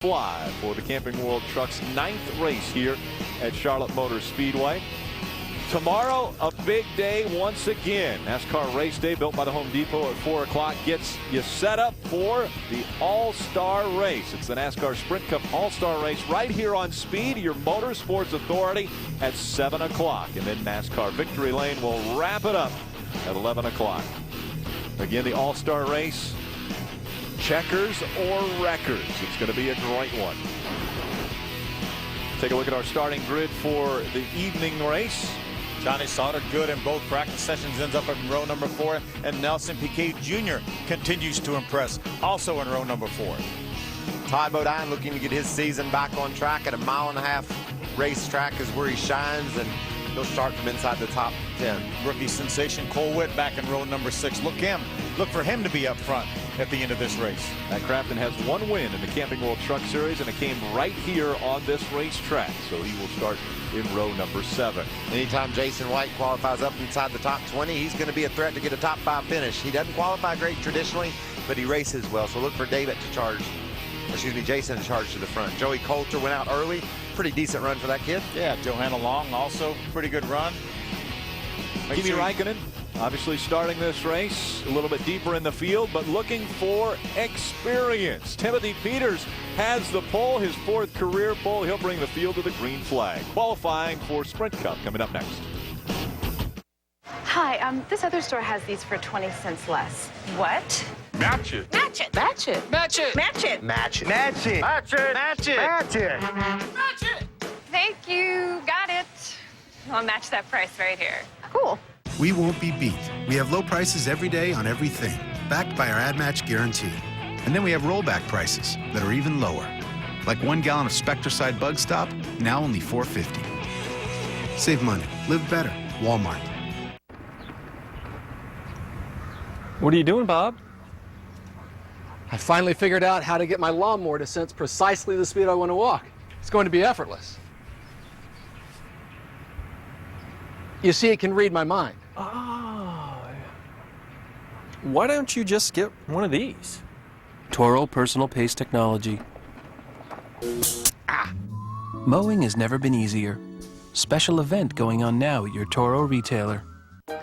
fly for the Camping World Trucks 9th race here at Charlotte Motor Speedway. Tomorrow, a big day once again. NASCAR race day built by the Home Depot at 4 o'clock gets you set up for the All-Star race. It's the NASCAR Sprint Cup All-Star race right here on Speed, your Motorsports Authority, at 7 o'clock. And then NASCAR Victory Lane will wrap it up at 11 o'clock. Again, the All-Star race, checkers or wreckers. It's going to be a great one. Take a look at our starting grid for the evening race. Johnny Sauter good in both practice sessions, ends up in row number 4, and Nelson Piquet Jr. continues to impress, also in row number 4. Todd Bodine looking to get his season back on track at a 1.5-mile racetrack is where he shines, and he'll start from inside the top 10. Rookie sensation Cole Witt back in row number 6. Look for him to be up front at the end of this race. Matt Crafton has one win in the Camping World Truck Series, and it came right here on this racetrack. So he will start in row number 7. Anytime Jason White qualifies up inside the top 20, he's going to be a threat to get a top 5 finish. He doesn't qualify great traditionally, but he races well. So look for Jason to charge to the front. Joey Coulter went out early. Pretty decent run for that kid. Yeah, Johanna Long also pretty good run. Kimi Räikkönen obviously starting this race a little bit deeper in the field, but looking for experience. Timothy Peters has the pole, his 4th career pole. He'll bring the field to the green flag. Qualifying for Sprint Cup coming up next. Hi, this other store has these for 20 cents less. What? Match it. Match it. Match it. Match it. Match it. Match it. Match it. Match it. Match it. Match it. Match it. Thank you. Got it. I'll match that price right here. Cool. We won't be beat. We have low prices every day on everything, backed by our Ad Match guarantee. And then we have rollback prices that are even lower. Like 1 gallon of Spectracide Bug Stop, now only $4.50. Save money. Live better. Walmart. What are you doing, Bob? I finally figured out how to get my lawnmower to sense precisely the speed I want to walk. It's going to be effortless. You see, it can read my mind. Oh. Why don't you just get one of these? Toro Personal Pace Technology. Mowing has never been easier. Special event going on now at your Toro retailer.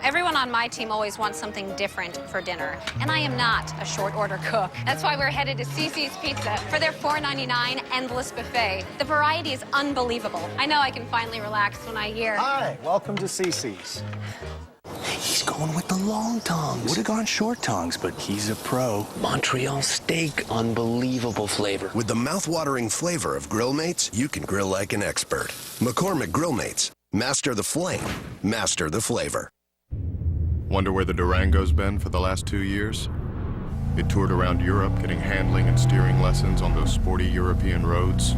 Everyone on my team always wants something different for dinner, and I am not a short order cook. That's why we're headed to CC's Pizza for their $4.99 endless buffet. The variety is unbelievable. I know I can finally relax when I hear. Hi, welcome to CC's. He's going with the long tongs. Would have gone short tongs, but he's a pro. Montreal steak, unbelievable flavor. With the mouth-watering flavor of Grill Mates, you can grill like an expert. McCormick Grill Mates. Master the flame. Master the flavor. Wonder where the Durango's been for the last 2 years? It toured around Europe getting handling and steering lessons on those sporty European roads.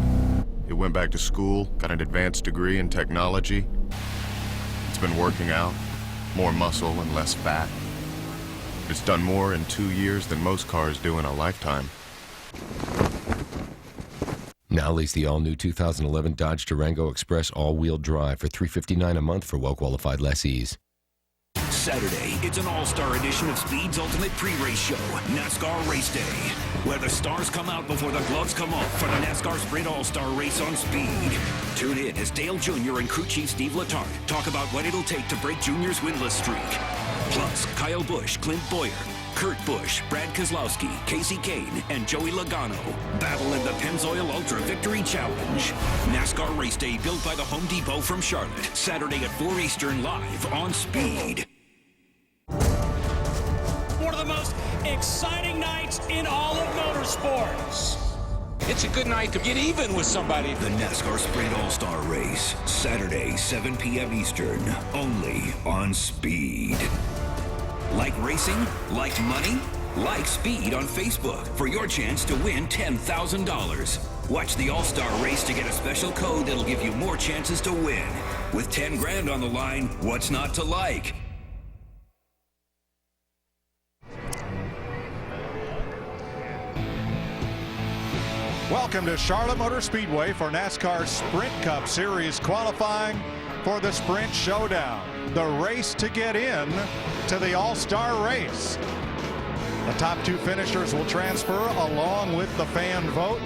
It went back to school, got an advanced degree in technology. It's been working out, more muscle and less fat. It's done more in 2 years than most cars do in a lifetime. Now lease the all-new 2011 Dodge Durango Express all-wheel drive for $359 a month for well-qualified lessees. Saturday, it's an all-star edition of Speed's ultimate pre-race show, NASCAR Race Day, where the stars come out before the gloves come off for the NASCAR Sprint All-Star Race on Speed. Tune in as Dale Jr. and crew chief Steve Letarte talk about what it'll take to break Jr.'s winless streak. Plus, Kyle Busch, Clint Boyer, Kurt Busch, Brad Keselowski, Casey Kane, and Joey Logano battle in the Pennzoil Ultra Victory Challenge. NASCAR Race Day built by the Home Depot from Charlotte. Saturday at 4 Eastern live on Speed. One of the most exciting nights in all of motorsports. It's a good night to get even with somebody. The NASCAR Sprint All-Star Race, Saturday, 7 p.m. Eastern, only on Speed. Like racing? Like money? Like Speed on Facebook for your chance to win $10,000. Watch the All-Star Race to get a special code that'll give you more chances to win. With 10 grand on the line, what's not to like? Welcome to Charlotte Motor Speedway for NASCAR Sprint Cup Series qualifying for the Sprint Showdown, the race to get in to the All-Star race. The top 2 finishers will transfer along with the fan vote.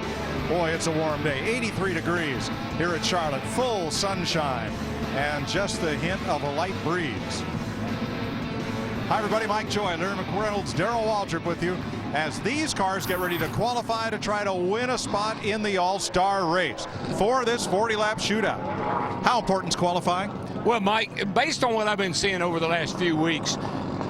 Boy, it's a warm day. 83 degrees here at Charlotte. Full sunshine and just the hint of a light breeze. Hi, everybody. Mike Joy, Larry McReynolds, Darrell Waltrip with you as these cars get ready to qualify to try to win a spot in the All-Star race for this 40-lap shootout. How important is qualifying? Well, Mike, based on what I've been seeing over the last few weeks,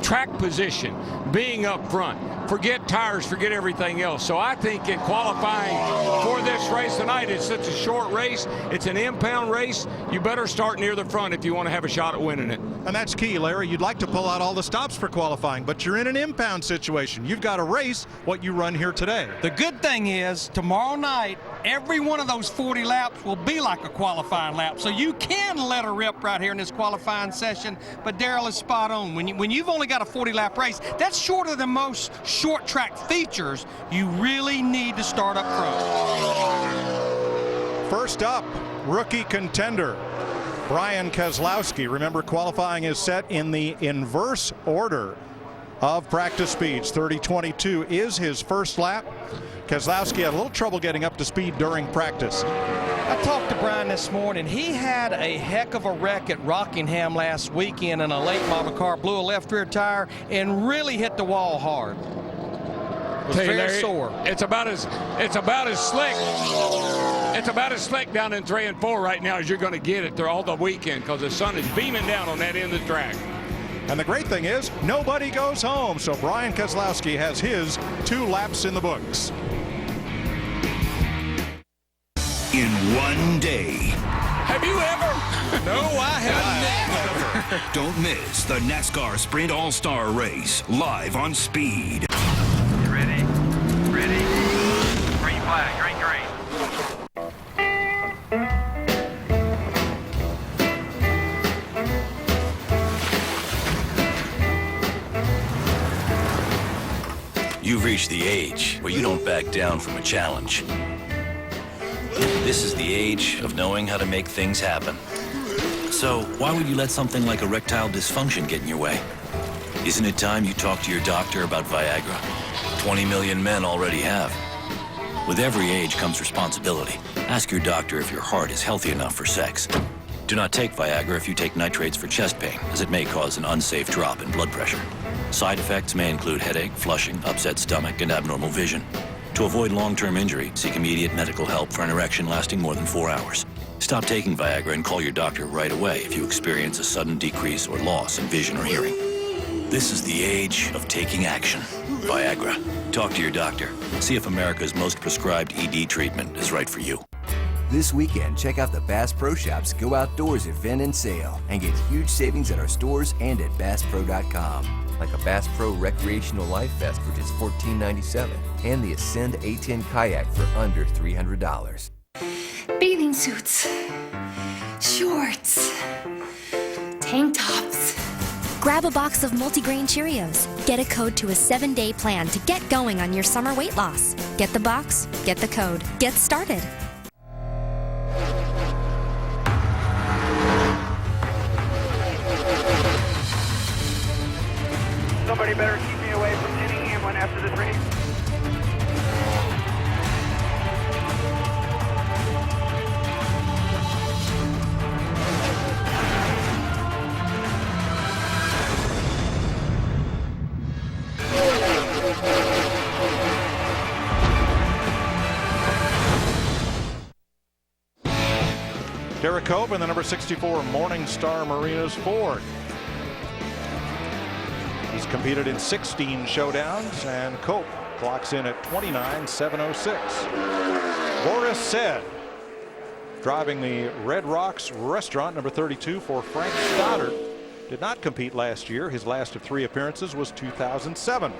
track position, being up front, forget tires, forget everything else. So I think in qualifying for this race tonight, it's such a short race, it's an impound race, you better start near the front if you want to have a shot at winning it. And that's key, Larry. You'd like to pull out all the stops for qualifying, but you're in an impound situation. You've got to race what you run here today. The good thing is, tomorrow night, every one of those 40 laps will be like a qualifying lap. So you can let her rip right here in this qualifying session, but Darrell is spot on. When you've only got a 40-lap race, that's shorter than most short track features. You really need to start up front. First up, rookie contender Brian Keselowski. Remember, qualifying is set in the inverse order of practice speeds. 30:22 is his first lap. Keselowski had a little trouble getting up to speed during practice. I talked to Brian this morning. He had a heck of a wreck at Rockingham last weekend in a late model car, blew a left rear tire, and really hit the wall hard. It was very sore. It's about as slick. It's about as slick down in 3 and 4 right now as you're going to get it through all the weekend because the sun is beaming down on that end of the track. And the great thing is, nobody goes home. So Brian Keselowski has his 2 laps in the books. In one day. Have you ever? No, I have never. Don't miss the NASCAR Sprint All-Star Race live on Speed. You ready? Ready? Green flag, green, green. You've reached the age where you don't back down from a challenge. This is the age of knowing how to make things happen. So why would you let something like erectile dysfunction get in your way? Isn't it time you talk to your doctor about Viagra? 20 million men already have. With every age comes responsibility. Ask your doctor if your heart is healthy enough for sex. Do not take Viagra if you take nitrates for chest pain, as it may cause an unsafe drop in blood pressure. Side effects may include headache, flushing, upset stomach, and abnormal vision. To avoid long-term injury, seek immediate medical help for an erection lasting more than 4 hours. Stop taking Viagra and call your doctor right away if you experience a sudden decrease or loss in vision or hearing. This is the age of taking action. Viagra. Talk to your doctor. See if America's most prescribed ED treatment is right for you. This weekend, check out the Bass Pro Shops Go Outdoors event and sale and get huge savings at our stores and at BassPro.com. Like a Bass Pro Recreational Life Vest for just $14.97 and the Ascend A10 Kayak for under $300. Bathing suits, shorts, tank tops. Grab a box of multigrain Cheerios. Get a code to a 7-day plan to get going on your summer weight loss. Get the box, get the code, get started. Somebody better keep me away from hitting Hamlin after this race. Derek Cope in the number 64 Morningstar Marinas Ford. He's competed in 16 showdowns, and Cope clocks in at 29.706. Boris Said driving the Red Rocks restaurant, number 32 for Frank Stoddard. Did not compete last year. His last of 3 appearances was 2007.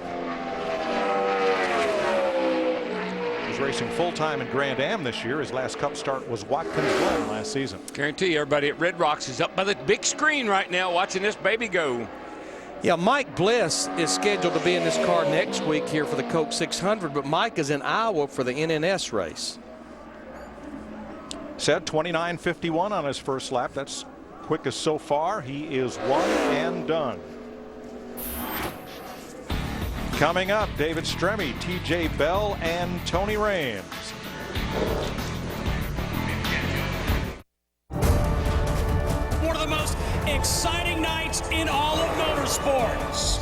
He's racing full-time in Grand Am this year. His last Cup start was Watkins Glen last season. Guarantee you everybody at Red Rocks is up by the big screen right now watching this baby go. Yeah, Mike Bliss is scheduled to be in this car next week here for the Coke 600, but Mike is in Iowa for the NNS race. Said 29.51 on his first lap. That's quickest so far. He is one and done. Coming up, David Stremme, TJ Bell, and Tony Raines. One of the most exciting nights in all of motorsports.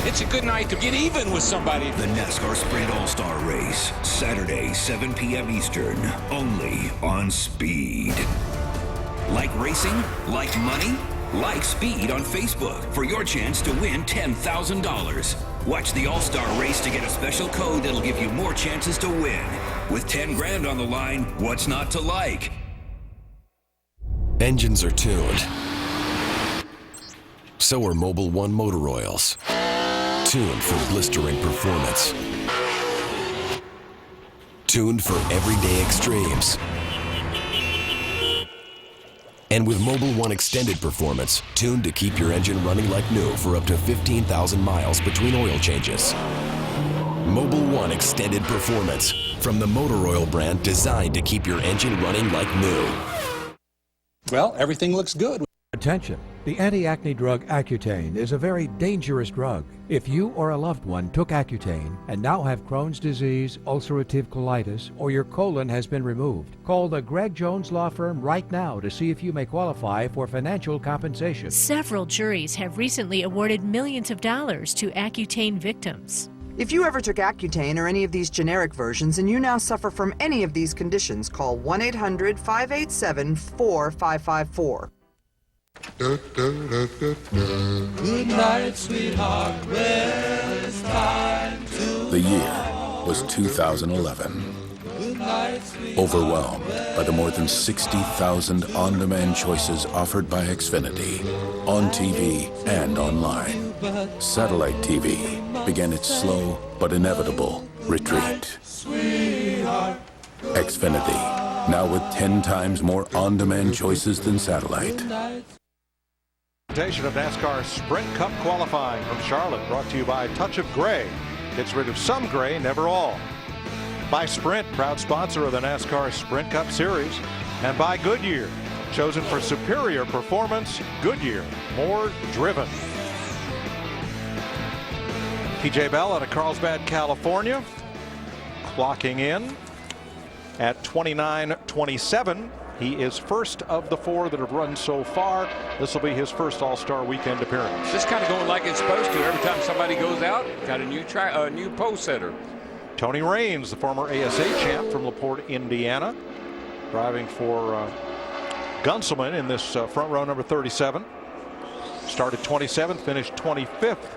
It's a good night to get even with somebody. The NASCAR Sprint All-Star Race, Saturday, 7 p.m. Eastern, only on Speed. Like racing? Like money? Like Speed on Facebook for your chance to win $10,000. Watch the All-Star Race to get a special code that'll give you more chances to win. With 10 grand on the line, what's not to like? Engines are tuned. So are Mobil 1 motor oils. Tuned for blistering performance. Tuned for everyday extremes. And with Mobil 1 Extended Performance, tuned to keep your engine running like new for up to 15,000 miles between oil changes. Mobil 1 Extended Performance, from the motor oil brand designed to keep your engine running like new. Well, everything looks good. Attention. The anti-acne drug Accutane is a very dangerous drug. If you or a loved one took Accutane and now have Crohn's disease, ulcerative colitis, or your colon has been removed, call the Greg Jones Law Firm right now to see if you may qualify for financial compensation. Several juries have recently awarded millions of dollars to Accutane victims. If you ever took Accutane or any of these generic versions and you now suffer from any of these conditions, call 1-800-587-4554. Good night, sweetheart. Well, it's time to. The year was 2011. Overwhelmed by the more than 60,000 on-demand choices offered by Xfinity, on TV and online, satellite TV began its slow but inevitable retreat. Xfinity, now with 10 times more on-demand choices than satellite. Presentation of NASCAR Sprint Cup qualifying from Charlotte, brought to you by Touch of Gray. Gets rid of some gray, never all. By Sprint, proud sponsor of the NASCAR Sprint Cup Series. And by Goodyear, chosen for superior performance. Goodyear, more driven. PJ Bell out of Carlsbad, California, clocking in at 29:27. He is first of the four that have run so far. This will be his first All-Star Weekend appearance. Just kind of going like it's supposed to. Every time somebody goes out, got a new pole setter. Tony Raines, the former ASA champ from LaPorte, Indiana, driving for Gunselman in this front row number 37. Started 27th, finished 25th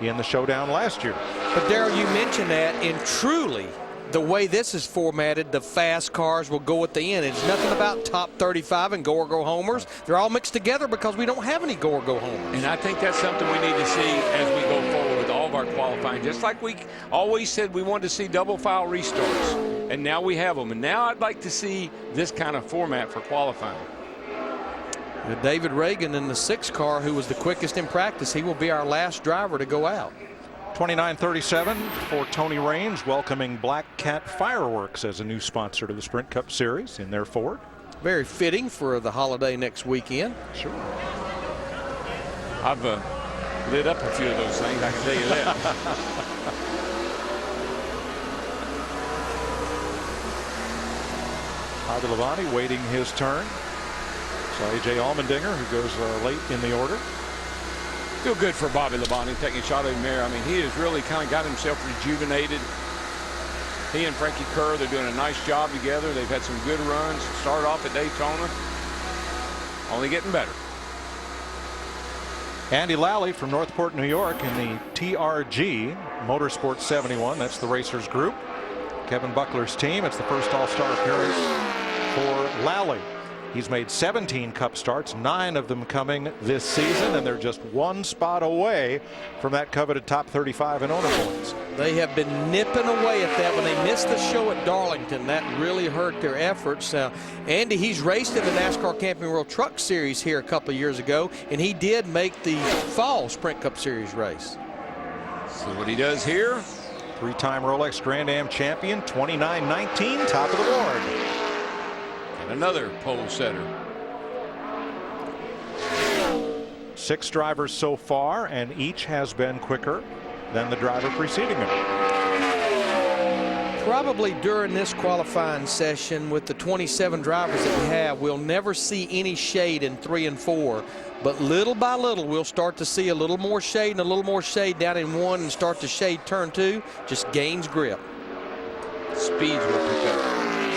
in the showdown last year. But Darrell, you mentioned that, and truly, the way this is formatted, the fast cars will go at the end. It's nothing about top 35 and go or go homers. They're all mixed together because we don't have any go or go homers. And I think that's something we need to see as we go forward with all of our qualifying. Just like we always said we wanted to see double file restarts. And now we have them. And now I'd like to see this kind of format for qualifying. David Reagan in the 6 car, who was the quickest in practice, he will be our last driver to go out. 29:37 for Tony Raines, welcoming Black Cat Fireworks as a new sponsor to the Sprint Cup Series in their Ford. Very fitting for the holiday next weekend. Sure. I've lit up a few of those things, I can tell you that. Bobby Labonte waiting his turn. So A.J. Allmendinger, who goes late in the order. Feel good for Bobby Labonte taking a shot at him there. I mean, he has really kind of got himself rejuvenated. He and Frankie Kerr, they're doing a nice job together. They've had some good runs. Started off at Daytona. Only getting better. Andy Lally from Northport, New York in the TRG Motorsports 71. That's the racers group. Kevin Buckler's team. It's the first All-Star appearance for Lally. He's made 17 Cup starts, 9 of them coming this season, and they're just one spot away from that coveted top 35 in owner points. They have been nipping away at that. When they missed the show at Darlington, that really hurt their efforts. Andy, he's raced in the NASCAR Camping World Truck Series here a couple of years ago, and he did make the fall Sprint Cup Series race. See what he does here. 3-time Rolex Grand Am champion, 29-19, top of the board. Another pole setter. 6 drivers so far, and each has been quicker than the driver preceding him. Probably during this qualifying session with the 27 drivers that we have, we'll never see any shade in 3 and 4. But little by little, we'll start to see a little more shade and a little more shade down in 1 and start to shade turn 2. Just gains grip. Speeds will pick up.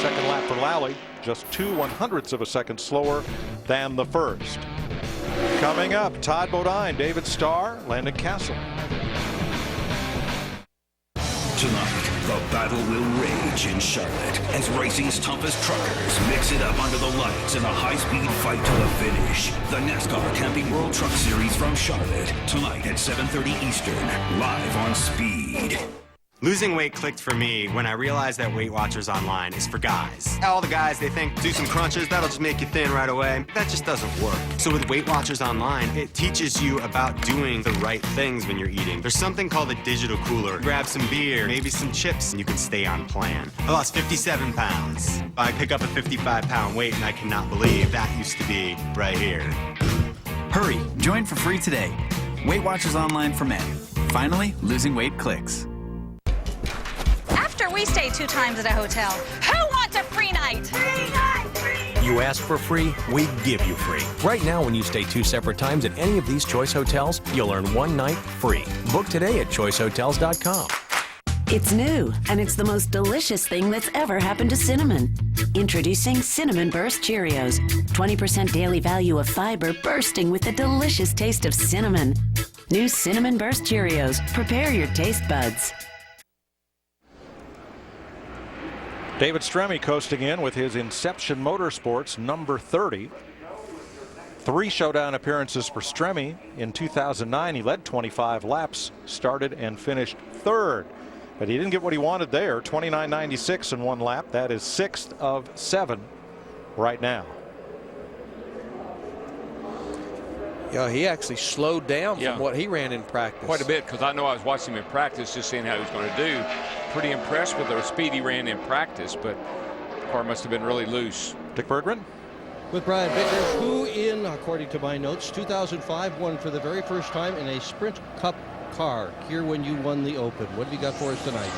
Second lap for Lally, just 2/100ths of a second slower than the first. Coming up, Todd Bodine, David Starr, Landon Castle. Tonight, the battle will rage in Charlotte as racing's toughest truckers mix it up under the lights in a high-speed fight to the finish. The NASCAR Camping World Truck Series from Charlotte, tonight at 7:30 Eastern, live on Speed. Losing weight clicked for me when I realized that Weight Watchers Online is for guys. All the guys, they think, do some crunches, that'll just make you thin right away. That just doesn't work. So with Weight Watchers Online, it teaches you about doing the right things when you're eating. There's something called a digital cooler. Grab some beer, maybe some chips, and you can stay on plan. I lost 57 pounds. I pick up a 55-pound weight, and I cannot believe that used to be right here. Hurry, join for free today. Weight Watchers Online for men. Finally, losing weight clicks. After we stay 2 times at a hotel, who wants a free night? Free night, free. You ask for free, we give you free. Right now, when you stay 2 separate times at any of these Choice Hotels, you'll earn 1 night free. Book today at choicehotels.com. It's new, and it's the most delicious thing that's ever happened to cinnamon. Introducing Cinnamon Burst Cheerios. 20% daily value of fiber bursting with the delicious taste of cinnamon. New Cinnamon Burst Cheerios. Prepare your taste buds. David Stremme coasting in with his Inception Motorsports number 30. 3 showdown appearances for Stremme. In 2009, he led 25 laps, started and finished 3rd. But he didn't get what he wanted there. 29.96 in 1 lap. That is 6th of 7 right now. Yeah, he actually slowed down from what he ran in practice. Quite a bit, because I know I was watching him in practice, just seeing how he was going to do. Pretty impressed with the speed he ran in practice, but the car must have been really loose. Dick Berggren? With Brian Vickers, who in, according to my notes, 2005 won for the very first time in a Sprint Cup car here when you won the Open. What have you got for us tonight?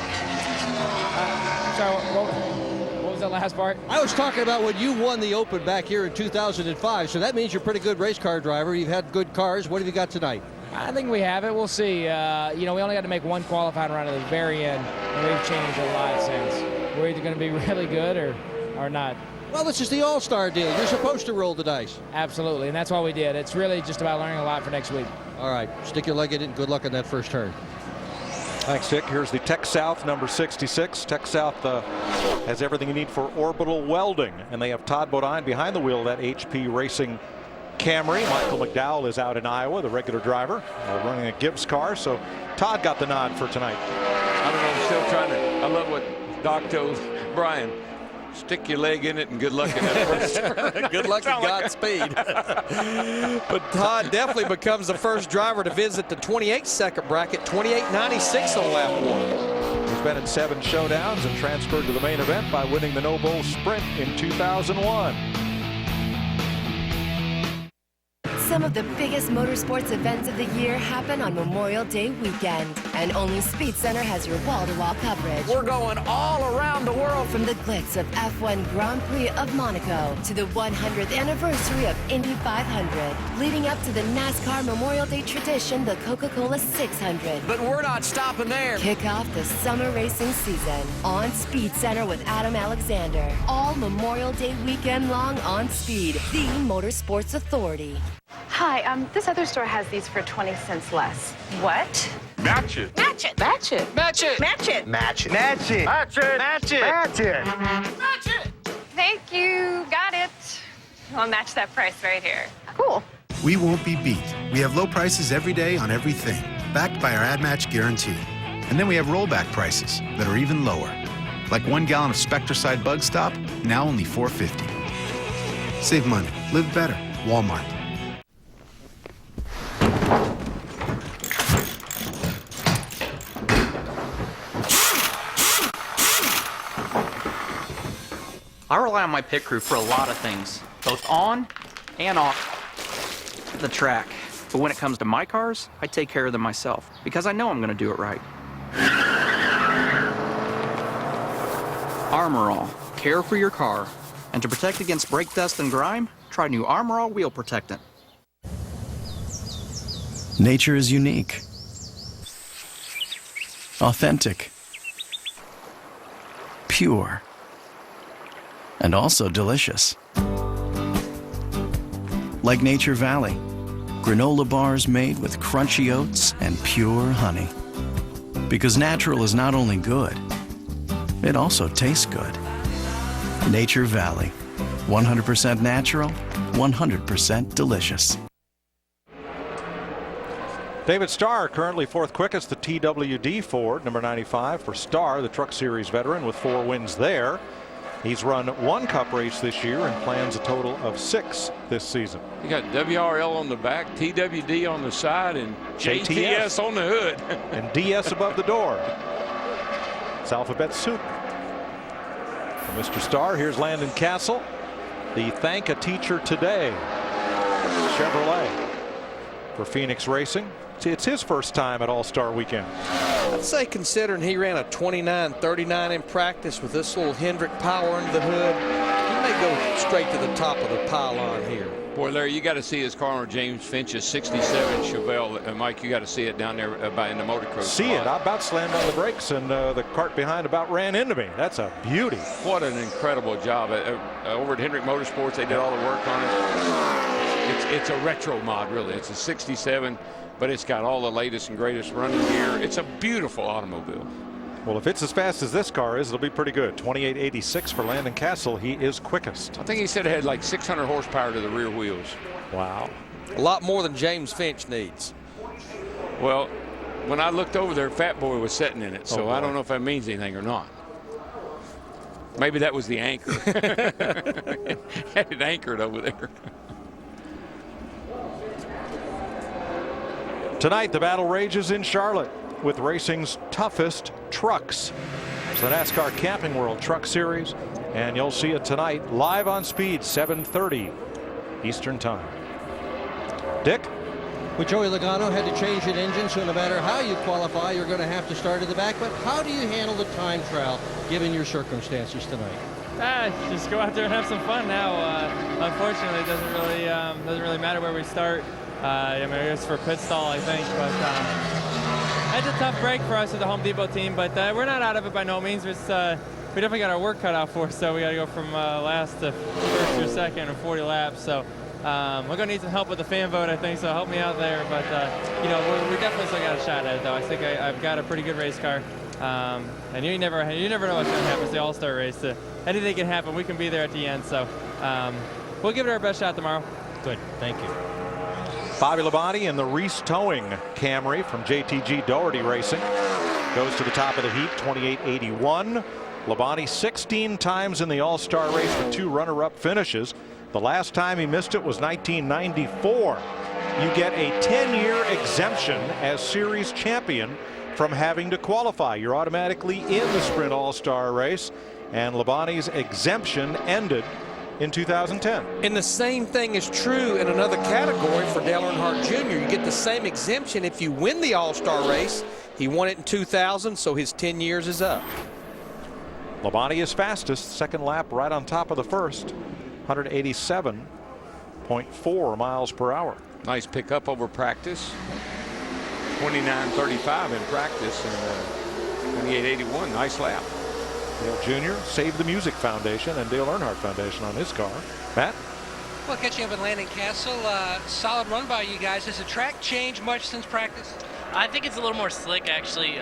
Sorry, what was that last part? I was talking about when you won the Open back here in 2005, so that means you're a pretty good race car driver. You've had good cars. What have you got tonight? I think we have it. We'll see. You know, we only got to make 1 qualifying run at the very end, and we've changed a lot since. We're either going to be really good or not. Well, this is the All-Star deal. You're supposed to roll the dice. Absolutely, and that's what we did. It's really just about learning a lot for next week. All right, stick your leg in it, and good luck on that first turn. Thanks, Dick. Here's the Tech South number 66. Tech South has everything you need for orbital welding, and they have Todd Bodine behind the wheel of that HP Racing Camry. Michael McDowell is out in Iowa, the regular driver, running a Gibbs car. So Todd got the nod for tonight. I don't know. I'm still trying to. I love what Doc told Brian. Stick your leg in it and good luck in that first turn. Good luck and Godspeed. But Todd definitely becomes the first driver to visit the 28-second bracket, 28.96 on lap 1. He's been in 7 showdowns and transferred to the main event by winning the No Bull Sprint in 2001. Some of the biggest motorsports events of the year happen on Memorial Day weekend, and only Speed Center has your wall-to-wall coverage. We're going all around the world. From the glitz of F1 Grand Prix of Monaco to the 100th anniversary of Indy 500, leading up to the NASCAR Memorial Day tradition, the Coca-Cola 600. But we're not stopping there. Kick off the summer racing season on Speed Center with Adam Alexander. All Memorial Day weekend long on Speed, the Motorsports Authority. Hi, this other store has these for 20 cents less. What? Match it. Match it. Match it. Match it. Match it. Match it. Match it. Match it. Match it. Match it. Match it. Thank you. Got it. I'll match that price right here. Cool. We won't be beat. We have low prices every day on everything, backed by our ad match guarantee. And then we have rollback prices that are even lower. Like 1 gallon of Spectracide Bug Stop, now only $4.50. Save money. Live better. Walmart. I rely on my pit crew for a lot of things, both on and off the track. But when it comes to my cars, I take care of them myself because I know I'm going to do it right. Armor All. Care for your car. And to protect against brake dust and grime, try new Armor All Wheel Protectant. Nature is unique, authentic, pure, and also delicious. Like Nature Valley, granola bars made with crunchy oats and pure honey. Because natural is not only good, it also tastes good. Nature Valley, 100% natural, 100% delicious. David Starr currently fourth quickest, the TWD Ford, number 95 for Starr, the Truck Series veteran with 4 wins there. He's run 1 Cup race this year and plans a total of 6 this season. You got WRL on the back, TWD on the side, and JTS on the hood. And DS above the door. It's alphabet soup. For Mr. Starr, here's Landon Castle, the Thank a Teacher Today Chevrolet for Phoenix Racing. It's his first time at All-Star Weekend. I'd say, considering he ran a 29.39 in practice with this little Hendrick power under the hood, he may go straight to the top of the pylon here. Boy, Larry, you got to see his car on James Finch's 67 Chevelle. Mike, you got to see it down there in the motocross. See it. I about slammed on the brakes, and the cart behind about ran into me. That's a beauty. What an incredible job. Over at Hendrick Motorsports, they did all the work on it. It's a retro mod, really. It's a 67, but it's got all the latest and greatest running gear. It's a beautiful automobile. Well, if it's as fast as this car is, it'll be pretty good. 28.86 for Landon Castle. He is quickest. I think he said it had like 600 horsepower to the rear wheels. Wow. A lot more than James Finch needs. Well, when I looked over there, Fat Boy was sitting in it, so I don't know if that means anything or not. Maybe that was the anchor. Had it anchored over there. Tonight, the battle rages in Charlotte with racing's toughest trucks. It's the NASCAR Camping World Truck Series, and you'll see it tonight live on Speed, 7:30 Eastern Time. Dick? Well, Joey Logano had to change an engine, so no matter how you qualify, you're going to have to start at the back. But how do you handle the time trial, given your circumstances tonight? Just go out there and have some fun now. Unfortunately, it doesn't really matter where we start. I mean, it's for pit stall, I think, but it's a tough break for us with the Home Depot team, but we're not out of it by no means. We definitely got our work cut out for us, so we got to go from last to first or second or 40 laps. So we're going to need some help with the fan vote, I think, so help me out there. But, you know, we definitely still got a shot at it, though. I think I've got a pretty good race car. And you never know what's going to happen. It's the All-Star race. Anything can happen. We can be there at the end. So we'll give it our best shot tomorrow. Good. Thank you. Bobby Labonte in the Reese Towing Camry from JTG Doherty Racing goes to the top of the heat, 28.81. Labonte 16 times in the All-Star race with 2 runner-up finishes. The last time he missed it was 1994. You get a 10-year exemption as series champion from having to qualify. You're automatically in the Sprint All-Star race, and Labonte's exemption ended in 2010. And the same thing is true in another category for Dale Earnhardt Jr. You get the same exemption if you win the All-Star race. He won it in 2000, so his 10 years is up. Labonte is fastest, second lap right on top of the first, 187.4 miles per hour. Nice pickup over practice. 29.35 in practice and 28.81. Nice lap. Dale Jr. saved the Music Foundation and Dale Earnhardt Foundation on his car. Matt? Well, catching up with Landon Castle, solid run by you guys. Has the track changed much since practice? I think it's a little more slick, actually.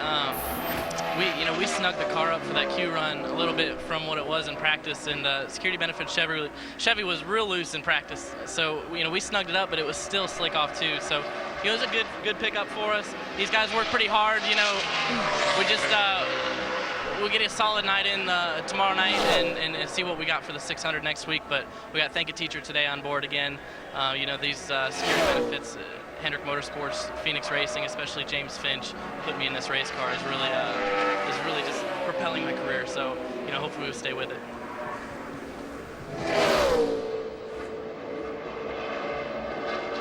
We snuck the car up for that Q run a little bit from what it was in practice, and security benefit Chevy was real loose in practice. So we snugged it up, but it was still slick off too. So it was a good pickup for us. These guys worked pretty hard. We just we'll get a solid night in tomorrow night and see what we got for the 600 next week. But we got Thank a Teacher Today on board again. These security benefits, Hendrick Motorsports, Phoenix Racing, especially James Finch, put me in this race car is really just propelling my career. So hopefully we'll stay with it.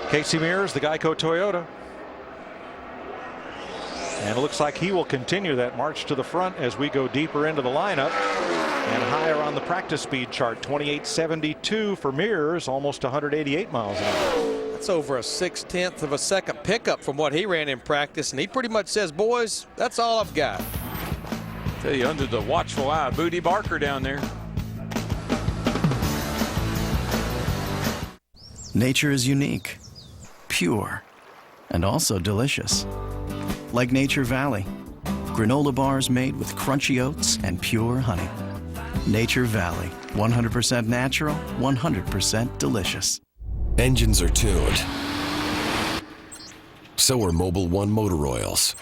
Casey Mears, the Geico Toyota. And it looks like he will continue that march to the front as we go deeper into the lineup. And higher on the practice speed chart, 28.72 for Mears, almost 188 miles an hour. That's over a 0.6 of a second pickup from what he ran in practice, and he pretty much says, boys, that's all I've got. Tell you, under the watchful eye of Booty Barker down there. Nature is unique, pure, and also delicious. Like Nature Valley, granola bars made with crunchy oats and pure honey. Nature Valley, 100% natural, 100% delicious. Engines are tuned. So are Mobil 1 motor oils.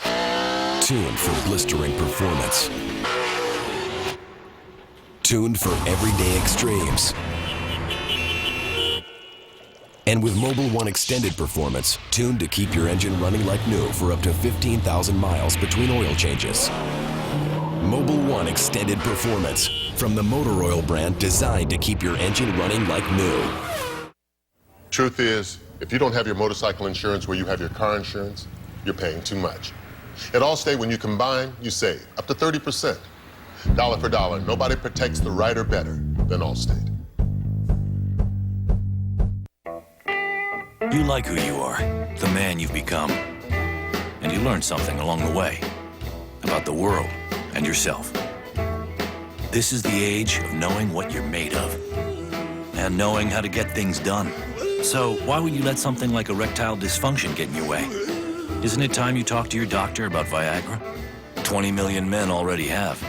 Tuned for blistering performance. Tuned for everyday extremes. And with Mobil 1 Extended Performance, tuned to keep your engine running like new for up to 15,000 miles between oil changes. Mobil 1 Extended Performance, from the motor oil brand designed to keep your engine running like new. Truth is, if you don't have your motorcycle insurance where you have your car insurance, you're paying too much. At Allstate, when you combine, you save up to 30%. Dollar for dollar, nobody protects the rider better than Allstate. You like who you are, the man you've become. And you learn something along the way about the world and yourself. This is the age of knowing what you're made of and knowing how to get things done. So why would you let something like erectile dysfunction get in your way? Isn't it time you talk to your doctor about Viagra? 20 million men already have.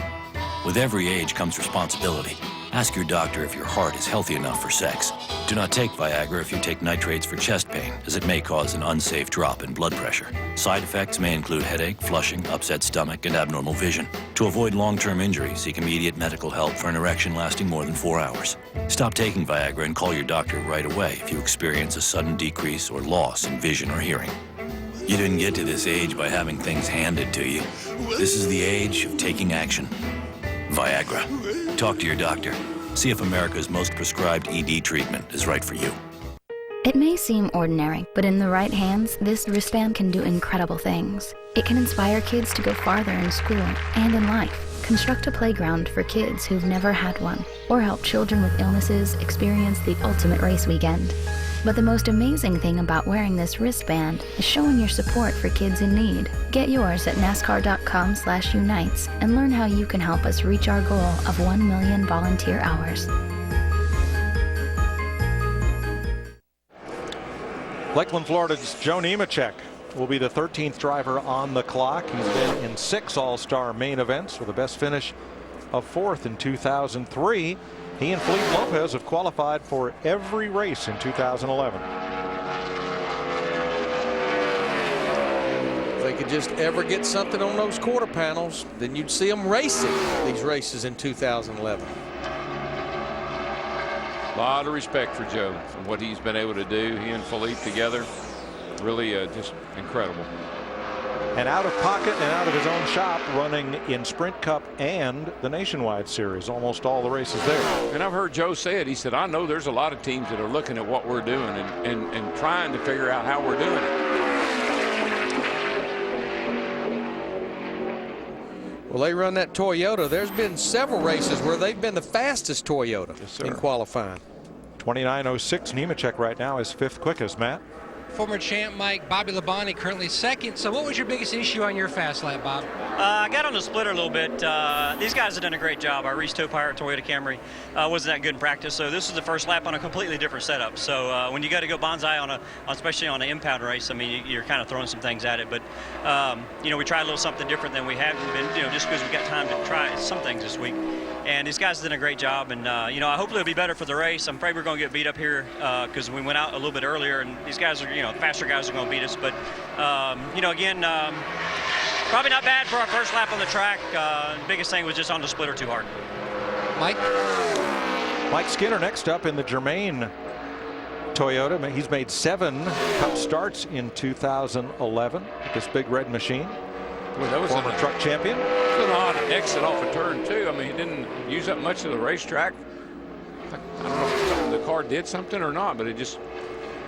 With every age comes responsibility. Ask your doctor if your heart is healthy enough for sex. Do not take Viagra if you take nitrates for chest pain, as it may cause an unsafe drop in blood pressure. Side effects may include headache, flushing, upset stomach, and abnormal vision. To avoid long-term injury, seek immediate medical help for an erection lasting more than 4 hours. Stop taking Viagra and call your doctor right away if you experience a sudden decrease or loss in vision or hearing. You didn't get to this age by having things handed to you. This is the age of taking action. Viagra. Talk to your doctor. See if America's most prescribed ED treatment is right for you. It may seem ordinary, but in the right hands, this wristband can do incredible things. It can inspire kids to go farther in school and in life, construct a playground for kids who've never had one, or help children with illnesses experience the ultimate race weekend. But the most amazing thing about wearing this wristband is showing your support for kids in need. Get yours at NASCAR.com/unites and learn how you can help us reach our goal of 1 million volunteer hours. Lakeland, Florida's Joe Nemechek will be the 13th driver on the clock. He's been in 6 All-Star main events with a best finish of 4th in 2003. He and Felipe Lopez have qualified for every race in 2011. If they could just ever get something on those quarter panels, then you'd see them racing these races in 2011. A lot of respect for Joe and what he's been able to do. He and Felipe together, really just incredible. And out of pocket and out of his own shop, running in Sprint Cup and the Nationwide Series, almost all the races there. And I've heard Joe say it. He said, I know there's a lot of teams that are looking at what we're doing and trying to figure out how we're doing it. Well, they run that Toyota. There's been several races where they've been the fastest Toyota in qualifying. 29.06. Nemechek right now is 5th quickest, Matt. Former champ Mike, Bobby Labonte currently 2nd. So what was your biggest issue on your fast lap, Bob? I got on the splitter a little bit. These guys have done a great job. Our Reese Topire Toyota Camry wasn't that good in practice, so this was the first lap on a completely different setup. So when you got to go bonsai on especially on an impound race, I mean, you're kind of throwing some things at it. But you know, we tried a little something different than we had been, you know, just because we got time to try some things this week. And these guys did a great job, and you know, hopefully it'll be better for the race. I'm afraid we're going to get beat up here because we went out a little bit earlier, and these guys are, you know, faster guys are going to beat us. But you know, again, probably not bad for our first lap on the track. The biggest thing was just on the splitter too hard. Mike Skinner next up in the Germain Toyota. He's made 7 Cup starts in 2011 with this big red machine. Well, that was former truck champion. It was an odd exit off a turn, too. I mean, he didn't use up much of the racetrack. I don't know if the car did something or not, but it just...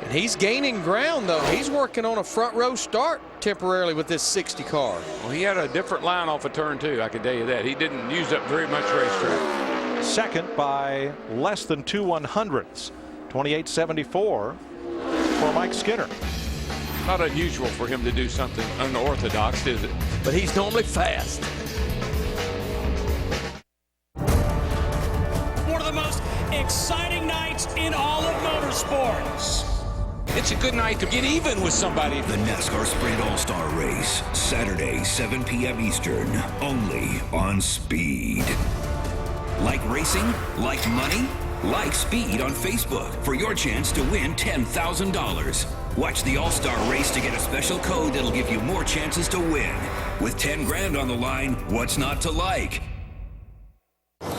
And he's gaining ground, though. He's working on a front row start temporarily with this 60 car. Well, he had a different line off a turn, too. I can tell you that. He didn't use up very much racetrack. second by less than 2/100ths. 28.74 for Mike Skinner. Not unusual for him to do something unorthodox, is it? But he's normally fast. One of the most exciting nights in all of motorsports. It's a good night to get even with somebody. The NASCAR Sprint All-Star Race, Saturday, 7 p.m. Eastern, only on Speed. Like racing? Like money? Like Speed on Facebook for your chance to win $10,000. Watch the All-Star Race to get a special code that'll give you more chances to win. With 10 grand on the line, what's not to like?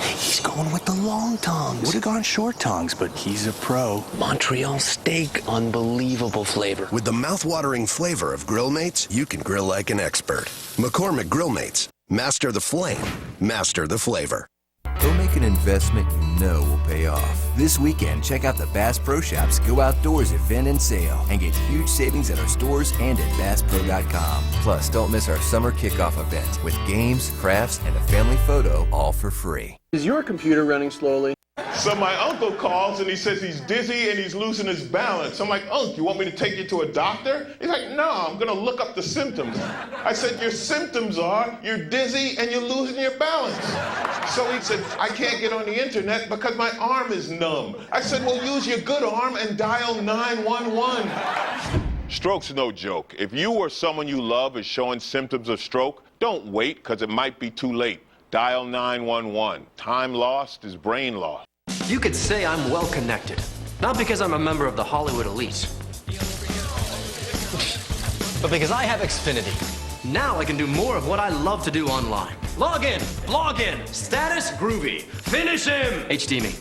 He's going with the long tongs. Would have gone short tongs, but he's a pro. Montreal steak, unbelievable flavor. With the mouth-watering flavor of Grill Mates, you can grill like an expert. McCormick Grill Mates. Master the flame. Master the flavor. Go make an investment you know will pay off. This weekend, check out the Bass Pro Shops Go Outdoors event and sale and get huge savings at our stores and at BassPro.com. Plus, don't miss our summer kickoff event with games, crafts, and a family photo, all for free. Is your computer running slowly? So my uncle calls and he says he's dizzy and he's losing his balance. I'm like, Unc, you want me to take you to a doctor? He's like, no, I'm gonna look up the symptoms. I said, your symptoms are you're dizzy and you're losing your balance. So he said, I can't get on the internet because my arm is numb. I said, well, use your good arm and dial 911. Stroke's no joke. If you or someone you love is showing symptoms of stroke, don't wait because it might be too late. Dial 911. Time lost is brain lost. You could say I'm well connected. Not because I'm a member of the Hollywood elite, but because I have Xfinity. Now I can do more of what I love to do online. Log in, blog in, status groovy. Finish him! HD me.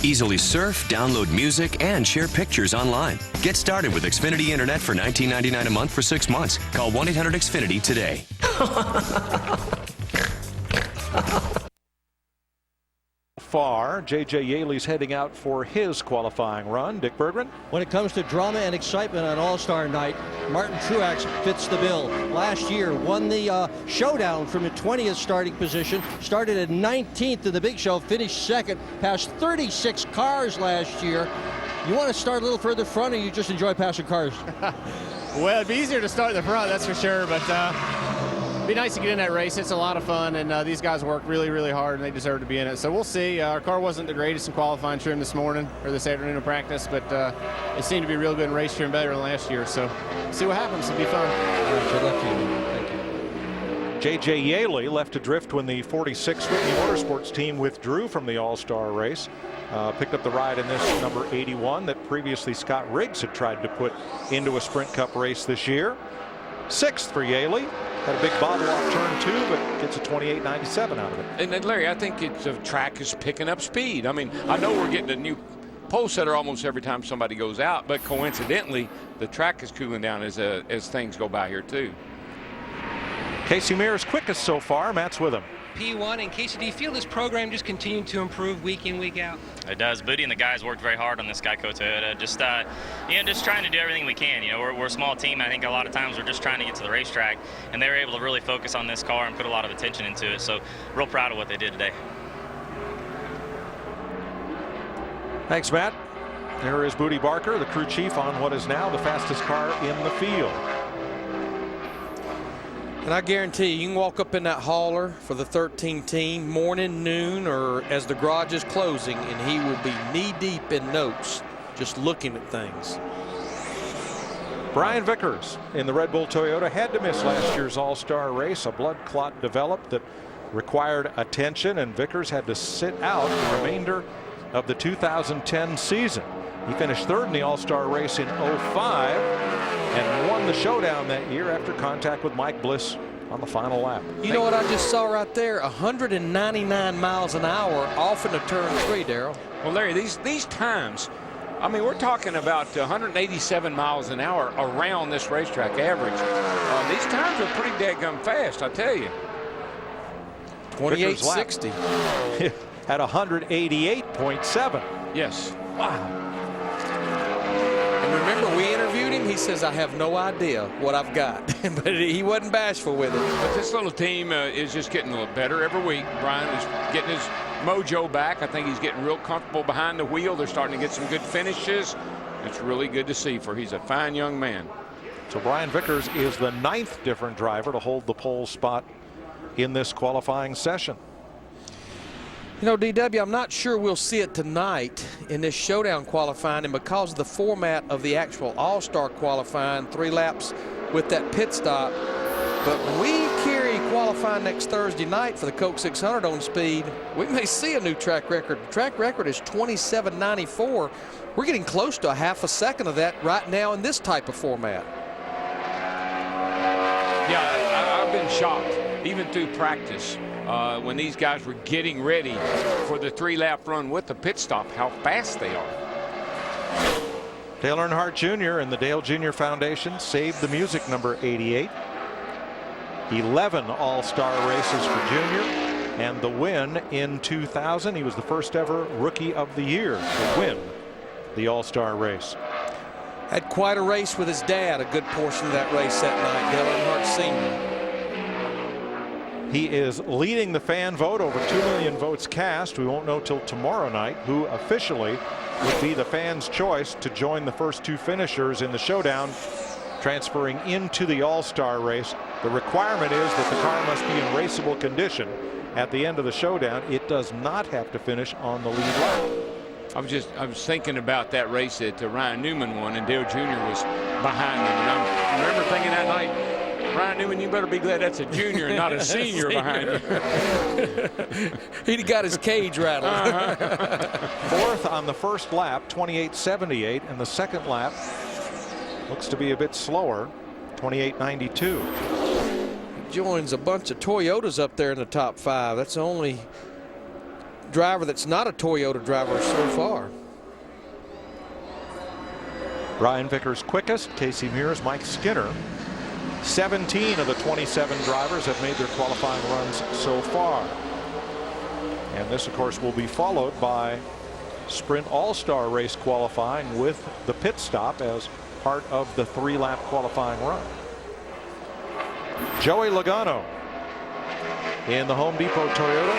Easily surf, download music, and share pictures online. Get started with Xfinity Internet for $19.99 a month for 6 months. Call 1-800-XFINITY today. Far, J.J. Yaley's heading out for his qualifying run. Dick Berggren. When it comes to drama and excitement on All-Star Night, Martin Truex fits the bill. Last year, won the showdown from the 20th starting position, started at 19th in the big show, finished second, passed 36 cars last year. You want to start a little further front, or you just enjoy passing cars? Well, it'd be easier to start in the front, that's for sure, but it'd be nice to get in that race. It's a lot of fun, and these guys work really, really hard, and they deserve to be in it. So we'll see. Our car wasn't the greatest in qualifying trim this morning or this afternoon in practice, but it seemed to be real good in race trim, better than last year. So see what happens. It'll be fun. Good luck to you. Thank you. J.J. Yaley left adrift when the 46 Whitney Motorsports team withdrew from the All-Star race. Picked up the ride in this number 81 that previously Scott Riggs had tried to put into a Sprint Cup race this year. Sixth for Yaley. Had a big bottle off turn 2, but gets a 28.97 out of it. And Larry, I think the track is picking up speed. I mean, I know we're getting a new pole setter almost every time somebody goes out, but coincidentally, the track is cooling down as things go by here too. Casey Mears quickest so far. Matt's with him. P1, and Casey, do you feel this program just continuing to improve week in, week out? It does. Booty and the guys worked very hard on this Geico Toyota. Just trying to do everything we can. You know, we're a small team. I think a lot of times we're just trying to get to the racetrack, and they were able to really focus on this car and put a lot of attention into it. So, real proud of what they did today. Thanks, Matt. There is Booty Barker, the crew chief on what is now the fastest car in the field. And I guarantee you can walk up in that hauler for the 13 team morning, noon, or as the garage is closing, and he will be knee-deep in notes just looking at things. Brian Vickers in the Red Bull Toyota had to miss last year's All-Star race. A blood clot developed that required attention, and Vickers had to sit out the remainder of the 2010 season. He finished third in the All-Star race in 05 and won the showdown that year after contact with Mike Bliss on the final lap. You know what I just saw right there? 199 miles an hour off into turn 3, Darrell. Well, Larry, these times, I mean, we're talking about 187 miles an hour around this racetrack average. These times are pretty dadgum fast, I tell you. 28.60. At 188.7. Yes. Wow. And remember, we interviewed him. He says, I have no idea what I've got. But he wasn't bashful with it. But this little team is just getting a little better every week. Brian is getting his mojo back. I think he's getting real comfortable behind the wheel. They're starting to get some good finishes. It's really good to see, for he's a fine young man. So Brian Vickers is the 9th different driver to hold the pole spot in this qualifying session. You know, DW, I'm not sure we'll see it tonight in this showdown qualifying, and because of the format of the actual All-Star qualifying, 3 laps with that pit stop. But when we carry qualifying next Thursday night for the Coke 600 on speed, we may see a new track record. The track record is 27.94. We're getting close to a half a second of that right now in this type of format. Yeah, I've been shocked, even through practice, when these guys were getting ready for the 3-lap run with the pit stop, how fast they are. Dale Earnhardt Jr. and the Dale Jr. Foundation saved the music, number 88. 11 All-Star races for Jr. and the win in 2000. He was the first ever Rookie of the Year to win the All-Star race. Had quite a race with his dad, a good portion of that race that night, Dale Earnhardt Sr. He is leading the fan vote, over 2 million votes cast. We won't know till tomorrow night who officially would be the fans' choice to join the first 2 finishers in the showdown, transferring into the All-Star race. The requirement is that the car must be in raceable condition at the end of the showdown. It does not have to finish on the lead lap. I was thinking about that race that Ryan Newman won, and Dale Jr. was behind him. And I remember thinking that night, Ryan Newman, you better be glad that's a junior and not a senior behind you. He'd got his cage rattled. Fourth on the first lap, 28.78, and the second lap looks to be a bit slower, 28.92. Joins a bunch of Toyotas up there in the top 5. That's the only driver that's not a Toyota driver so far. Brian Vickers quickest, Casey Mears, Mike Skinner. 17 of the 27 drivers have made their qualifying runs so far. And this, of course, will be followed by Sprint All-Star race qualifying with the pit stop as part of the 3-lap qualifying run. Joey Logano in the Home Depot Toyota.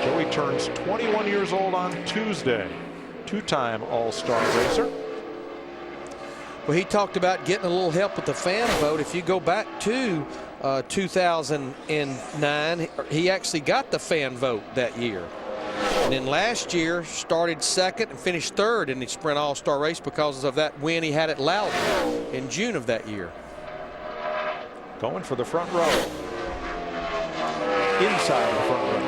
Joey turns 21 years old on Tuesday. 2-time All-Star racer. Well, he talked about getting a little help with the fan vote. If you go back to 2009, he actually got the fan vote that year. And then last year started second and finished third in the Sprint All-Star race because of that win he had at Loudon in June of that year. Going for the front row. Inside the front row.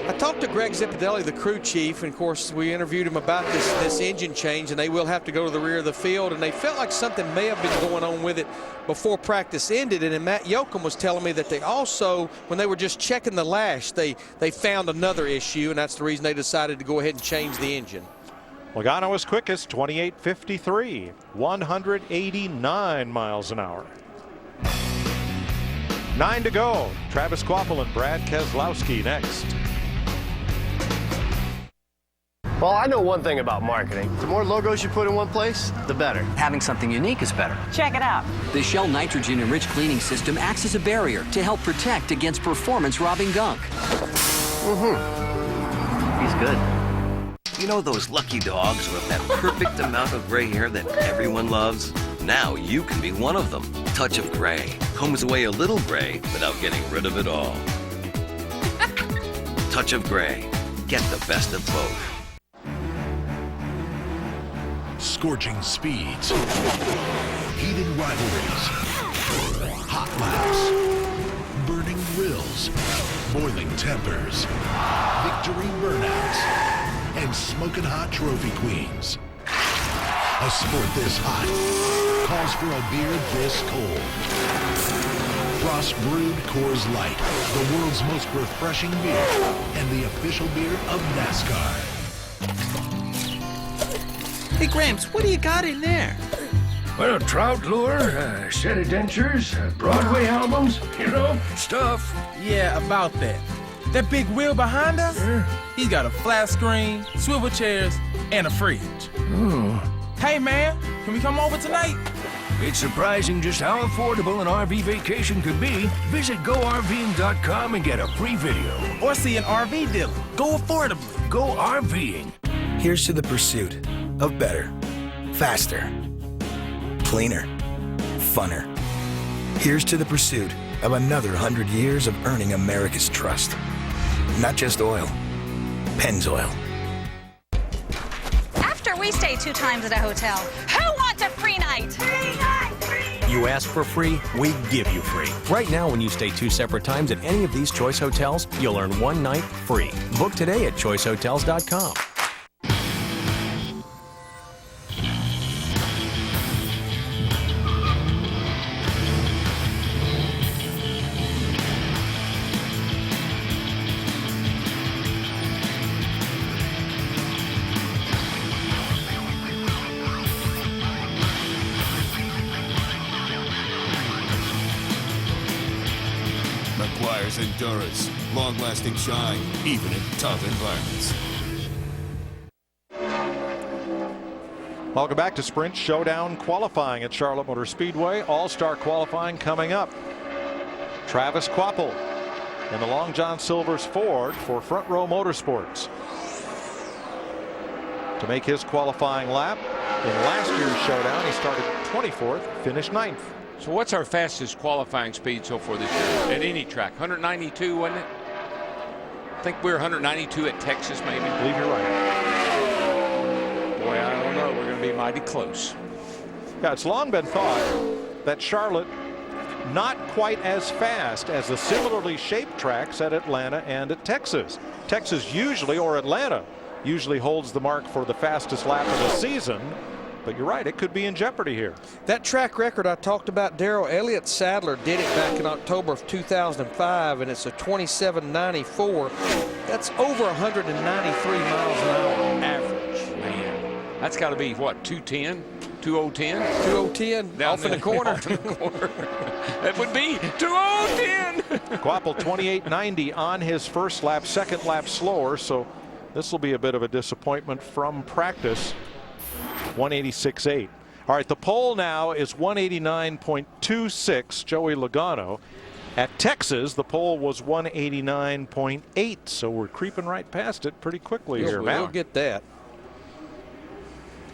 I talked to Greg Zippodelli, the crew chief, and of course we interviewed him about this engine change, and they will have to go to the rear of the field, and they felt like something may have been going on with it before practice ended. And then Matt Yoakum was telling me that they also, when they were just checking the lash, they found another issue, and that's the reason they decided to go ahead and change the engine. Logano was quickest, 28.53, 189 miles an hour. 9 to go. Travis Kvapil and Brad Keselowski next. Well, I know one thing about marketing. The more logos you put in one place, the better. Having something unique is better. Check it out. The Shell nitrogen-enriched cleaning system acts as a barrier to help protect against performance-robbing gunk. He's good. You know those lucky dogs with that perfect amount of gray hair that everyone loves? Now you can be one of them. Touch of Gray combs away a little gray without getting rid of it all. Touch of Gray. Get the best of both. Scorching speeds, heated rivalries, hot laps, burning grills, boiling tempers, victory burnouts, and smoking hot trophy queens. A sport this hot calls for a beer this cold. Frost Brewed Coors Light, the world's most refreshing beer and the official beer of NASCAR. Hey, Gramps, what do you got in there? Well, trout lure, a set of dentures, Broadway albums, you know, stuff. Yeah, about that. That big wheel behind us? He's got a flat screen, swivel chairs, and a fridge. Oh. Hey, man, can we come over tonight? It's surprising just how affordable an RV vacation could be. Visit GoRVing.com and get a free video. Or see an RV dealer. Go affordably. Go RVing. Here's to the pursuit of better, faster, cleaner, funner. Here's to the pursuit of another 100 years of earning America's trust. Not just oil, Pennzoil. After we stay 2 times at a hotel, who wants a free night? Free night! Free! You ask for free, we give you free. Right now, when you stay 2 separate times at any of these Choice Hotels, you'll earn 1 night free. Book today at choicehotels.com. Requires endurance, long-lasting shine, even in tough environments. Welcome back to Sprint Showdown qualifying at Charlotte Motor Speedway. All-Star qualifying coming up. Travis Kvapil in the Long John Silver's Ford for Front Row Motorsports to make his qualifying lap. In last year's showdown, he started 24th, finished 9th. So what's our fastest qualifying speed so far this year at any track? 192, wasn't it? I think we were 192 at Texas, maybe. I believe you're right. Boy, I don't know. We're going to be mighty close. Yeah, it's long been thought that Charlotte not quite as fast as the similarly shaped tracks at Atlanta and at Texas. Texas usually, or Atlanta, usually holds the mark for the fastest lap of the season. But you're right, it could be in jeopardy here. That track record I talked about, Darrell, Elliott Sadler did it back in October of 2005, and it's a 27.94. That's over 193 miles an hour average. Man, that's got to be, what, 210? 2010? 2010, off in the corner. That would be 2010. Kvapil 28.90 on his first lap, second lap slower, so this will be a bit of a disappointment from practice. 186.8. All right, the pole now is 189.26. Joey Logano. At Texas, the pole was 189.8. So we're creeping right past it pretty quickly here. We'll get that.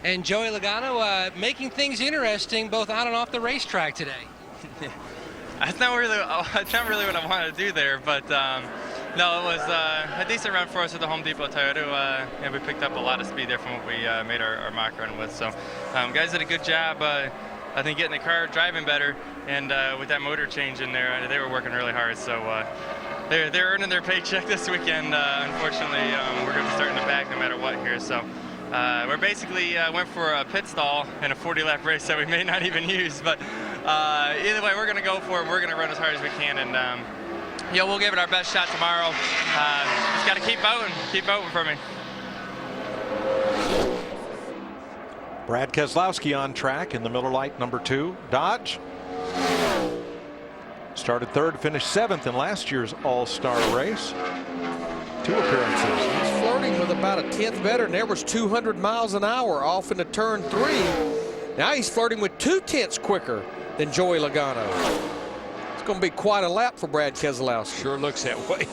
And Joey Logano making things interesting both on and off the racetrack today. That's not really what I wanted to do there, but no, it was a decent run for us at the Home Depot Toyota. And we picked up a lot of speed there from what we made our mock run with. So guys did a good job, I think, getting the car driving better. And with that motor change in there, they were working really hard. So they're earning their paycheck this weekend. Unfortunately, we're going to be starting the back no matter what here. So we're basically went for a pit stall in a 40-lap race that we may not even use. But either way, we're going to go for it. We're going to run as hard as we can. And yeah, we'll give it our best shot tomorrow. Just got to keep voting for me. Brad Keselowski on track in the Miller Lite #2 Dodge. Started 3rd, finished 7th in last year's All-Star race. 2 appearances. He's flirting with about a 10th better, and there was 200 miles an hour off into turn 3. Now he's flirting with 2/10 quicker than Joey Logano. It's going to be quite a lap for Brad Keselowski. Sure looks that way.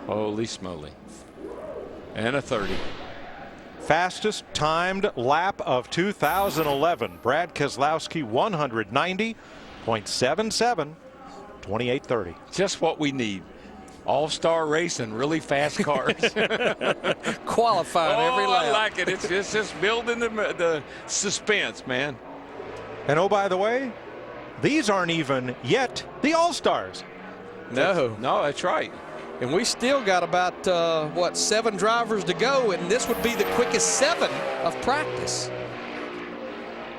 Holy smoly. And a 30. Fastest timed lap of 2011. Brad Keselowski 190.77. 28:30. Just what we need. All-star racing, really fast cars. Qualifying every lap. I like it. It's just building the suspense, man. And oh, by the way, these aren't even yet the All-Stars. No, that's right. And we still got about, 7 drivers to go, and this would be the quickest 7 of practice.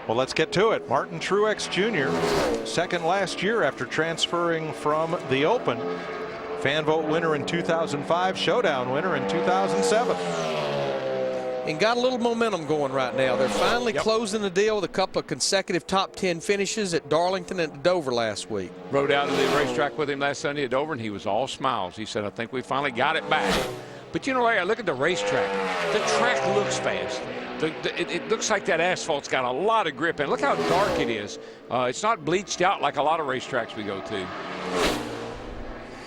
Well, let's get to it. Martin Truex Jr., second last year after transferring from the Open. Fan vote winner in 2005, showdown winner in 2007. And got a little momentum going right now. They're finally closing the deal with a couple of consecutive top 10 finishes at Darlington and at Dover last week. Rode out to the racetrack with him last Sunday at Dover, and he was all smiles. He said, I think we finally got it back. But you know, Larry, I look at the racetrack. The track looks fast. It looks like that asphalt's got a lot of grip, and look how dark it is. It's not bleached out like a lot of racetracks we go to.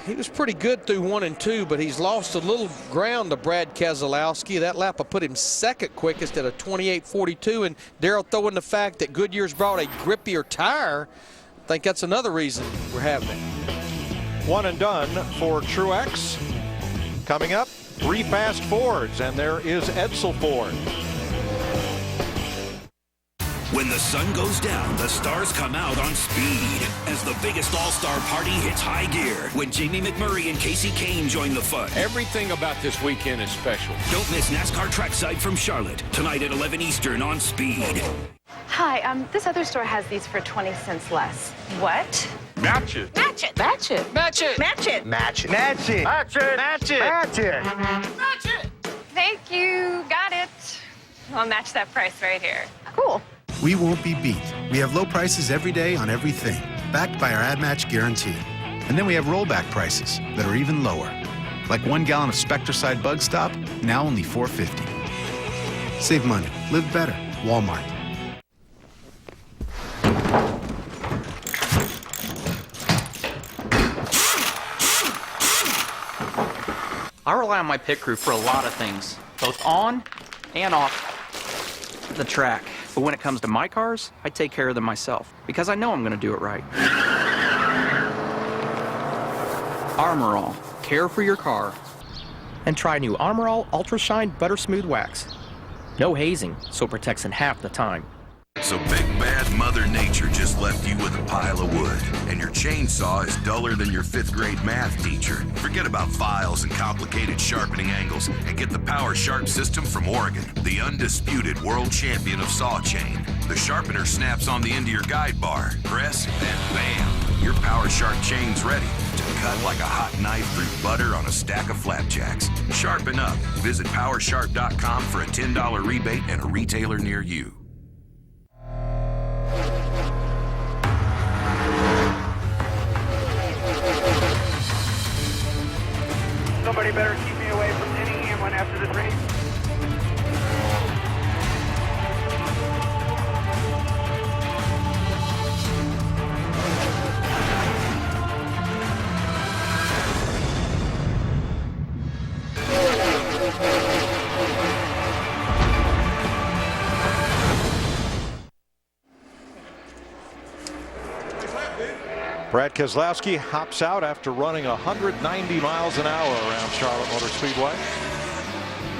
He was pretty good through 1 and 2, but he's lost a little ground to Brad Keselowski. That lap will put him second quickest at a 28.42, and Darrell throwing the fact that Goodyear's brought a grippier tire. I think that's another reason we're having it. One and done for Truex. Coming up, 3 fast Fords, and there is Edsel Ford. When the sun goes down, the stars come out on speed as the biggest all-star party hits high gear when Jamie McMurray and Casey Kane join the fun. Everything about this weekend is special. Don't miss NASCAR Trackside from Charlotte, tonight at 11 Eastern on Speed. Hi, this other store has these for 20 cents less. What? Match it. Match it. Match it. Match it. Match it. Match it. Match it. Match it. Match it. Match it. Match it. Thank you. Got it. I'll match that price right here. Cool. We won't be beat. We have low prices every day on everything, backed by our Ad Match guarantee. And then we have rollback prices that are even lower. Like 1 gallon of Spectracide Bug Stop, now only $4.50. Save money. Live better. Walmart. I rely on my pit crew for a lot of things, both on and off the track. But when it comes to my cars, I take care of them myself because I know I'm going to do it right. Armor All. Care for your car. And try new Armor All Ultra Shine Butter Smooth Wax. No hazing, so it protects in half the time. So Big Bad Mother Nature just left you with a pile of wood, and your chainsaw is duller than your 5th grade math teacher. Forget about files and complicated sharpening angles, and get the Power Sharp system from Oregon, the undisputed world champion of saw chain. The sharpener snaps on the end of your guide bar. Press, and bam, your Power Sharp chain's ready to cut like a hot knife through butter on a stack of flapjacks. Sharpen up. Visit PowerSharp.com for a $10 rebate and a retailer near you. Somebody better keep me away from any anyone after this race. Brad Keselowski hops out after running 190 miles an hour around Charlotte Motor Speedway.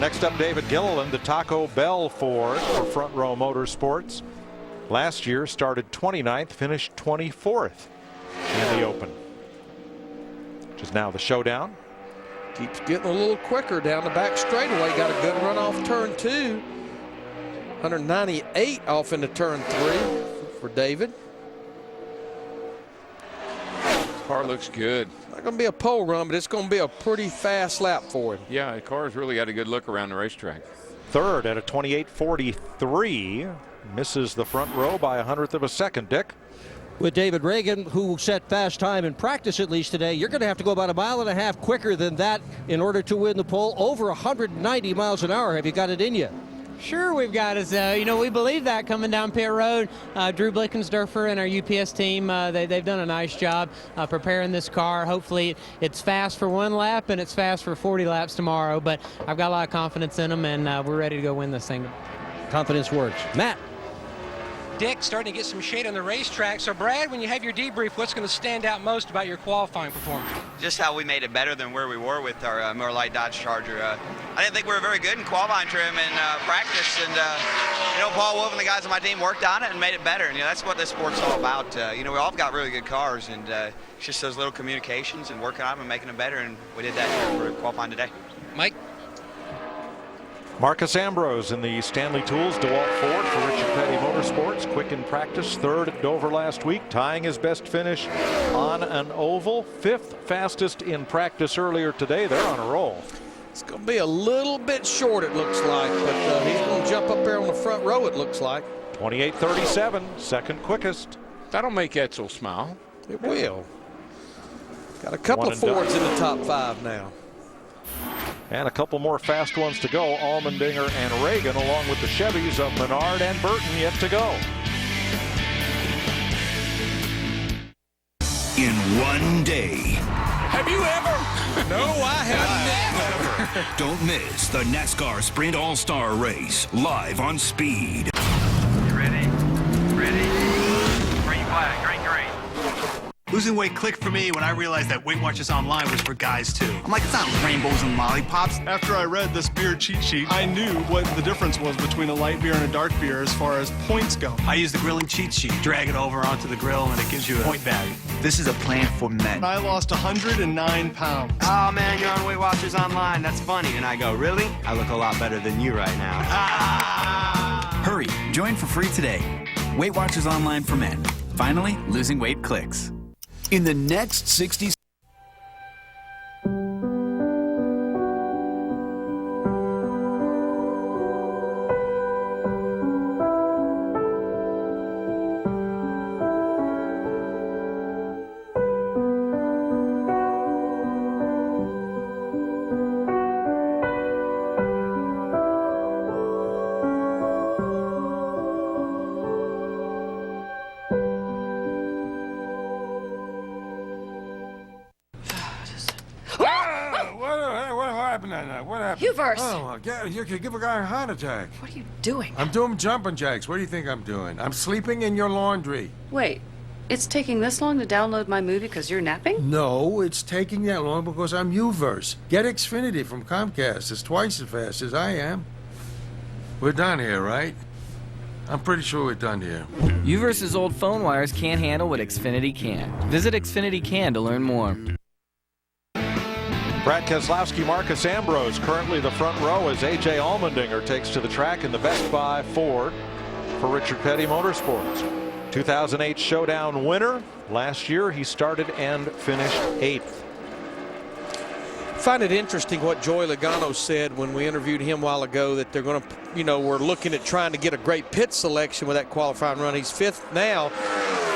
Next up, David Gilliland, the Taco Bell Ford for Front Row Motorsports. Last year started 29th, finished 24th in the Open. Which is now the showdown. Keeps getting a little quicker down the back straightaway. Got a good run off turn 2. 198 off into turn 3 for David. Car looks good. Not going to be a pole run, but it's going to be a pretty fast lap for him. Yeah, the car's really got a good look around the racetrack. Third at a 28.43. Misses the front row by 100th of a second, Dick. With David Reagan, who set fast time in practice at least today, you're going to have to go about 1.5 miles quicker than that in order to win the pole. Over 190 miles an hour. Have you got it in you? Sure, we've got us. We believe that coming down pit road. Drew Blickensderfer and our UPS team, they've done a nice job preparing this car. Hopefully it's fast for 1 lap and it's fast for 40 laps tomorrow. But I've got a lot of confidence in them, and we're ready to go win this thing. Confidence works. Matt. Dick, starting to get some shade on the racetrack. So, Brad, when you have your debrief, what's going to stand out most about your qualifying performance? Just how we made it better than where we were with our Miller Lite Dodge Charger. I didn't think we were very good in qualifying trim and practice, and Paul Wolf and the guys on my team worked on it and made it better. And that's what this sport's all about. We all got really good cars, and it's just those little communications and working on them and making them better. And we did that for qualifying today. Mike. Marcus Ambrose in the Stanley Tools DeWalt Ford for Richard Petty Motorsports. Quick in practice, 3rd at Dover last week, tying his best finish on an oval. 5th fastest in practice earlier today. They're on a roll. It's going to be a little bit short, it looks like, but he's going to jump up there on the front row, it looks like. 28.37, second quickest. That'll make Edsel smile. It will. Got a couple of Fords in the top 5 now. And a couple more fast ones to go. Allmendinger and Reagan, along with the Chevys of Menard and Burton, yet to go. In one day. Have you ever? No, I have never. Don't miss the NASCAR Sprint All-Star Race live on Speed. You ready? Ready? Green flag. Green, green. Losing weight clicked for me when I realized that Weight Watchers Online was for guys too. I'm like, it's not rainbows and lollipops. After I read this beer cheat sheet, I knew what the difference was between a light beer and a dark beer as far as points go. I use the grilling cheat sheet, drag it over onto the grill, and it gives you a point value. This is a plan for men. I lost 109 pounds. Oh man, you're on Weight Watchers Online. That's funny. And I go, really? I look a lot better than you right now. Hurry, join for free today. Weight Watchers Online for men. Finally, losing weight clicks. In the next 60 What happened? Hubert! Oh, you could give a guy a heart attack. What are you doing? I'm doing jumping jacks. What do you think I'm doing? I'm sleeping in your laundry. Wait, it's taking this long to download my movie because you're napping? No, it's taking that long because I'm Uverse. Get Xfinity from Comcast. It's twice as fast as I am. We're done here, right? I'm pretty sure we're done here. Uverse's old phone wires can't handle what Xfinity can. Visit Xfinity Can to learn more. Brad Keselowski, Marcus Ambrose, currently the front row as A.J. Allmendinger takes to the track in the Best Buy Ford for Richard Petty Motorsports. 2008 Showdown winner. Last year he started and finished 8th. I find it interesting what Joey Logano said when we interviewed him a while ago, that they're going to, we're looking at trying to get a great pit selection with that qualifying run. He's 5th now.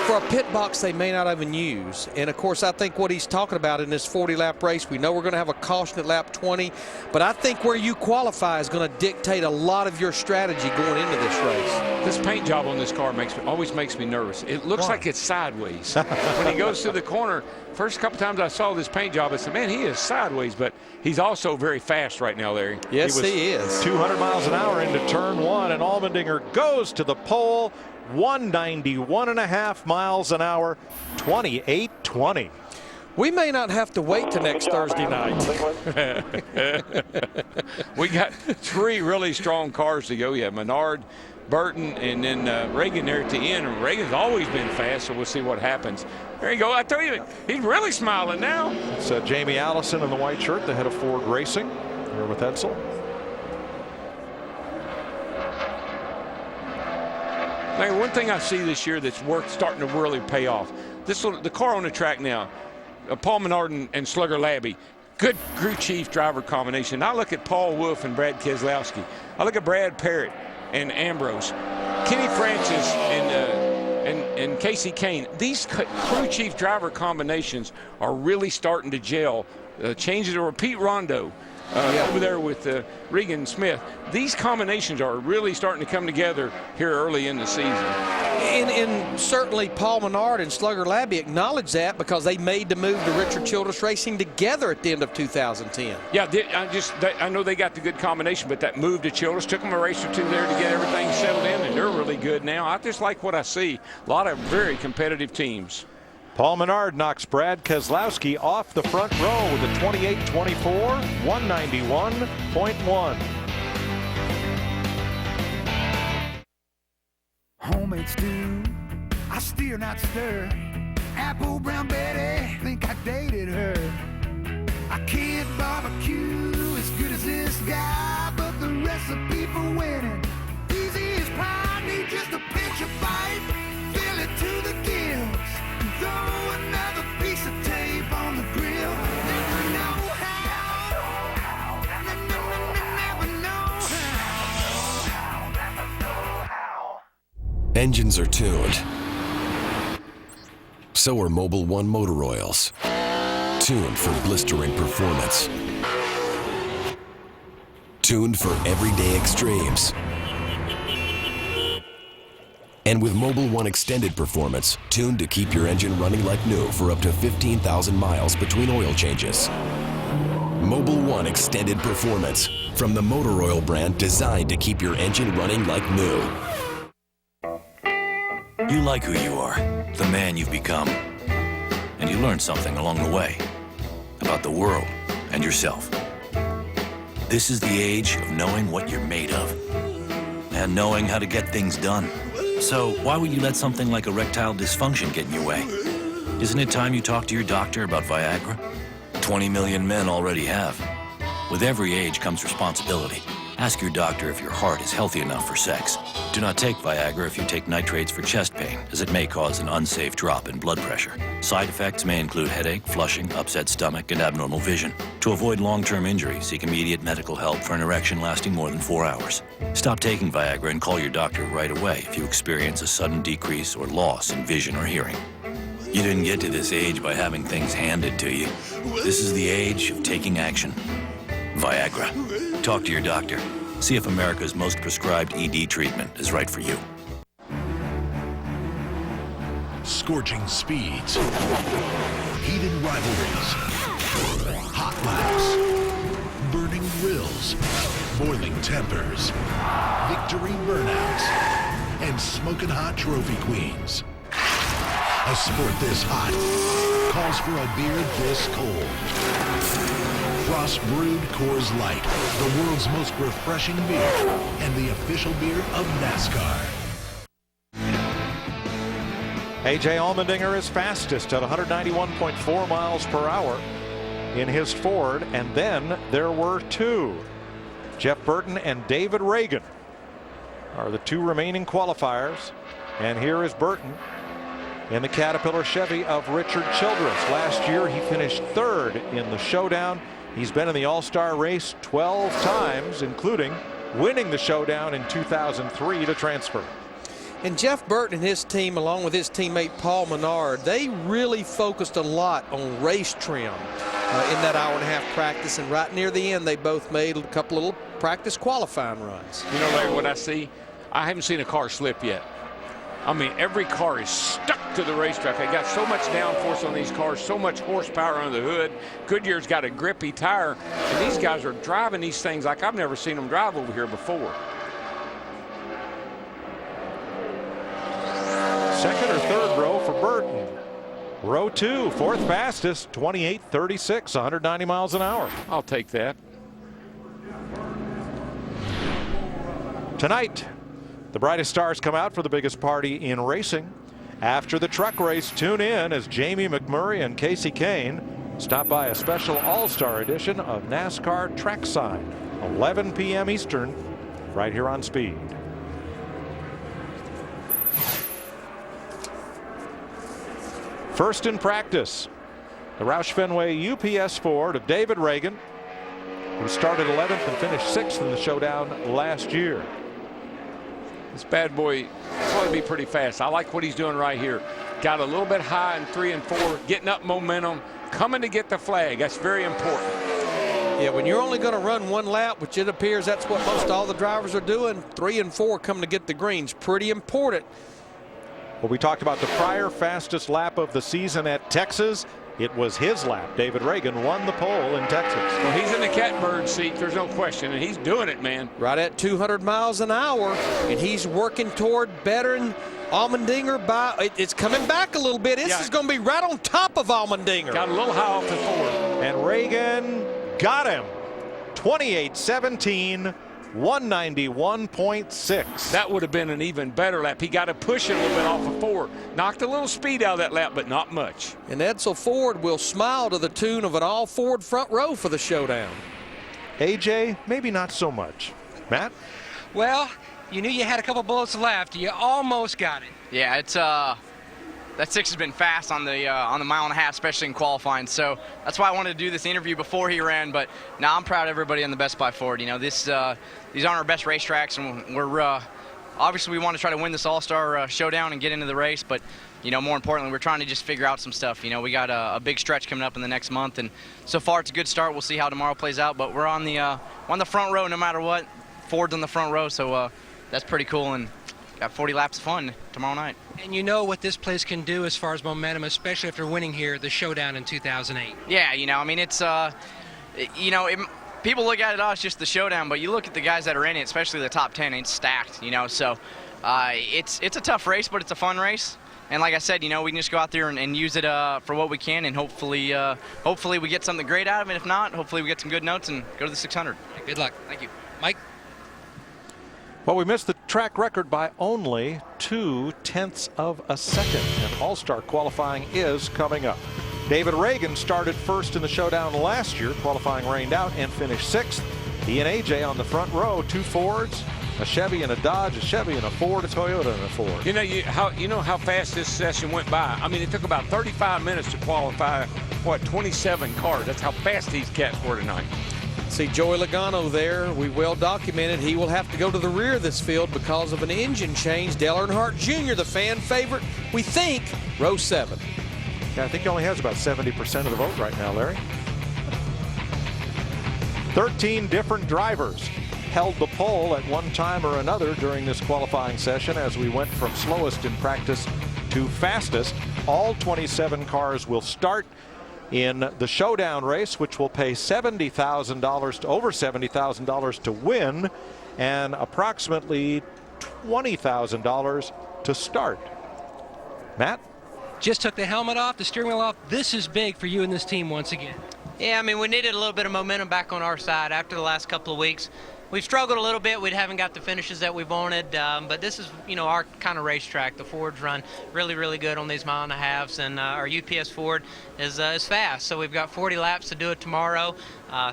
For a pit box they may not even use. And of course, I think what he's talking about in this 40-lap race, we know we're going to have a caution at lap 20, but I think where you qualify is going to dictate a lot of your strategy going into this race. This paint job on this car always makes me nervous. It looks like it's sideways. When he goes through the corner, first couple times I saw this paint job, I said, man, he is sideways, but he's also very fast right now, Larry. Yes, he is. 200 miles an hour into turn 1, and Allmendinger goes to the pole. 191.5 miles an hour, 28.20. We may not have to wait till next Thursday night. We got 3 really strong cars to go. Yeah, Menard, Burton, and then Reagan there at the end. And Reagan's always been fast, so we'll see what happens. There you go. I tell you, he's really smiling now. It's Jamie Allison in the white shirt, the head of Ford Racing, here with Edsel. Now, one thing I see this year that's starting to really pay off. The car on the track now, Paul Menard and Slugger Labbe, good crew chief driver combination. I look at Paul Wolf and Brad Keselowski. I look at Brad Parrott and Ambrose, Kenny Francis and Casey Kane. These crew chief driver combinations are really starting to gel. Changes over Pete Rondo. Over there with Regan Smith. These combinations are really starting to come together here early in the season. And certainly Paul Menard and Slugger Labbe acknowledge that because they made the move to Richard Childress Racing together at the end of 2010. Yeah, I know they got the good combination, but that move to Childress took them a race or two there to get everything settled in, and they're really good now. I just like what I see. A lot of very competitive teams. Paul Menard knocks Brad Keselowski off the front row with a 28.24, 191.1. Homemade stew, I steer not stir. Apple brown Betty, think I dated her. I can't barbecue as good as this guy, but the recipe for winning easy as pie. Need just a pinch of bite, fill it to the gills. Throw another piece of tape on the grill. Never know how. Never know how. Engines are tuned. So are Mobil 1 motor oils. Tuned for blistering performance. tuned for everyday extremes. And with Mobil 1 Extended Performance, tuned to keep your engine running like new for up to 15,000 miles between oil changes. Mobil 1 Extended Performance, from the Motor Oil brand, designed to keep your engine running like new. You like who you are, the man you've become. And you learn something along the way about the world and yourself. This is the age of knowing what you're made of and knowing how to get things done. So why would you let something like erectile dysfunction get in your way? Isn't it time you talk to your doctor about Viagra? 20 million men already have. With every age comes responsibility. Ask your doctor if your heart is healthy enough for sex. Do not take Viagra if you take nitrates for chest pain, as it may cause an unsafe drop in blood pressure. Side effects may include headache, flushing, upset stomach, and abnormal vision. To avoid long-term injury, seek immediate medical help for an erection lasting more than 4 hours. Stop taking Viagra and call your doctor right away if you experience a sudden decrease or loss in vision or hearing. You didn't get to this age by having things handed to you. This is the age of taking action. Viagra. Talk to your doctor. See if America's most prescribed ED treatment is right for you. Scorching speeds, heated rivalries, hot laps, burning grills, boiling tempers, victory burnouts, and smoking hot trophy queens. A sport this hot calls for a beer this cold. Frost Brewed Coors Light, the world's most refreshing beer and the official beer of NASCAR. A.J. Allmendinger is fastest at 191.4 miles per hour in his Ford, and then there were two. Jeff Burton and David Reagan are the two remaining qualifiers, and here is Burton in the Caterpillar Chevy of Richard Childress. Last year he finished third in the showdown. He's been in the All-Star race 12 times, including winning the showdown in 2003 to transfer. And Jeff Burton and his team, along with his teammate Paul Menard, they really focused a lot on race trim in that hour-and-a-half practice. And right near the end, they both made a couple of little practice qualifying runs. You know, Larry, what I see? I haven't seen a car slip yet. I mean, every car is stuck to the racetrack. They got so much downforce on these cars, so much horsepower under the hood. Goodyear's got a grippy tire, and these guys are driving these things like I've never seen them drive over here before. Second or third row for Burton. Row two, fourth fastest, 28.36, 190 miles an hour. I'll take that. Tonight, the brightest stars come out for the biggest party in racing. After the truck race, tune in as Jamie McMurray and Casey Kane stop by a special all-star edition of NASCAR Trackside, 11 p.m. Eastern, right here on Speed. First in practice, the Roush Fenway UPS Ford of David Reagan, who started 11th and finished 6th in the showdown last year. This bad boy will probably be pretty fast. I like what he's doing right here. Got a little bit high in 3 and 4, getting up momentum, coming to get the flag. That's very important. Yeah, when you're only going to run one lap, which it appears that's what most all the drivers are doing, 3 and 4 coming to get the greens. Pretty important. Well, we talked about the prior fastest lap of the season at Texas. It was his lap. David Reagan won the pole in Texas. Well, he's in the catbird seat, there's no question, and he's doing it, man. Right at 200 miles an hour, and he's working toward bettering Allmendinger by, it's coming back a little bit. This is going to be right on top of Allmendinger. Got a little high off the Ford. And Reagan got him. 28-17. 191.6. That would have been an even better lap. He got to push it a little bit off of 4. Knocked a little speed out of that lap, but not much. And Edsel Ford will smile to the tune of an all-Ford front row for the showdown. AJ, maybe not so much. Matt? Well, you knew you had a couple bullets left. You almost got it. Yeah, it's that 6 has been fast on the mile and a half, especially in qualifying. So that's why I wanted to do this interview before he ran. But now I'm proud of everybody on the Best Buy Ford. You know, these aren't our best racetracks, and we're obviously we want to try to win this All-Star showdown and get into the race, but more importantly, we're trying to just figure out some stuff. We got a big stretch coming up in the next month, and so far it's a good start. We'll see how tomorrow plays out, but we're on the front row no matter what. Ford's on the front row, so that's pretty cool, and got 40 laps of fun tomorrow night. And you know what this place can do as far as momentum, especially after winning here the showdown in 2008. Yeah, it's people look at it as just the showdown, but you look at the guys that are in it, especially the top 10, it's stacked, so it's a tough race, but it's a fun race. And like I said, we can just go out there and use it for what we can, and hopefully we get something great out of it. If not, hopefully we get some good notes and go to the 600. Good luck. Thank you. Mike? Well, we missed the track record by only 0.2 of a second, and All-Star qualifying is coming up. David Reagan started first in the showdown last year. Qualifying rained out and finished 6th. He and AJ on the front row, 2 Fords, a Chevy and a Dodge, a Chevy and a Ford, a Toyota and a Ford. You know how fast this session went by. I mean, it took about 35 minutes to qualify, 27 cars. That's how fast these cats were tonight. See Joey Logano there. We well documented he will have to go to the rear of this field because of an engine change. Dale Earnhardt Jr., the fan favorite, we think, row 7. Yeah, I think he only has about 70% of the vote right now, Larry. 13 different drivers held the pole at one time or another during this qualifying session as we went from slowest in practice to fastest. All 27 cars will start in the showdown race, which will pay $70,000 to over $70,000 to win and approximately $20,000 to start. Matt? Just took the helmet off, the steering wheel off. This is big for you and this team once again. Yeah, I mean, we needed a little bit of momentum back on our side after the last couple of weeks. We've struggled a little bit. We haven't got the finishes that we wanted, but this is, our kind of racetrack. The Fords run really, really good on these 1.5 miles, and our UPS Ford is fast. So we've got 40 laps to do it tomorrow.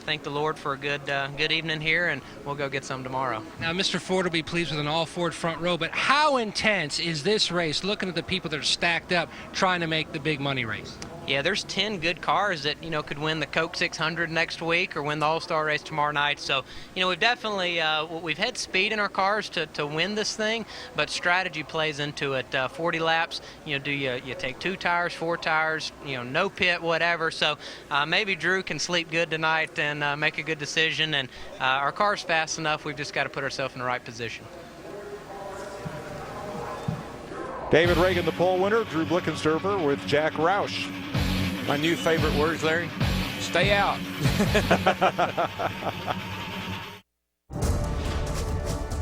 Thank the Lord for a good evening here, and we'll go get some tomorrow. Now, Mr. Ford will be pleased with an all-Ford front row, but how intense is this race, looking at the people that are stacked up, trying to make the big money race? Yeah, there's 10 good cars that, could win the Coke 600 next week or win the All-Star race tomorrow night. So, we've definitely, we've had speed in our cars to win this thing, but strategy plays into it. 40 laps, do you take 2 tires, 4 tires, no pit, whatever. So maybe Drew can sleep good tonight and make a good decision. And our car's fast enough, we've just got to put ourselves in the right position. David Reagan, the pole winner. Drew Blickensderfer with Jack Roush. My new favorite words, Larry, stay out.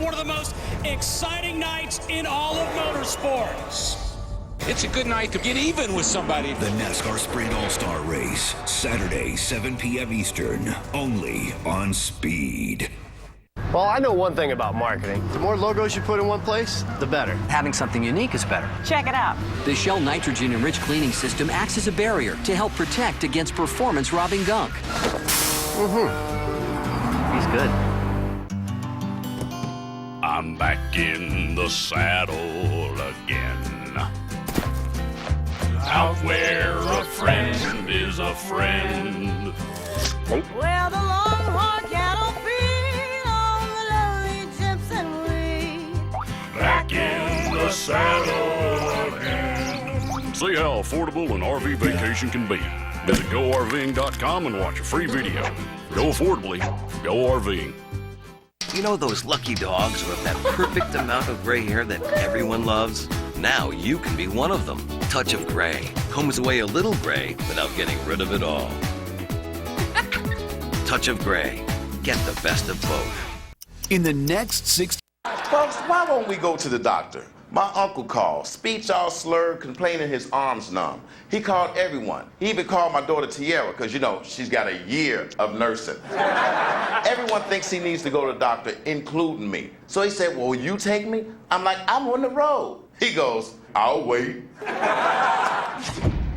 One of the most exciting nights in all of motorsports. It's a good night to get even with somebody. The NASCAR Sprint All-Star Race, Saturday, 7 p.m. Eastern, only on Speed. Well, I know one thing about marketing. The more logos you put in one place, the better. Having something unique is better. Check it out. The Shell nitrogen-enriched cleaning system acts as a barrier to help protect against performance-robbing gunk. He's good. I'm back in the saddle again. Out where a friend is a friend. Well, the Longhorn cattle feed on the lonely gypsum weed. Back in the saddle again. See how affordable an RV vacation can be. Visit GoRVing.com and watch a free video. Go affordably. Go RVing. You know those lucky dogs who have that perfect amount of gray hair that everyone loves? Now you can be one of them. Touch of Gray combs away a little gray without getting rid of it all. Touch of Gray. Get the best of both. In the next 60... Folks, why won't we go to the doctor? My uncle called, speech all slurred, complaining his arms numb. He called everyone. He even called my daughter Tiara, because, she's got a year of nursing. Everyone thinks he needs to go to the doctor, including me. So he said, well, will you take me? I'm like, I'm on the road. He goes, I'll wait.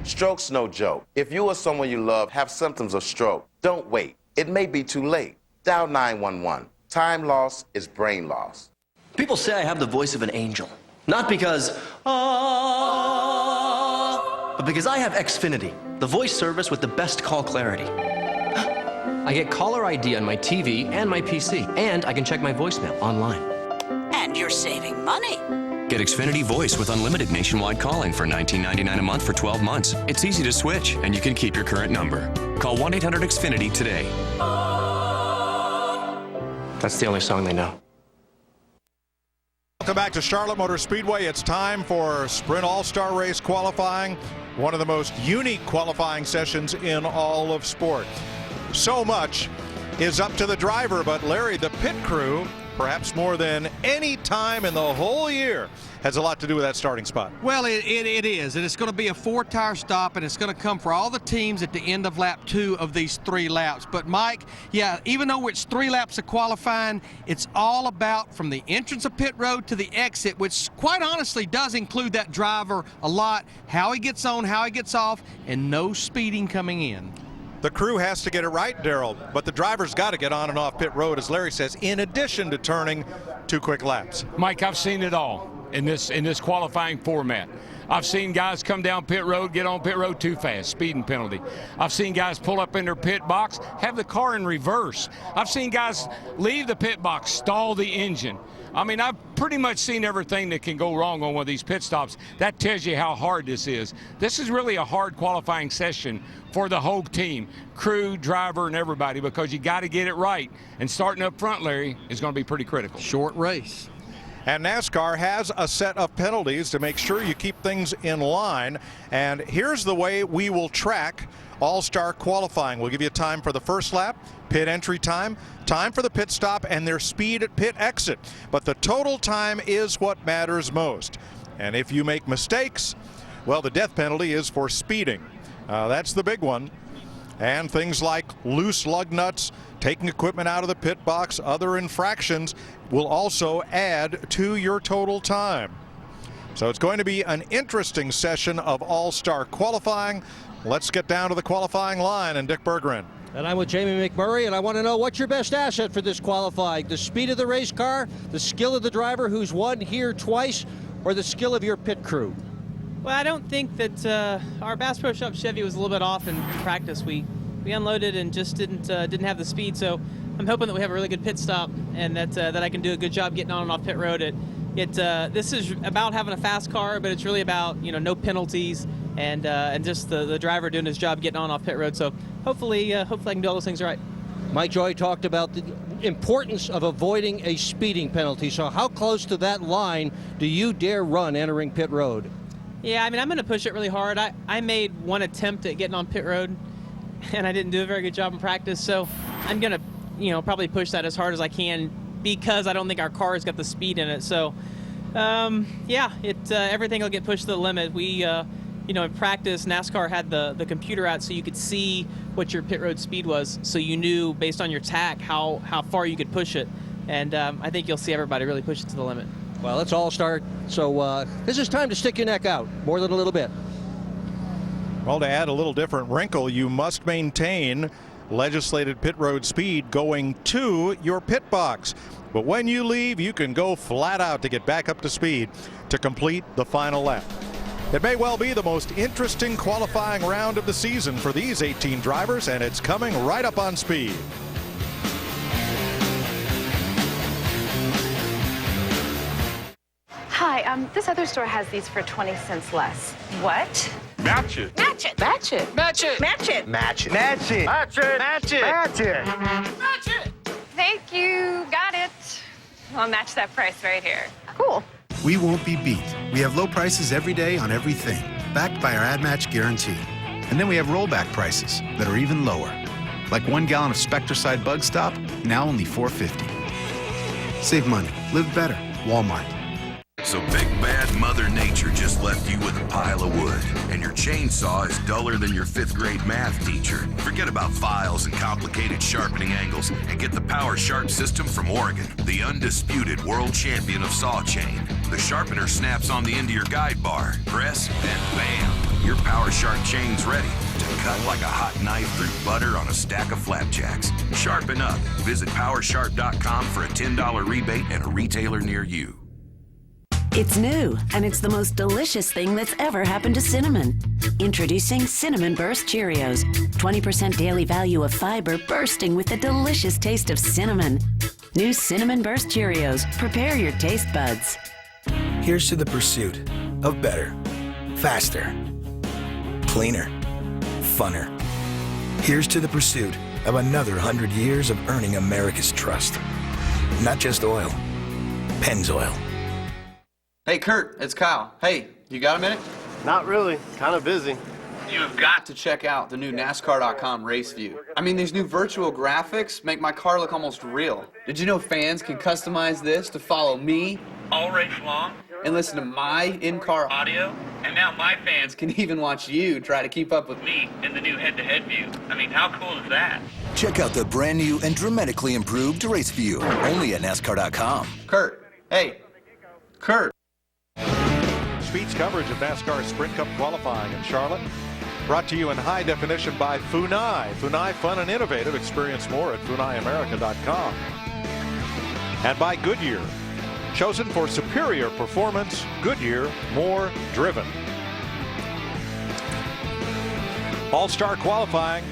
Stroke's no joke. If you or someone you love have symptoms of stroke, don't wait. It may be too late. Dial 911. Time loss is brain loss. People say I have the voice of an angel. Not because, but because I have Xfinity, the voice service with the best call clarity. I get caller ID on my TV and my PC, and I can check my voicemail online. And you're saving money. Get Xfinity Voice with unlimited nationwide calling for $19.99 a month for 12 months. It's easy to switch, and you can keep your current number. Call 1-800-XFINITY today. That's the only song they know. Welcome back to Charlotte Motor Speedway. It's time for Sprint All-Star Race qualifying, one of the most unique qualifying sessions in all of sport. So much is up to the driver, but Larry, the pit crew, perhaps more than any time in the whole year, has a lot to do with that starting spot. Well, it is, and it's going to be a 4-tire stop, and it's going to come for all the teams at the end of lap 2 of these 3 laps. But Mike, yeah, even though it's 3 laps of qualifying, it's all about from the entrance of pit road to the exit, which quite honestly does include that driver a lot, how he gets on, how he gets off, and no speeding coming in. The crew has to get it right, Darrell, but the driver's got to get on and off pit road, as Larry says, in addition to turning 2 quick laps. Mike, I've seen it all in this qualifying format. I've seen guys come down pit road, get on pit road too fast, speeding penalty. I've seen guys pull up in their pit box, have the car in reverse. I've seen guys leave the pit box, stall the engine. I mean, I've pretty much seen everything that can go wrong on one of these pit stops. That tells you how hard this is. This is really a hard qualifying session for the whole team, crew, driver, and everybody, because you got to get it right. And starting up front, Larry, is going to be pretty critical. Short race. And NASCAR has a set of penalties to make sure you keep things in line. And here's the way we will track All-Star qualifying. We'll give you time for the first lap, pit entry time, time for the pit stop, and their speed at pit exit. But the total time is what matters most. And if you make mistakes, well, the death penalty is for speeding. That's the big one. And things like loose lug nuts, taking equipment out of the pit box, other infractions will also add to your total time. So it's going to be an interesting session of All-Star qualifying. Let's get down to the qualifying line and Dick Berggren. And I'm with Jamie McMurray, and I want to know what's your best asset for this qualifying? The speed of the race car, the skill of the driver who's won here twice, or the skill of your pit crew? Well, I don't think that our Bass Pro Shop Chevy was a little bit off in practice. We unloaded and just didn't have the speed. So I'm hoping that we have a really good pit stop and that I can do a good job getting on and off pit road. This is about having a fast car, but it's really about no penalties and just the driver doing his job getting on and off pit road. So hopefully I can do all those things right. Mike Joy talked about the importance of avoiding a speeding penalty. So how close to that line do you dare run entering pit road? Yeah, I mean, I'm going to push it really hard. I made one attempt at getting on pit road, and I didn't do a very good job in practice. So I'm going to, probably push that as hard as I can because I don't think our car has got the speed in it. So, everything will get pushed to the limit. We, in practice, NASCAR had the computer out so you could see what your pit road speed was, so you knew based on your tack how far you could push it. And I think you'll see everybody really push it to the limit. Well, let's all start. So this is time to stick your neck out more than a little bit. Well, to add a little different wrinkle, you must maintain legislated pit road speed going to your pit box. But when you leave, you can go flat out to get back up to speed to complete the final lap. It may well be the most interesting qualifying round of the season for these 18 drivers, and it's coming right up on speed. Hi, this other store has these for 20 cents less. What? Match it. Match it. Match it. Match it. Match it. Match it. Match it. Match it. Match it. Match it. Match it. Thank you. Got it. I'll match that price right here. Cool. We won't be beat. We have low prices every day on everything, backed by our Ad Match guarantee. And then we have rollback prices that are even lower. Like 1 gallon of Spectracide Bug Stop, now only $4.50. Save money. Live better. Walmart. So Big Bad Mother Nature just left you with a pile of wood, and your chainsaw is duller than your 5th grade math teacher. Forget about files and complicated sharpening angles, and get the Power Sharp system from Oregon, the undisputed world champion of saw chain. The sharpener snaps on the end of your guide bar. Press, and bam, your Power Sharp chain's ready to cut like a hot knife through butter on a stack of flapjacks. Sharpen up. Visit PowerSharp.com for a $10 rebate and a retailer near you. It's new, and it's the most delicious thing that's ever happened to cinnamon. Introducing Cinnamon Burst Cheerios. 20% daily value of fiber bursting with the delicious taste of cinnamon. New Cinnamon Burst Cheerios. Prepare your taste buds. Here's to the pursuit of better, faster, cleaner, funner. Here's to the pursuit of another 100 years of earning America's trust. Not just oil, Pennzoil. Hey, Kurt, it's Kyle. Hey, you got a minute? Not really. Kind of busy. You have got to check out the new NASCAR.com race view. I mean, these new virtual graphics make my car look almost real. Did you know fans can customize this to follow me all race long and listen to my in-car audio? And now my fans can even watch you try to keep up with me in the new head-to-head view. I mean, how cool is that? Check out the brand new and dramatically improved Race View, only at NASCAR.com. Kurt, hey, Kurt. Speed's coverage of NASCAR Sprint Cup qualifying in Charlotte. Brought to you in high definition by Funai. Funai, fun and innovative. Experience more at FunaiAmerica.com. And by Goodyear. Chosen for superior performance, Goodyear, more driven. All-Star qualifying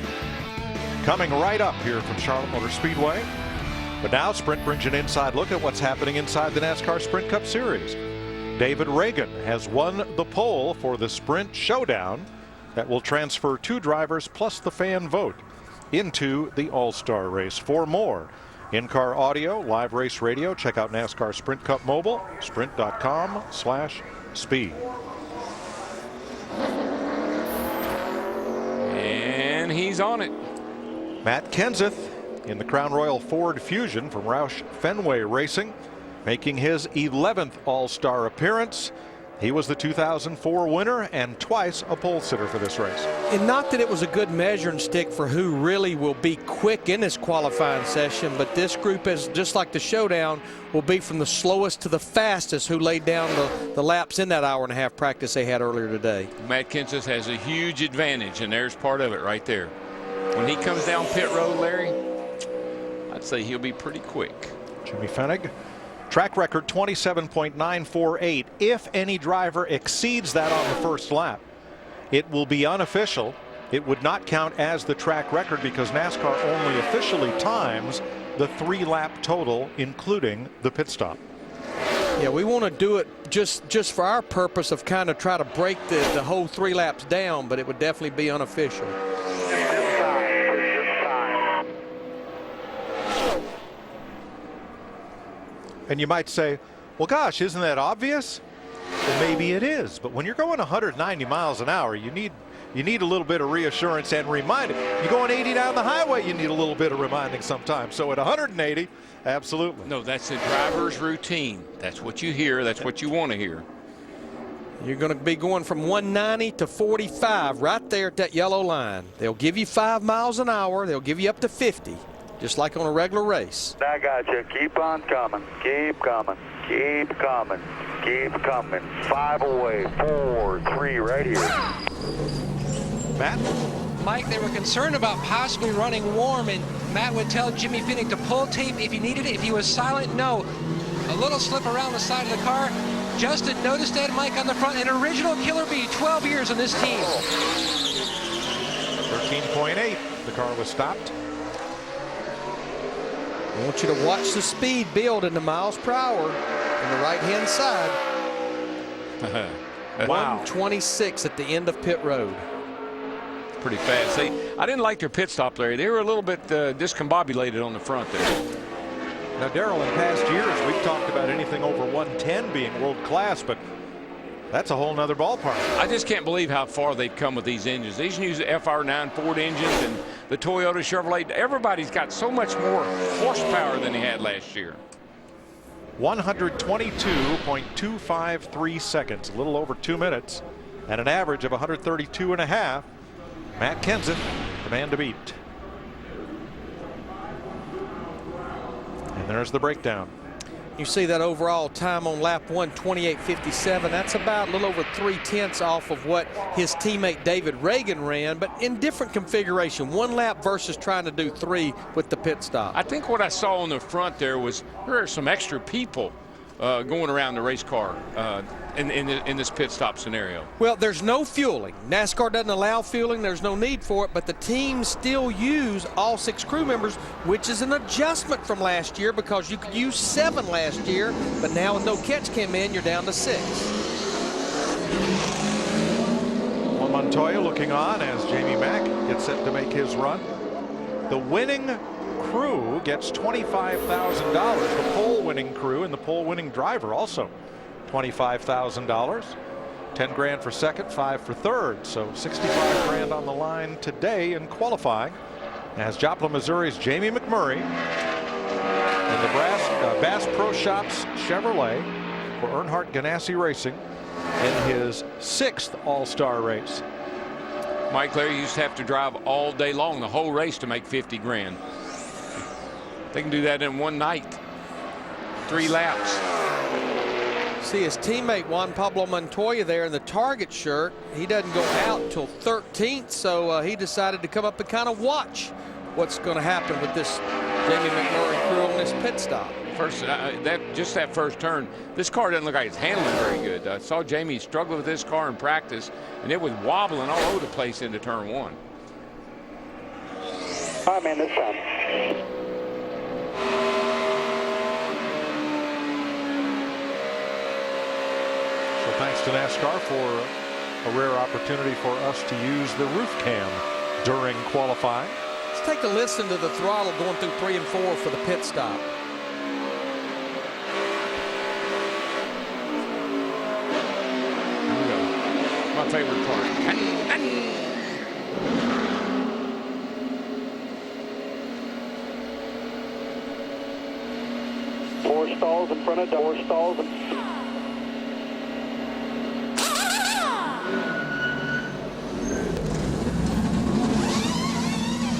coming right up here from Charlotte Motor Speedway. But now Sprint brings you an inside look at what's happening inside the NASCAR Sprint Cup Series. David Reagan has won the pole for the Sprint Showdown that will transfer 2 drivers plus the fan vote into the All-Star race. For more in-car audio, live race radio, check out NASCAR Sprint Cup Mobile, sprint.com/speed. And he's on it. Matt Kenseth in the Crown Royal Ford Fusion from Roush Fenway Racing, making his 11th All-Star appearance. He was the 2004 winner and twice a pole sitter for this race. And not that it was a good measuring stick for who really will be quick in this qualifying session, but this group is just like the showdown, will be from the slowest to the fastest who laid down the laps in that hour-and-a-half practice they had earlier today. Matt Kenseth has a huge advantage, and there's part of it right there. When he comes down pit road, Larry, I'd say he'll be pretty quick. Jimmy Fennig. Track record 27.948. If any driver exceeds that on the first lap, it will be unofficial. It would not count as the track record because NASCAR only officially times the 3-lap total, including the pit stop. Yeah, we want to do it just for our purpose of kind of try to break the whole 3 laps down, but it would definitely be unofficial. And you might say, well, gosh, isn't that obvious? Well, maybe it is. But when you're going 190 miles an hour, you need a little bit of reassurance and reminding. You're going 80 down the highway, you need a little bit of reminding sometimes. So at 180, absolutely. No, that's the driver's routine. That's what you hear. That's what you want to hear. You're going to be going from 190 to 45 right there at that yellow line. They'll give you 5 miles an hour. They'll give you up to 50. Just like on a regular race. I got you. Keep on coming. Keep coming. Keep coming. Keep coming. 5 away. 4, 3 right here. Matt? Mike, they were concerned about possibly running warm, and Matt would tell Jimmy Fennig to pull tape if he needed it. If he was silent, no. A little slip around the side of the car. Justin noticed that, Mike, on the front. An original Killer Bee, 12 years on this team. 13.8. The car was stopped. I want you to watch the speed build in the miles per hour on the right-hand side. Wow. 126 at the end of pit road. Pretty fast. I didn't like their pit stop, Larry. They were a little bit discombobulated on the front there. Now, Darrell, in past years, we've talked about anything over 110 being world-class, but that's a whole nother ballpark. I just can't believe how far they've come with these engines. These new FR9 Ford engines and the Toyota Chevrolet, everybody's got so much more horsepower than they had last year. 122.253 seconds, a little over 2 minutes, and an average of 132.5. Matt Kenseth, the man to beat. And there's the breakdown. You see that overall time on lap 1, 28.57. That's about a little over 3/10 off of what his teammate David Reagan ran, but in different configuration. 1 lap versus trying to do 3 with the pit stop. I think what I saw on the front there was there are some extra people going around the race car in this pit stop scenario? Well, there's no fueling. NASCAR doesn't allow fueling. There's no need for it, but the teams still use all 6 crew members, which is an adjustment from last year because you could use 7 last year, but now with no catch cam in, you're down to 6. Juan Montoya looking on as Jamie Mack gets set to make his run. The winning crew gets $25,000. The pole winning crew and the pole winning driver also $25,000. 10 grand for second, 5 for third. So 65 grand on the line today in qualifying as Joplin, Missouri's Jamie McMurray in the Bass Pro Shops Chevrolet for Earnhardt Ganassi Racing in his 6th All-Star race. Mike Larry used to have to drive all day long, the whole race, to make 50 grand. They can do that in one night. 3 laps. See his teammate Juan Pablo Montoya there in the Target shirt. He doesn't go out till 13th, so he decided to come up and kind of watch what's going to happen with this Jamie McMurray crew on this pit stop. First, that first turn, this car doesn't look like it's handling very good. I saw Jamie struggle with this car in practice, and it was wobbling all over the place into turn 1. All right, man, this time. So thanks to NASCAR for a rare opportunity for us to use the roof cam during qualifying. Let's take a listen to the throttle going through 3 and 4 for the pit stop. My favorite part. 4 stalls in front of 4 stalls.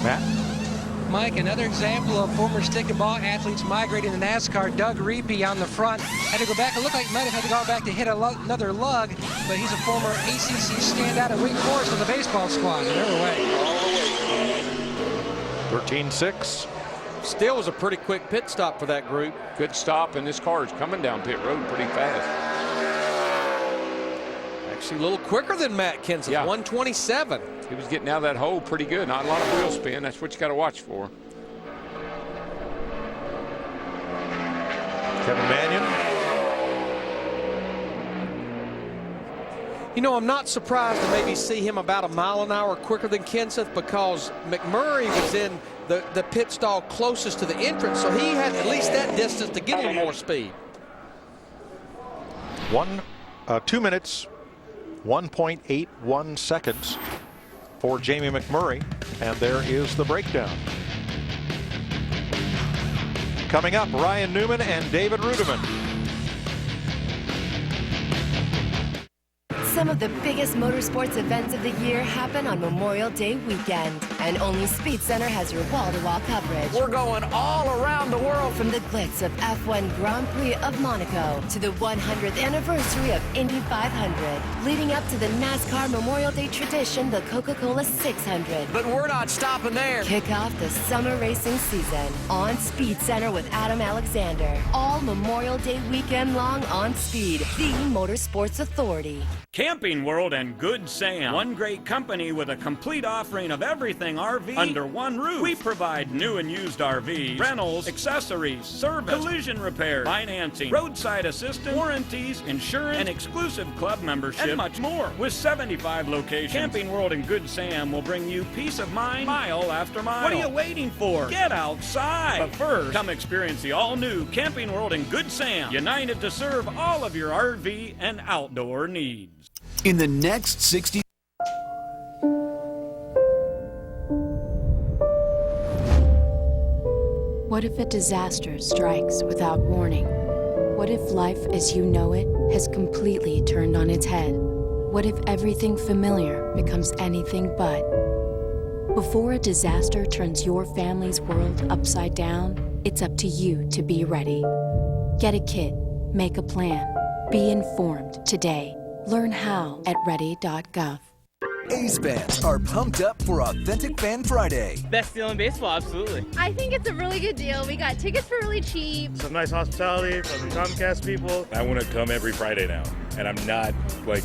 Matt? Mike, another example of former stick and ball athletes migrating to NASCAR. Doug Reapy on the front had to go back. It looked like he might have had to go back to hit another lug, but he's a former ACC standout at Wake Forest on the baseball squad. They're away. 13-6. Still was a pretty quick pit stop for that group. Good stop, and this car is coming down pit road pretty fast. Actually a little quicker than Matt Kenseth, Yeah. 127. He was getting out of that hole pretty good. Not a lot of wheel spin. That's what you got to watch for. Kevin Mannion. You know, I'm not surprised to maybe see him about a mile an hour quicker than Kenseth because McMurray was in the pit stall closest to the entrance, so he had at least that distance to get a little more speed. 2 minutes, 1.81 seconds for Jamie McMurray, and there is the breakdown. Coming up, Ryan Newman and David Rudiman. Some of the biggest motorsports events of the year happen on Memorial Day weekend, and only Speed Center has your wall-to-wall coverage. We're going all around the world. From the glitz of F1 Grand Prix of Monaco to the 100th anniversary of Indy 500, leading up to the NASCAR Memorial Day tradition, the Coca-Cola 600. But we're not stopping there. Kick off the summer racing season on Speed Center with Adam Alexander. All Memorial Day weekend long on Speed, the Motorsports Authority. Camping World and Good Sam. One great company with a complete offering of everything RV under one roof. We provide new and used RVs, rentals, accessories, service, collision repair, financing, roadside assistance, warranties, insurance, and exclusive club membership, and much more. With 75 locations, Camping World and Good Sam will bring you peace of mind mile after mile. What are you waiting for? Get outside. But first, come experience the all-new Camping World and Good Sam, united to serve all of your RV and outdoor needs. In the next 60... What if a disaster strikes without warning? What if life as you know it has completely turned on its head? What if everything familiar becomes anything but? Before a disaster turns your family's world upside down, it's up to you to be ready. Get a kit, make a plan, be informed today. Learn how at ready.gov. A's fans are pumped up for Authentic Fan Friday. Best deal in baseball, absolutely. I think it's a really good deal. We got tickets for really cheap. Some nice hospitality from the Comcast people. I want to come every Friday now, and I'm not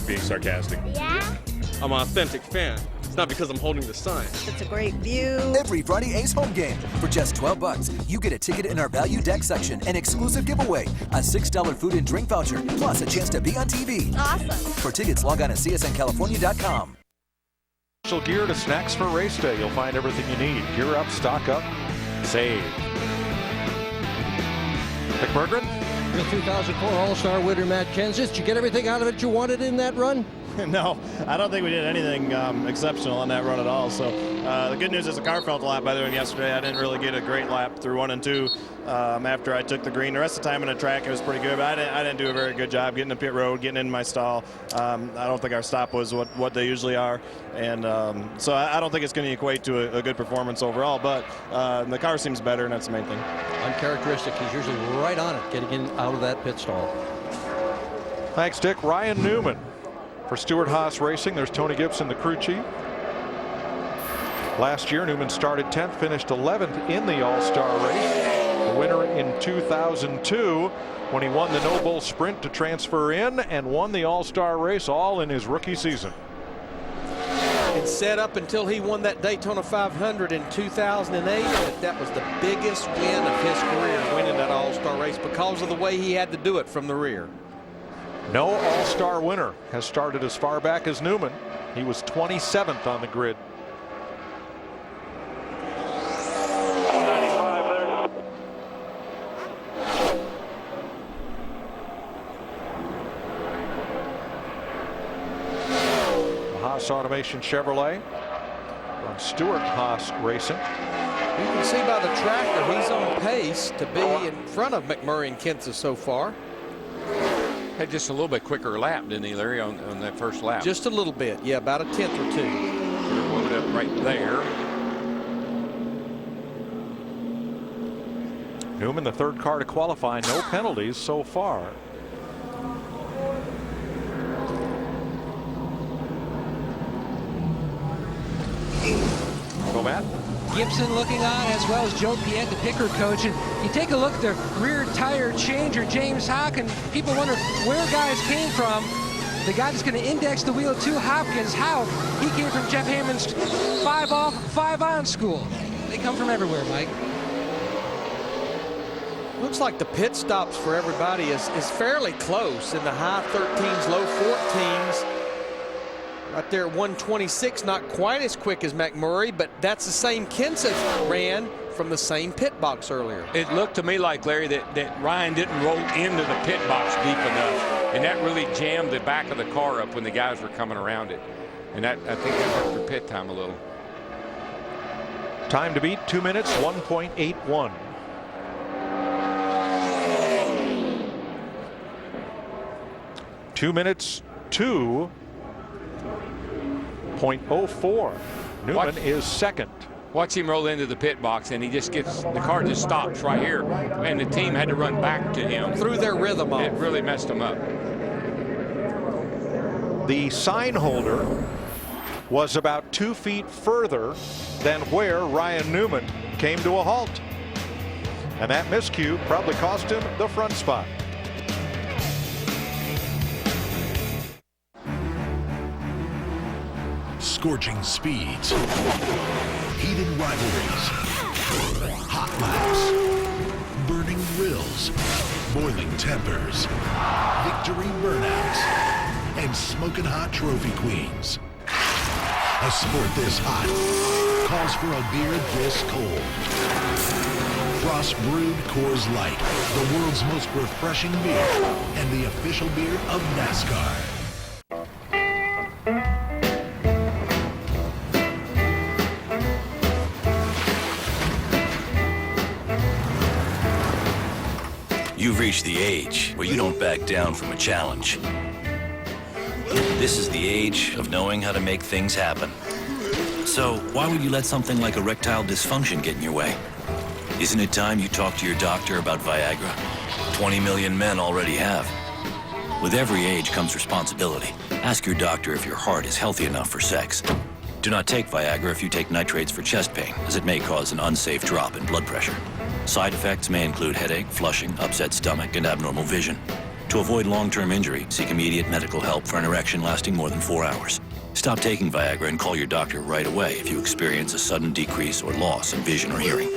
being sarcastic. Yeah? I'm an authentic fan. It's not because I'm holding the sign. It's a great view. Every Friday A's home game. For just $12, you get a ticket in our value deck section, an exclusive giveaway, a $6 food and drink voucher, plus a chance to be on TV. Awesome. For tickets, log on to csncalifornia.com. Special gear to snacks for race day. You'll find everything you need. Gear up, stock up, save. McMurgren? The 2004 All-Star winner, Matt Kenseth. Did you get everything out of it you wanted in that run? No, I don't think we did anything exceptional on that run at all. So the good news is the car felt a lot better than yesterday. I didn't really get a great lap through 1 and 2 after I took the green. The rest of the time in the track it was pretty good, but I didn't do a very good job getting to pit road, getting in my stall. I don't think our stop was what they usually are, and so I don't think it's going to equate to a good performance overall. But the car seems better, and that's the main thing. Uncharacteristic. He's usually right on it, getting in out of that pit stall. Thanks, Dick. Ryan Newman. For Stewart-Haas Racing, there's Tony Gibson, the crew chief. Last year, Newman started 10th, finished 11th in the All-Star race. The winner in 2002 when he won the No Bull Sprint to transfer in and won the All-Star race all in his rookie season. And set up until he won that Daytona 500 in 2008 that was the biggest win of his career, winning that All-Star race because of the way he had to do it from the rear. No All-Star winner has started as far back as Newman. He was 27th on the grid. The Haas Automation Chevrolet from Stewart-Haas Racing. You can see by the tractor he's on pace to be in front of McMurray and Kenseth so far. Had just a little bit quicker lap, didn't he, Larry, on that first lap? Just a little bit, yeah, about a tenth or two. Load up right there. Newman, the third car to qualify, no penalties so far. Go, Matt. Gibson looking on, as well as Joe Piet, the picker coach. And you take a look at the rear tire changer, James Hawk, and people wonder where guys came from. The guy that's going to index the wheel to Hopkins, how he came from Jeff Hammond's 5 off, 5 on school. They come from everywhere, Mike. Looks like the pit stops for everybody is fairly close in the high 13s, low 14s. Right there at 126, not quite as quick as McMurray, but that's the same Kenseth ran from the same pit box earlier. It looked to me like, Larry, that Ryan didn't roll into the pit box deep enough, and that really jammed the back of the car up when the guys were coming around it. And that, I think, that hurt for pit time a little. Time to beat 2 minutes, 1.81. Two minutes, 2.04. Newman is second. Watch him roll into the pit box, and he just gets, the car just stops right here, and the team had to run back to him. Threw their rhythm off. It really messed him up. The sign holder was about 2 feet further than where Ryan Newman came to a halt. And that miscue probably cost him the front spot. Scorching speeds, heated rivalries, hot laps, burning grills, boiling tempers, victory burnouts, and smoking hot trophy queens. A sport this hot calls for a beer this cold. Frost Brewed Coors Light, the world's most refreshing beer and the official beer of NASCAR. You've reached the age where you don't back down from a challenge. This is the age of knowing how to make things happen. So why would you let something like erectile dysfunction get in your way? Isn't it time you talk to your doctor about Viagra? 20 million men already have. With every age comes responsibility. Ask your doctor if your heart is healthy enough for sex. Do not take Viagra if you take nitrates for chest pain, as it may cause an unsafe drop in blood pressure. Side effects may include headache, flushing, upset stomach, and abnormal vision. To avoid long-term injury, seek immediate medical help for an erection lasting more than 4 hours. Stop taking Viagra and call your doctor right away if you experience a sudden decrease or loss in vision or hearing.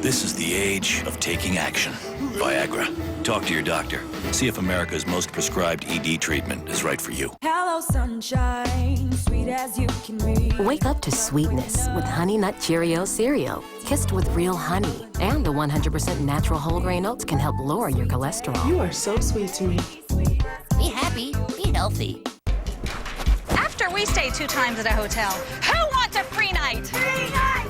This is the age of taking action. Viagra. Talk to your doctor. See if America's most prescribed ED treatment is right for you. Hello, sunshine, sweet as you can be. Wake up to sweetness with Honey Nut Cheerio cereal. Kissed with real honey. And the 100% natural whole grain oats can help lower your cholesterol. You are so sweet to me. Be happy. Be healthy. After we stay 2 times at a hotel, who wants a free night? Free night!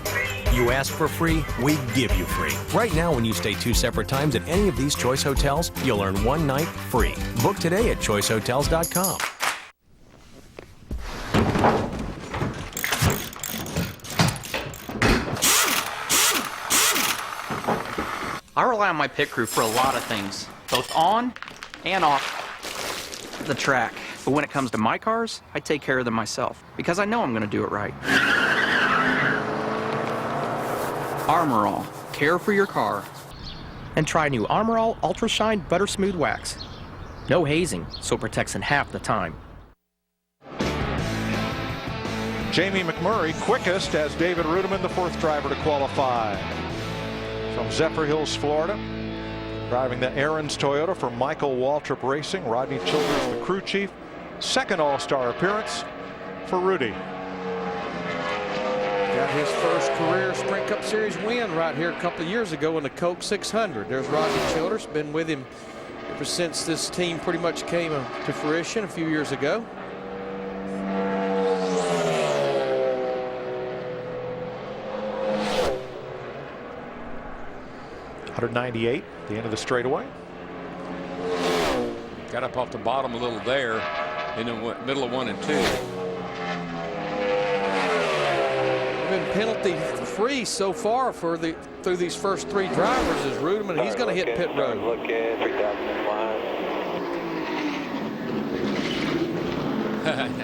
You ask for free, we give you free. Right now, when you stay 2 separate times at any of these Choice hotels, you'll earn 1 night free. Book today at choicehotels.com. I rely on my pit crew for a lot of things, both on and off the track. But when it comes to my cars, I take care of them myself because I know I'm going to do it right. Armor All. Care for your car. And try new Armor All Ultra Shine Butter Smooth Wax. No hazing, so it protects in half the time. Jamie McMurray quickest as David Rudiman, the 4th driver to qualify. From Zephyrhills, Florida. Driving the Aaron's Toyota for Michael Waltrip Racing. Rodney Childers, the crew chief. 2nd All-Star appearance for Rudy. Got his first career Sprint Cup Series win right here a couple of years ago in the Coke 600. There's Rodney Childers, been with him ever since this team pretty much came to fruition a few years ago. .198, the end of the straightaway. Got up off the bottom a little there in the middle of 1 and 2. Been penalty free so far for through these first 3 drivers is Rudiman. He's going to hit pit road.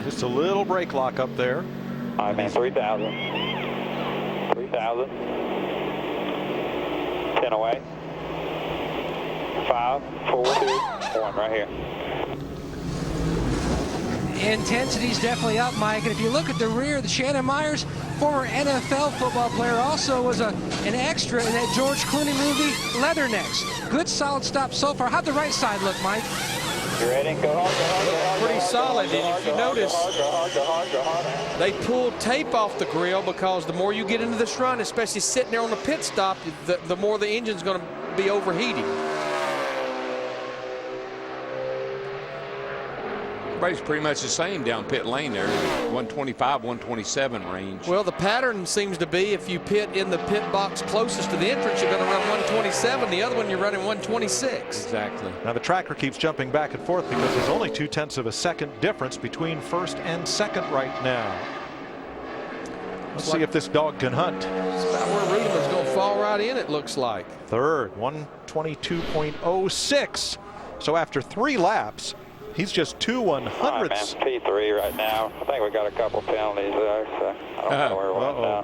Just a little brake lock up there. All right, man, 3,000. 3,000. 10 away. 5, 4, 2, 1 right here. Intensity's definitely up, Mike. And if you look at the rear, the Shannon Myers, former NFL football player, also was an extra in that George Clooney movie, Leathernecks. Good solid stop so far. How'd the right side look, Mike? You ready? Go hard, go hard, go hard. Pretty solid. And if you notice, they pulled tape off the grill because the more you get into this run, especially sitting there on the pit stop, the more the engine's going to be overheating. Everybody's pretty much the same down pit lane there, 125, 127 range. Well, the pattern seems to be if you pit in the pit box closest to the entrance, you're going to run 127. The other one, you're running 126. Exactly. Now the tracker keeps jumping back and forth because there's only 0.2 of a second difference between 1st and 2nd right now. Let's see if this dog can hunt. It's about where Rudiman's going to fall right in, it looks like. 3rd, 122.06. So after 3 laps, he's just 2 100ths. All right, man, P3 right now. I think we got a couple penalties there, so I don't know where we're at now.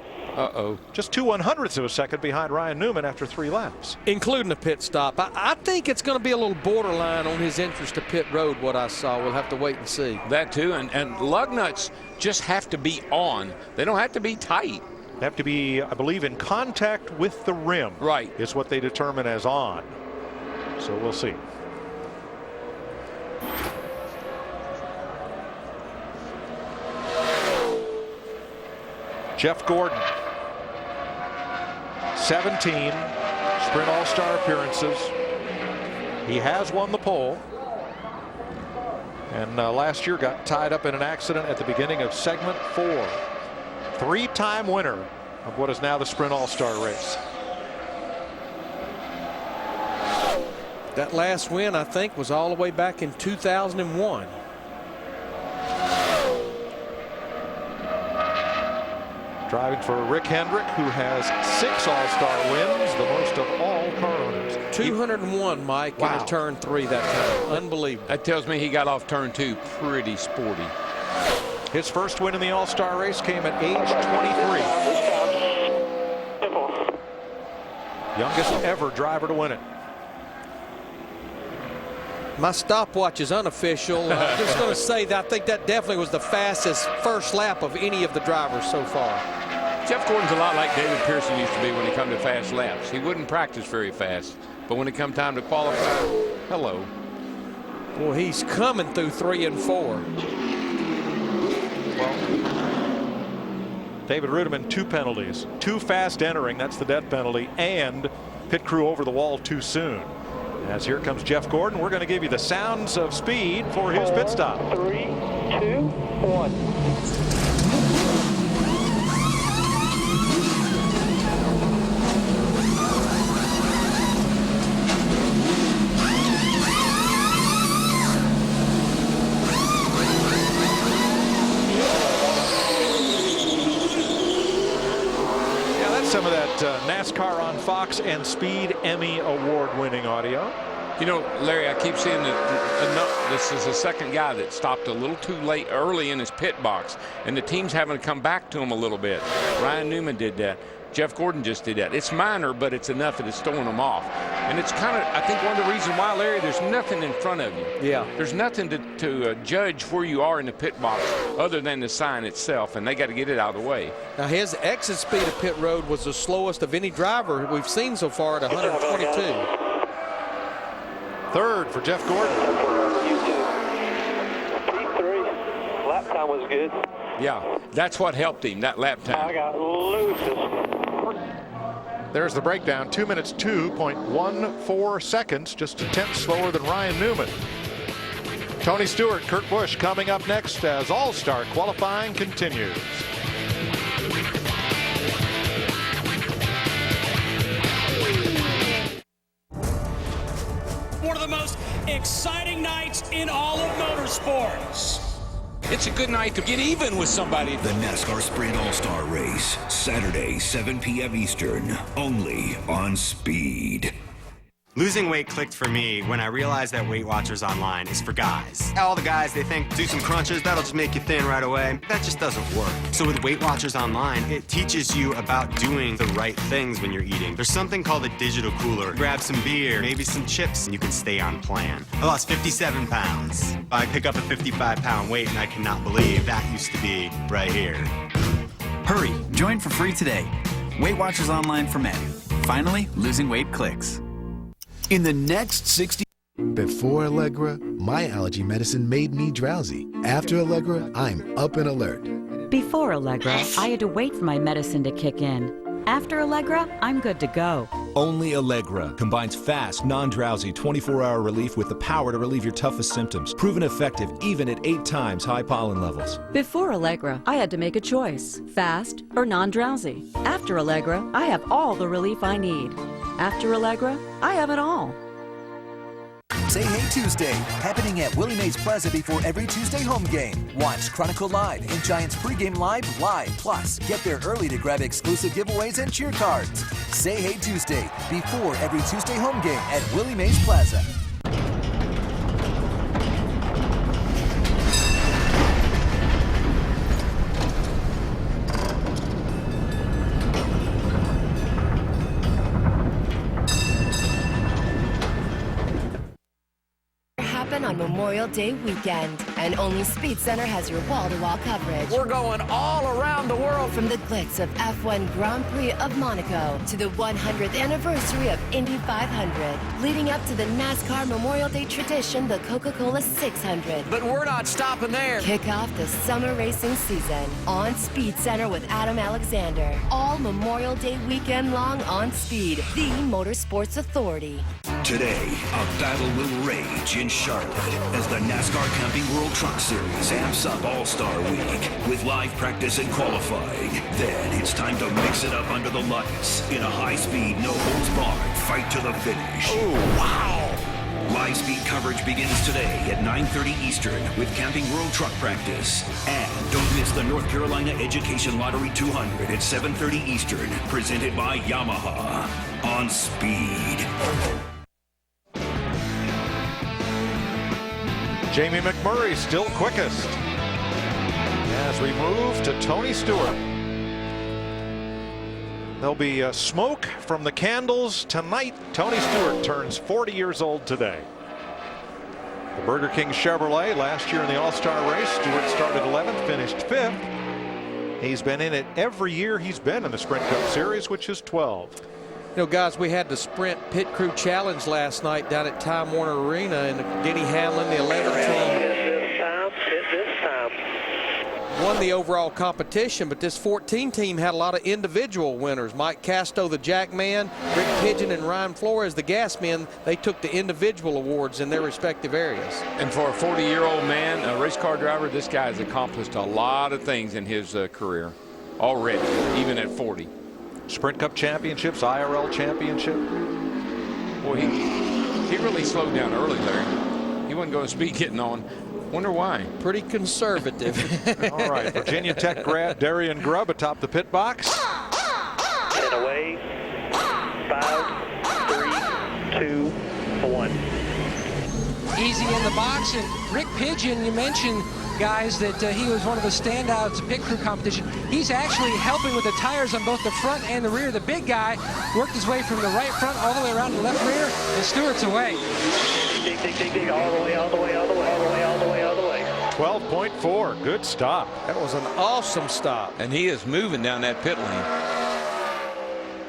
Just 2 100ths of a second behind Ryan Newman after 3 laps. Including a pit stop. I think it's going to be a little borderline on his entrance to pit road, what I saw. We'll have to wait and see. That too, and lug nuts just have to be on. They don't have to be tight. They have to be, I believe, in contact with the rim. Right. Is what they determine as on. So we'll see. Jeff Gordon, 17 Sprint All-Star appearances. He has won the pole. And last year got tied up in an accident at the beginning of segment 4. 3-time winner of what is now the Sprint All-Star race. That last win, I think, was all the way back in 2001. Driving for Rick Hendrick, who has 6 All-Star wins, the most of all car owners. 201, Mike, in his turn 3 that time. Unbelievable. That tells me he got off turn 2 pretty sporty. His first win in the All-Star race came at age 23. Youngest ever driver to win it. My stopwatch is unofficial. I'm just going to say that I think that definitely was the fastest first lap of any of the drivers so far. Jeff Gordon's a lot like David Pearson used to be when it come to fast laps. He wouldn't practice very fast, but when it come time to qualify, hello. Well, he's coming through 3 and 4. Well, David Rudiman, 2 penalties. Too fast entering, that's the death penalty, and pit crew over the wall too soon. As here comes Jeff Gordon, we're going to give you the sounds of speed for his pit stop. 3, 2, 1. Some of that NASCAR on Fox and Speed Emmy award-winning audio. You know, Larry, I keep seeing that this is the second guy that stopped a little too late early in his pit box, and the team's having to come back to him a little bit. Ryan Newman did that. Jeff Gordon just did that. It's minor, but it's enough that it's throwing them off. And it's kind of, I think, one of the reasons why, Larry, there's nothing in front of you. Yeah. There's nothing to judge where you are in the pit box other than the sign itself, and they got to get it out of the way. Now, his exit speed of pit road was the slowest of any driver we've seen so far at 122. Third for Jeff Gordon. P3. Lap time was good. Yeah, that's what helped him, that lap time. I got loose. There's the breakdown. 2 minutes 2.14 seconds, just a tenth slower than Ryan Newman. Tony Stewart, Kurt Busch coming up next as All-Star qualifying continues. One of the most exciting nights in all of motorsports. It's a good night to get even with somebody. The NASCAR Sprint All-Star Race, Saturday, 7 p.m. Eastern, only on Speed. Losing weight clicked for me when I realized that Weight Watchers Online is for guys. All the guys, they think, do some crunches, that'll just make you thin right away. That just doesn't work. So with Weight Watchers Online, it teaches you about doing the right things when you're eating. There's something called a digital cooler. Grab some beer, maybe some chips, and you can stay on plan. I lost 57 pounds. I pick up a 55-pound weight, and I cannot believe that used to be right here. Hurry, join for free today. Weight Watchers Online for men. Finally, losing weight clicks. In the next 60... Before Allegra, my allergy medicine made me drowsy. After Allegra, I'm up and alert. Before Allegra, I had to wait for my medicine to kick in. After Allegra, I'm good to go. Only Allegra combines fast, non-drowsy, 24-hour relief with the power to relieve your toughest symptoms. Proven effective even at 8 times high pollen levels. Before Allegra, I had to make a choice, fast or non-drowsy. After Allegra, I have all the relief I need. After Allegra, I have it all. Say Hey Tuesday, happening at Willie Mays Plaza before every Tuesday home game. Watch Chronicle Live and Giants pregame live. Plus, get there early to grab exclusive giveaways and cheer cards. Say Hey Tuesday, before every Tuesday home game at Willie Mays Plaza. On Memorial Day weekend, and only Speed Center has your wall-to-wall coverage. We're going all around the world. From the glitz of F1 Grand Prix of Monaco to the 100th anniversary of Indy 500, leading up to the NASCAR Memorial Day tradition, the Coca-Cola 600. But we're not stopping there. Kick off the summer racing season on Speed Center with Adam Alexander. All Memorial Day weekend long on Speed, the Motorsports Authority. Today, a battle will rage in Charlotte as the NASCAR Camping World Truck Series amps up All-Star Week with live practice and qualifying. Then it's time to mix it up under the lights in a high-speed, no-holds-barred fight to the finish. Oh, wow! Live speed coverage begins today at 9:30 Eastern with Camping World Truck Practice. And don't miss the North Carolina Education Lottery 200 at 7:30 Eastern, presented by Yamaha on Speed. Jamie McMurray still quickest. As we move to Tony Stewart. There'll be smoke from the candles tonight. Tony Stewart turns 40 years old today. The Burger King Chevrolet last year in the All-Star race. Stewart started 11th, finished 5th. He's been in it every year he's been in the Sprint Cup Series, which is 12. You know, guys, we had the Sprint Pit Crew Challenge last night down at Time Warner Arena, and Denny Hamlin, the 11 team, won the overall competition, but this 14 team had a lot of individual winners. Mike Casto, the Jackman, Rick Pigeon, and Ryan Flores, the Gasmen. They took the individual awards in their respective areas. And for a 40-year-old man, a race car driver, this guy has accomplished a lot of things in his career already, even at 40. Sprint Cup championships, IRL championship. Boy, he really slowed down early, Larry. He wasn't going to speed getting on. Wonder why. Pretty conservative. All right, Virginia Tech grad Darian Grubb atop the pit box. 10 away. 5, 3, 2, 1. Easy in the box, and Rick Pigeon, you mentioned, guys, that he was one of the standouts of pit crew competition. He's actually helping with the tires on both the front and the rear. The big guy worked his way from the right front all the way around the left rear, and Stewart's away. Dig, all the way, all the way, all the way, all the way, all the way, all the way. 12.4, good stop. That was an awesome stop. And he is moving down that pit lane.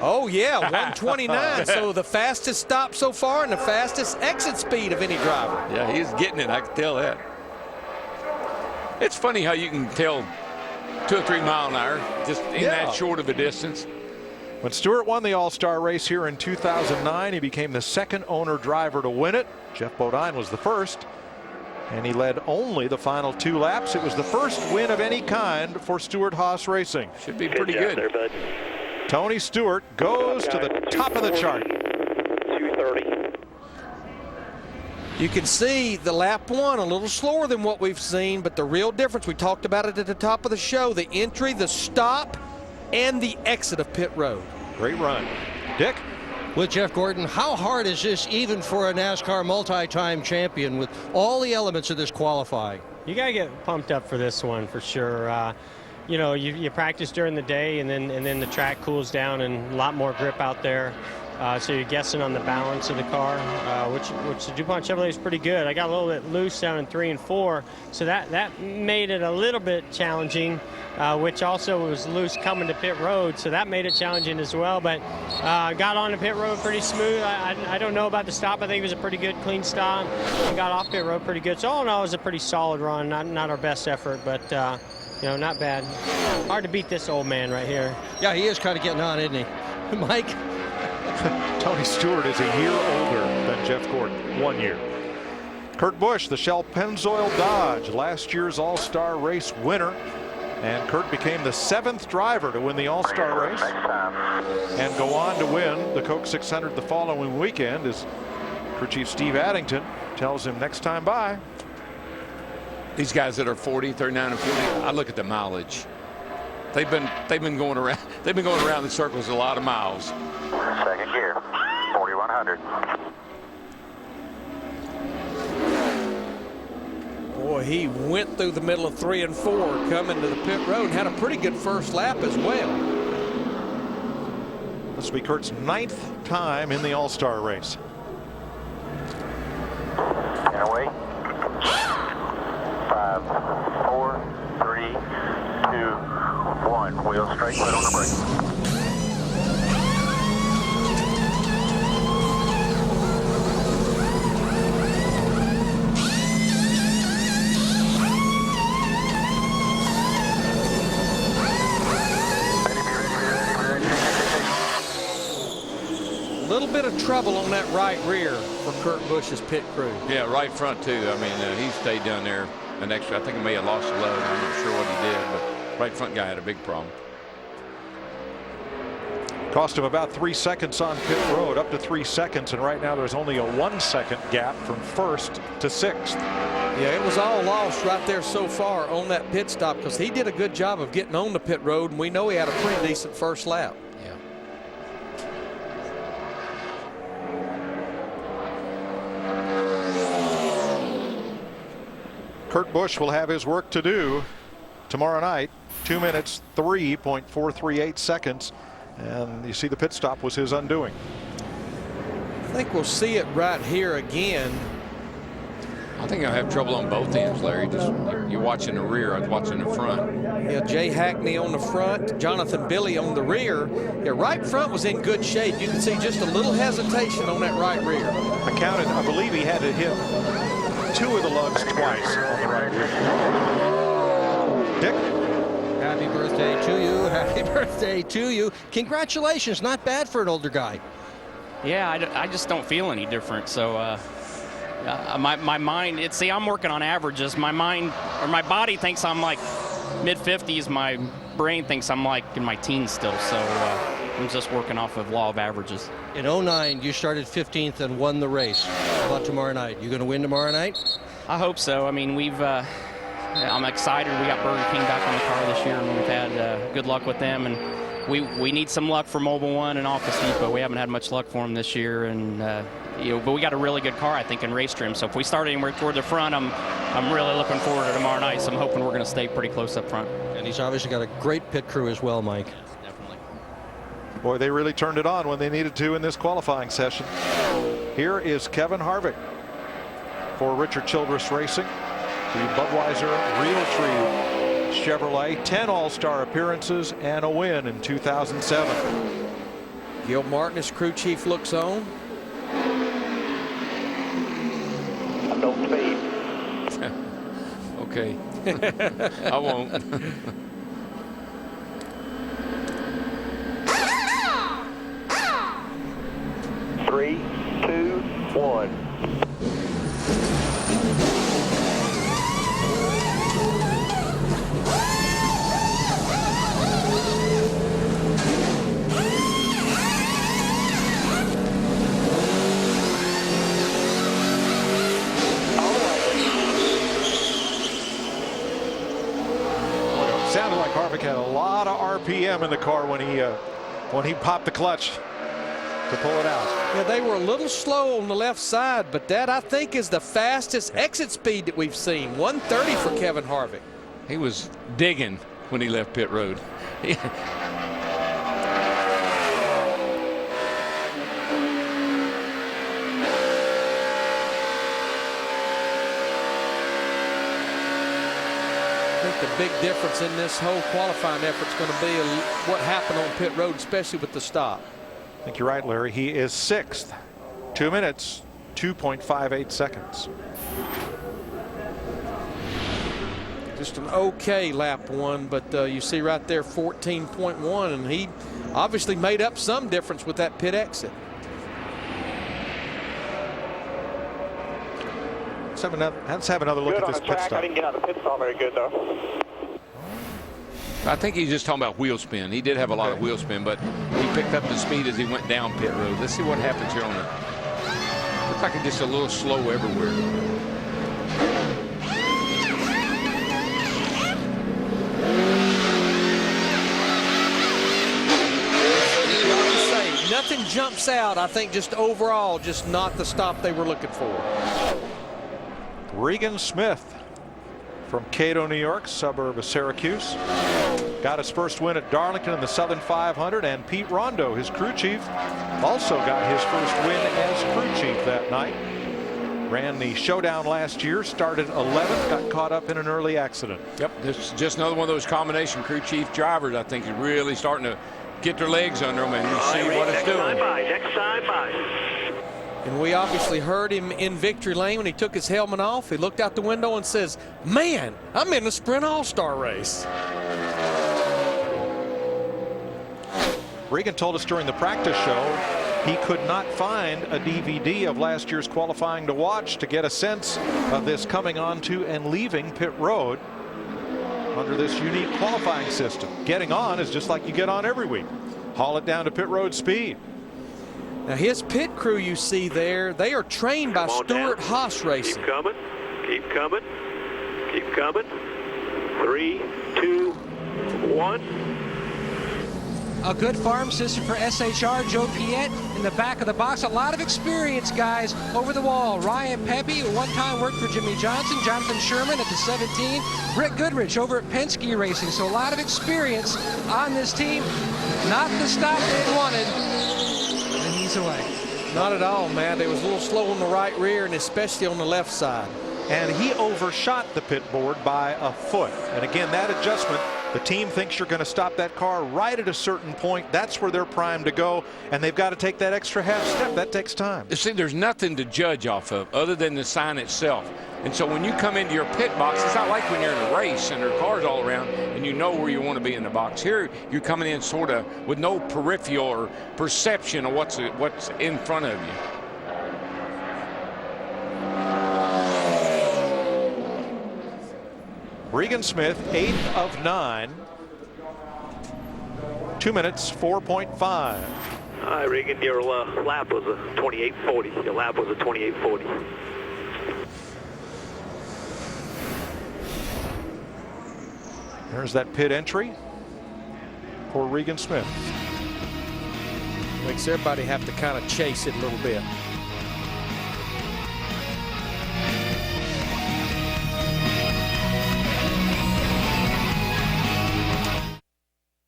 Oh, yeah, 129. So the fastest stop so far and the fastest exit speed of any driver. Yeah, he's getting it. I can tell that. It's funny how you can tell 2 or 3 mile an hour just in that short of a distance. When Stewart won the All-Star race here in 2009, he became the second owner driver to win it. Jeff Bodine was the first, and he led only the final 2 laps. It was the first win of any kind for Stewart Haas Racing. Should be pretty good. There, bud. Tony Stewart goes to the top of the chart. 230. You can see the lap 1 a little slower than what we've seen, but the real difference, we talked about it at the top of the show, the entry, the stop, and the exit of pit road. Great run. Dick? With Jeff Gordon, how hard is this even for a NASCAR multi-time champion with all the elements of this qualifying? You got to get pumped up for this one for sure. You know, you practice during the day, and then the track cools down and a lot more grip out there. So you're guessing on the balance of the car, which the DuPont Chevrolet is pretty good. I got a little bit loose down in 3 and 4, so that made it a little bit challenging, which also was loose coming to pit road, so that made it challenging as well. But got on the pit road pretty smooth. I don't know about the stop. I think it was a pretty good, clean stop. And got off pit road pretty good. So all in all, it was a pretty solid run. Not our best effort, but you know, not bad. Hard to beat this old man right here. Yeah, he is kind of getting on, isn't he? Mike? Tony Stewart is a year older than Jeff Gordon, 1 year. Kurt Busch, the Shell Pennzoil Dodge, last year's All-Star race winner. And Kurt became the 7th driver to win the All-Star race and go on to win the Coke 600 the following weekend, as crew chief Steve Addington tells him next time by. These guys that are 40, 39, and 40, I look at the mileage. They've been going around. They've been going around in circles a lot of miles. Second gear, 4100. Boy, he went through the middle of 3 and 4 coming to the pit road and had a pretty good first lap as well. This will be Kurt's 9th time in the All-Star race. 10 away. 5, 4, 3, 2, 1. Wheel straight, foot on the brake. A little bit of trouble on that right rear for Kurt Busch's pit crew. Yeah, right front too. I mean, he stayed down there an extra. I think he may have lost a load. I'm not sure what he did, but right front guy had a big problem. Cost him about 3 seconds on pit road, up to 3 seconds, and right now there's only a 1 second gap from 1st to 6th. Yeah, it was all lost right there so far on that pit stop, because he did a good job of getting on the pit road, and we know he had a pretty decent first lap. Kurt Busch will have his work to do tomorrow night. 2 minutes, 3.438 seconds. And you see the pit stop was his undoing. I think we'll see it right here again. I think I'll have trouble on both ends, Larry. Just you're watching the rear, I was watching the front. Yeah, Jay Hackney on the front, Jonathan Billy on the rear. Yeah, right front was in good shape. You can see just a little hesitation on that right rear. I counted, I believe he had to hit 2 of the lugs twice on the right rear. Dick? Happy birthday to you. Happy birthday to you. Congratulations. Not bad for an older guy. Yeah, I just don't feel any different. So my mind, see, I'm working on averages. My mind, or my body thinks I'm like mid-50s. My brain thinks I'm like in my teens still. So I'm just working off of law of averages. In 09, you started 15th and won the race. How about tomorrow night? You going to win tomorrow night? I hope so. I mean, I'm excited. We got Burger King back on the car this year, and we've had good luck with them. And we need some luck for Mobile One and Office Depot. We haven't had much luck for them this year, and but we got a really good car, I think, in race trim. So if we start anywhere toward the front, I'm really looking forward to tomorrow night. So I'm hoping we're going to stay pretty close up front. And he's obviously got a great pit crew as well, Mike. Definitely. Boy, they really turned it on when they needed to in this qualifying session. Here is Kevin Harvick for Richard Childress Racing, the Budweiser Realtree Chevrolet. 10 All-Star appearances and a win in 2007. Gil Martin, his crew chief, looks on. Don't speed. Okay. I won't. Three, two, one. Sounded like Harvick had a lot of RPM in the car when he popped the clutch to pull it out. Yeah, they were a little slow on the left side, but that, I think, is the fastest exit speed that we've seen. 130 for Kevin Harvick. He was digging when he left pit road. I think the big difference in this whole qualifying effort is going to be what happened on pit road, especially with the stop. I think you're right, Larry. He is 6th. 2 minutes, 2.58 seconds. Just an okay lap one, but you see right there 14.1, and he obviously made up some difference with that pit exit. Let's have another look at this pit stop. I didn't get out of the pit stop very good, though. I think he's just talking about wheel spin. He did have a lot of wheel spin, but he picked up the speed as he went down pit road. Let's see what happens here on the. Looks like it's just a little slow everywhere. Nothing jumps out. I think just overall, just not the stop they were looking for. Regan Smith from Cato, New York, suburb of Syracuse, got his first win at Darlington in the Southern 500, and Pete Rondo, his crew chief, also got his first win as crew chief that night. Ran the showdown last year, started 11th, got caught up in an early accident. Yep, this is just another one of those combination crew chief drivers. I think is really starting to get their legs under them, and you see what it's doing. Next side by. And we obviously heard him in victory lane when he took his helmet off. He looked out the window and says, "Man, I'm in a sprint all-star race." Regan told us during the practice show he could not find a DVD of last year's qualifying to watch to get a sense of this coming onto and leaving pit road under this unique qualifying system. Getting on is just like you get on every week. Haul it down to pit road speed. Now his pit crew you see there, they are trained by Stuart Haas Racing. Keep coming, keep coming, keep coming. 3, 2, 1. A good farm system for SHR. Joe Piet in the back of the box. A lot of experience, guys, over the wall. Ryan Pepe, who one time worked for Jimmy Johnson. Jonathan Sherman at the 17. Rick Goodrich over at Penske Racing. So a lot of experience on this team. Not the stop they wanted. And he's away. Not at all, man. They was a little slow on the right rear and especially on the left side. And he overshot the pit board by a foot. And again, that adjustment, the team thinks you're going to stop that car right at a certain point. That's where they're primed to go, and they've got to take that extra half step. That takes time. See, there's nothing to judge off of other than the sign itself. And so when you come into your pit box, it's not like when you're in a race and there are cars all around and you know where you want to be in the box. Here, you're coming in sort of with no peripheral or perception of what's in front of you. Regan Smith, 8th of 9. 2 minutes, 4.5. Hi, Regan. Your lap was a 28.40. Your lap was a 28.40. There's that pit entry for Regan Smith. Makes everybody have to kind of chase it a little bit.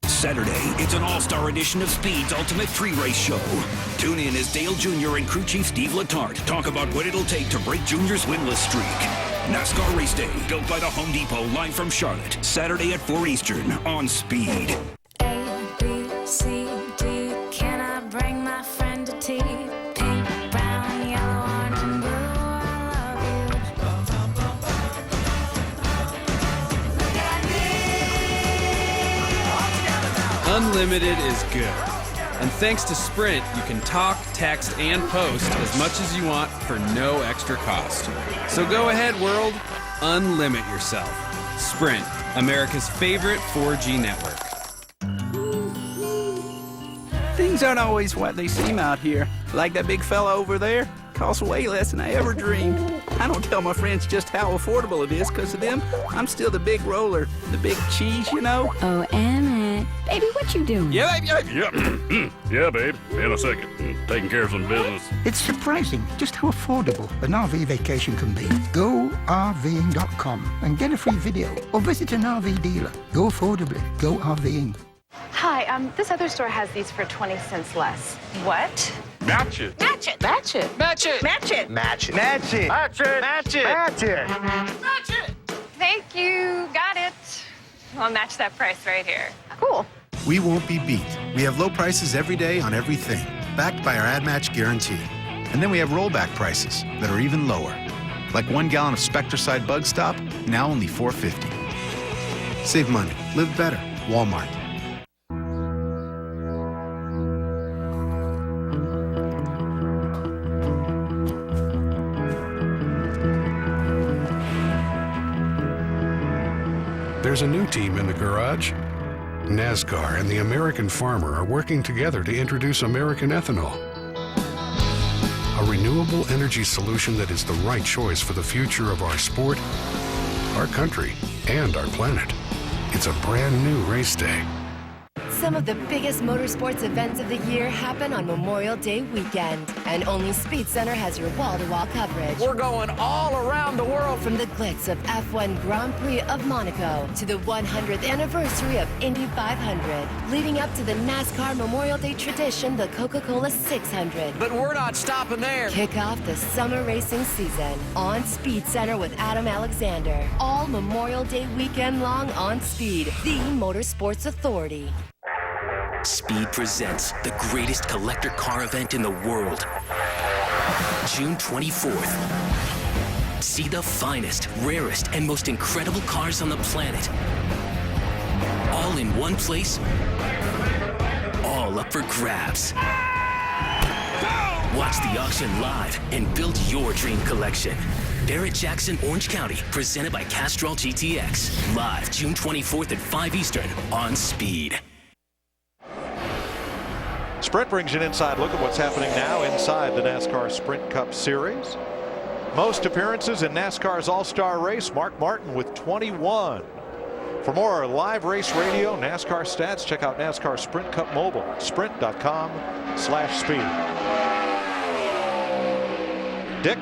Saturday, it's an all-star edition of Speed's Ultimate Free Race Show. Tune in as Dale Jr. and crew chief Steve Letarte talk about what it'll take to break Junior's winless streak. NASCAR Race Day, built by the Home Depot, live from Charlotte. Saturday at 4 Eastern on Speed. A, B, C, D, can I bring my friend to tea? Pink, brown, yellow, orange, and blue, I love you. Unlimited is good. And thanks to Sprint, you can talk, text, and post as much as you want for no extra cost. So go ahead, world, unlimit yourself. Sprint, America's favorite 4G network. Things aren't always what they seem out here. Like that big fella over there. Costs way less than I ever dreamed. I don't tell my friends just how affordable it is. Because of them, I'm still the big roller. The big cheese, you know? Oh, Emmett. Baby, what you doing? Yeah, baby. Yeah, yeah, babe. In a second. Taking care of some business. It's surprising just how affordable an RV vacation can be. GoRVing.com and get a free video or visit an RV dealer. Go affordably. Go RVing. Hi, this other store has these for 20 cents less. What? Match it. Match it. Match it. Match it. Match it. Match it. Match it. Match it. Match it. Match it. Match it. Thank you. Got it. I'll match that price right here. Cool. We won't be beat. We have low prices every day on everything, backed by our ad match guarantee. And then we have rollback prices that are even lower. Like 1 gallon of Spectracide Bug Stop, now only $4.50. Save money. Live better. Walmart. There's a new team in the garage. NASCAR and the American farmer are working together to introduce American ethanol, a renewable energy solution that is the right choice for the future of our sport, our country, and our planet. It's a brand new race day. Some of the biggest motorsports events of the year happen on Memorial Day weekend, and only Speed Center has your wall-to-wall coverage. We're going all around the world. From the glitz of F1 Grand Prix of Monaco to the 100th anniversary of Indy 500, leading up to the NASCAR Memorial Day tradition, the Coca-Cola 600. But we're not stopping there. Kick off the summer racing season on Speed Center with Adam Alexander. All Memorial Day weekend long on Speed, the Motorsports Authority. Speed presents the greatest collector car event in the world. June 24th. See the finest, rarest, and most incredible cars on the planet. All in one place, all up for grabs. Watch the auction live and build your dream collection. Barrett-Jackson, Orange County, presented by Castrol GTX. Live June 24th at 5 Eastern on Speed. Sprint brings you an inside look at what's happening now inside the NASCAR Sprint Cup Series. Most appearances in NASCAR's All-Star race, Mark Martin with 21. For more live race radio, NASCAR stats, check out NASCAR Sprint Cup Mobile, sprint.com/speed. Dick?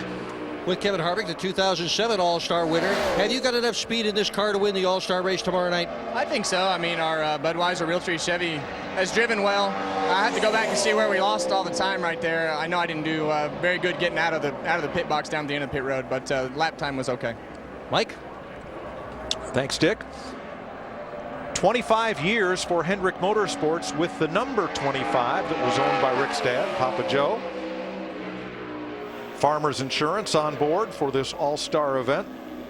With Kevin Harvick, the 2007 All-Star winner. Have you got enough speed in this car to win the All-Star race tomorrow night? I think so. I mean, our Budweiser Realtree Chevy has driven well. I have to go back and see where we lost all the time right there. I know I didn't do very good getting out of the pit box down at the end of the pit road, but lap time was okay. Mike? Thanks, Dick. 25 years for Hendrick Motorsports with the number 25 that was owned by Rick's dad, Papa Joe. Farmers Insurance on board for this all-star event.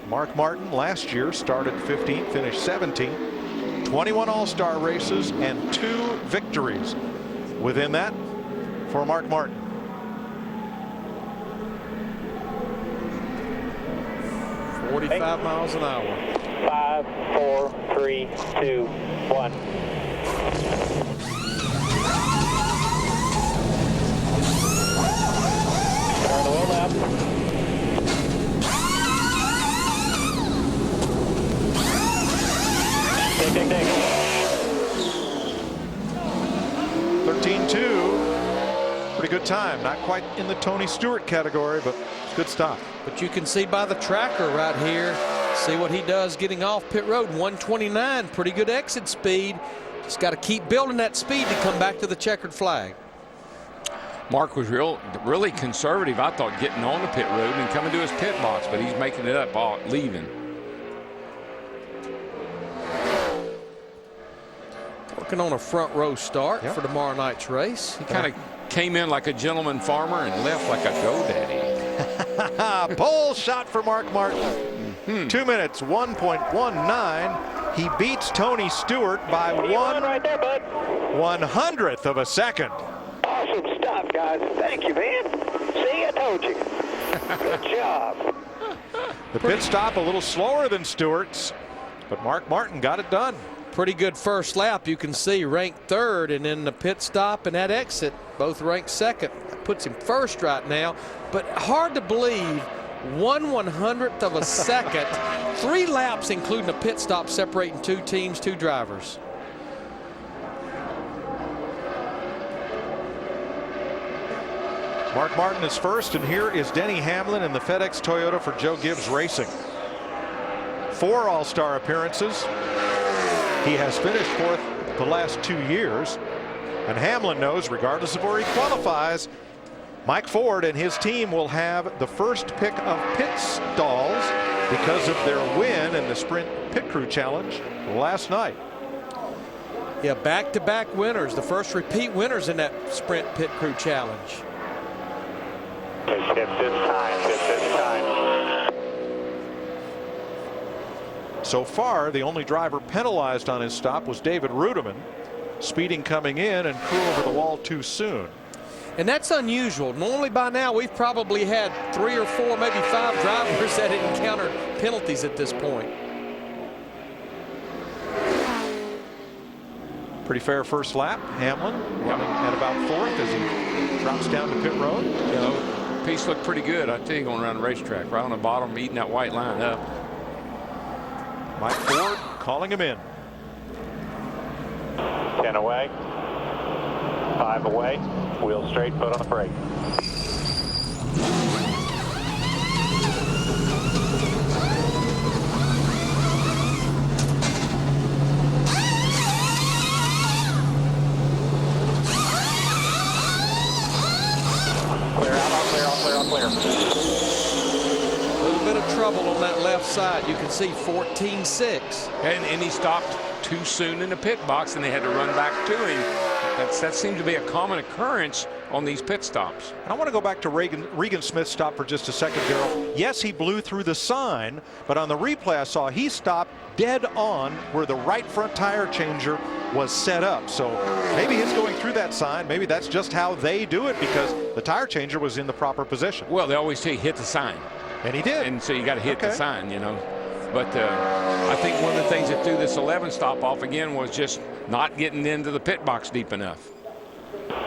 Mark Martin last year started 15th, finished 17th. 21 all-star races and 2 victories within that for Mark Martin. .45 miles an hour. 5, 4, 3, 2, 1. Turn the wheel left. Ding, ding, ding. 13.2. Pretty good time. Not quite in the Tony Stewart category, but it's a good stop. But you can see by the tracker right here, see what he does getting off pit road. 129, pretty good exit speed. Just got to keep building that speed to come back to the checkered flag. Mark was really conservative, I thought, getting on the pit road and coming to his pit box, but he's making it up leaving. Working on a front row start for tomorrow night's race. He kind of came in like a gentleman farmer and left like a GoDaddy. Pole shot for Mark Martin. 2 minutes, 1.19. He beats Tony Stewart by right there, bud. 1/100th of a second. Awesome stuff, guys. Thank you, man. See, I told you. Good job. The pit stop a little slower than Stewart's, but Mark Martin got it done. Pretty good first lap. You can see ranked 3rd, and then the pit stop and that exit both ranked 2nd. That puts him 1st right now, but hard to believe 1/100th of a second. 3 laps including a pit stop separating 2 teams, 2 drivers. Mark Martin is first, and here is Denny Hamlin in the FedEx Toyota for Joe Gibbs Racing. 4 all-star appearances. He has finished 4th the last 2 years, and Hamlin knows regardless of where he qualifies, Mike Ford and his team will have the first pick of pit stalls because of their win in the Sprint Pit Crew Challenge last night. Yeah, back-to-back winners, the first repeat winners in that Sprint Pit Crew Challenge. Get this time. So far, the only driver penalized on his stop was David Rudiman, speeding coming in and crew over the wall too soon. And that's unusual. Normally by now we've probably had 3 or 4, maybe 5 drivers that had encountered penalties at this point. Pretty fair first lap. Hamlin running at about 4th as he drops down to pit road. You know, piece looked pretty good, I tell you, going around the racetrack. Right on the bottom, eating that white line up. Mike Ford calling him in. 10 away. 5 away. Wheel straight, foot on the brake. Clear out, all clear, all clear, all clear. A little bit of trouble on that left side. You can see 14.6. And he stopped too soon in the pit box, and they had to run back to him. That seems to be a common occurrence on these pit stops. I want to go back to Regan Smith's stop for just a second, Darrell. Yes, he blew through the sign, but on the replay I saw he stopped dead on where the right front tire changer was set up. So maybe he's going through that sign. Maybe that's just how they do it because the tire changer was in the proper position. Well, they always say hit the sign. And he did. And so you got to hit the sign, you know. But I think one of the things that threw this 11 stop off again was just not getting into the pit box deep enough.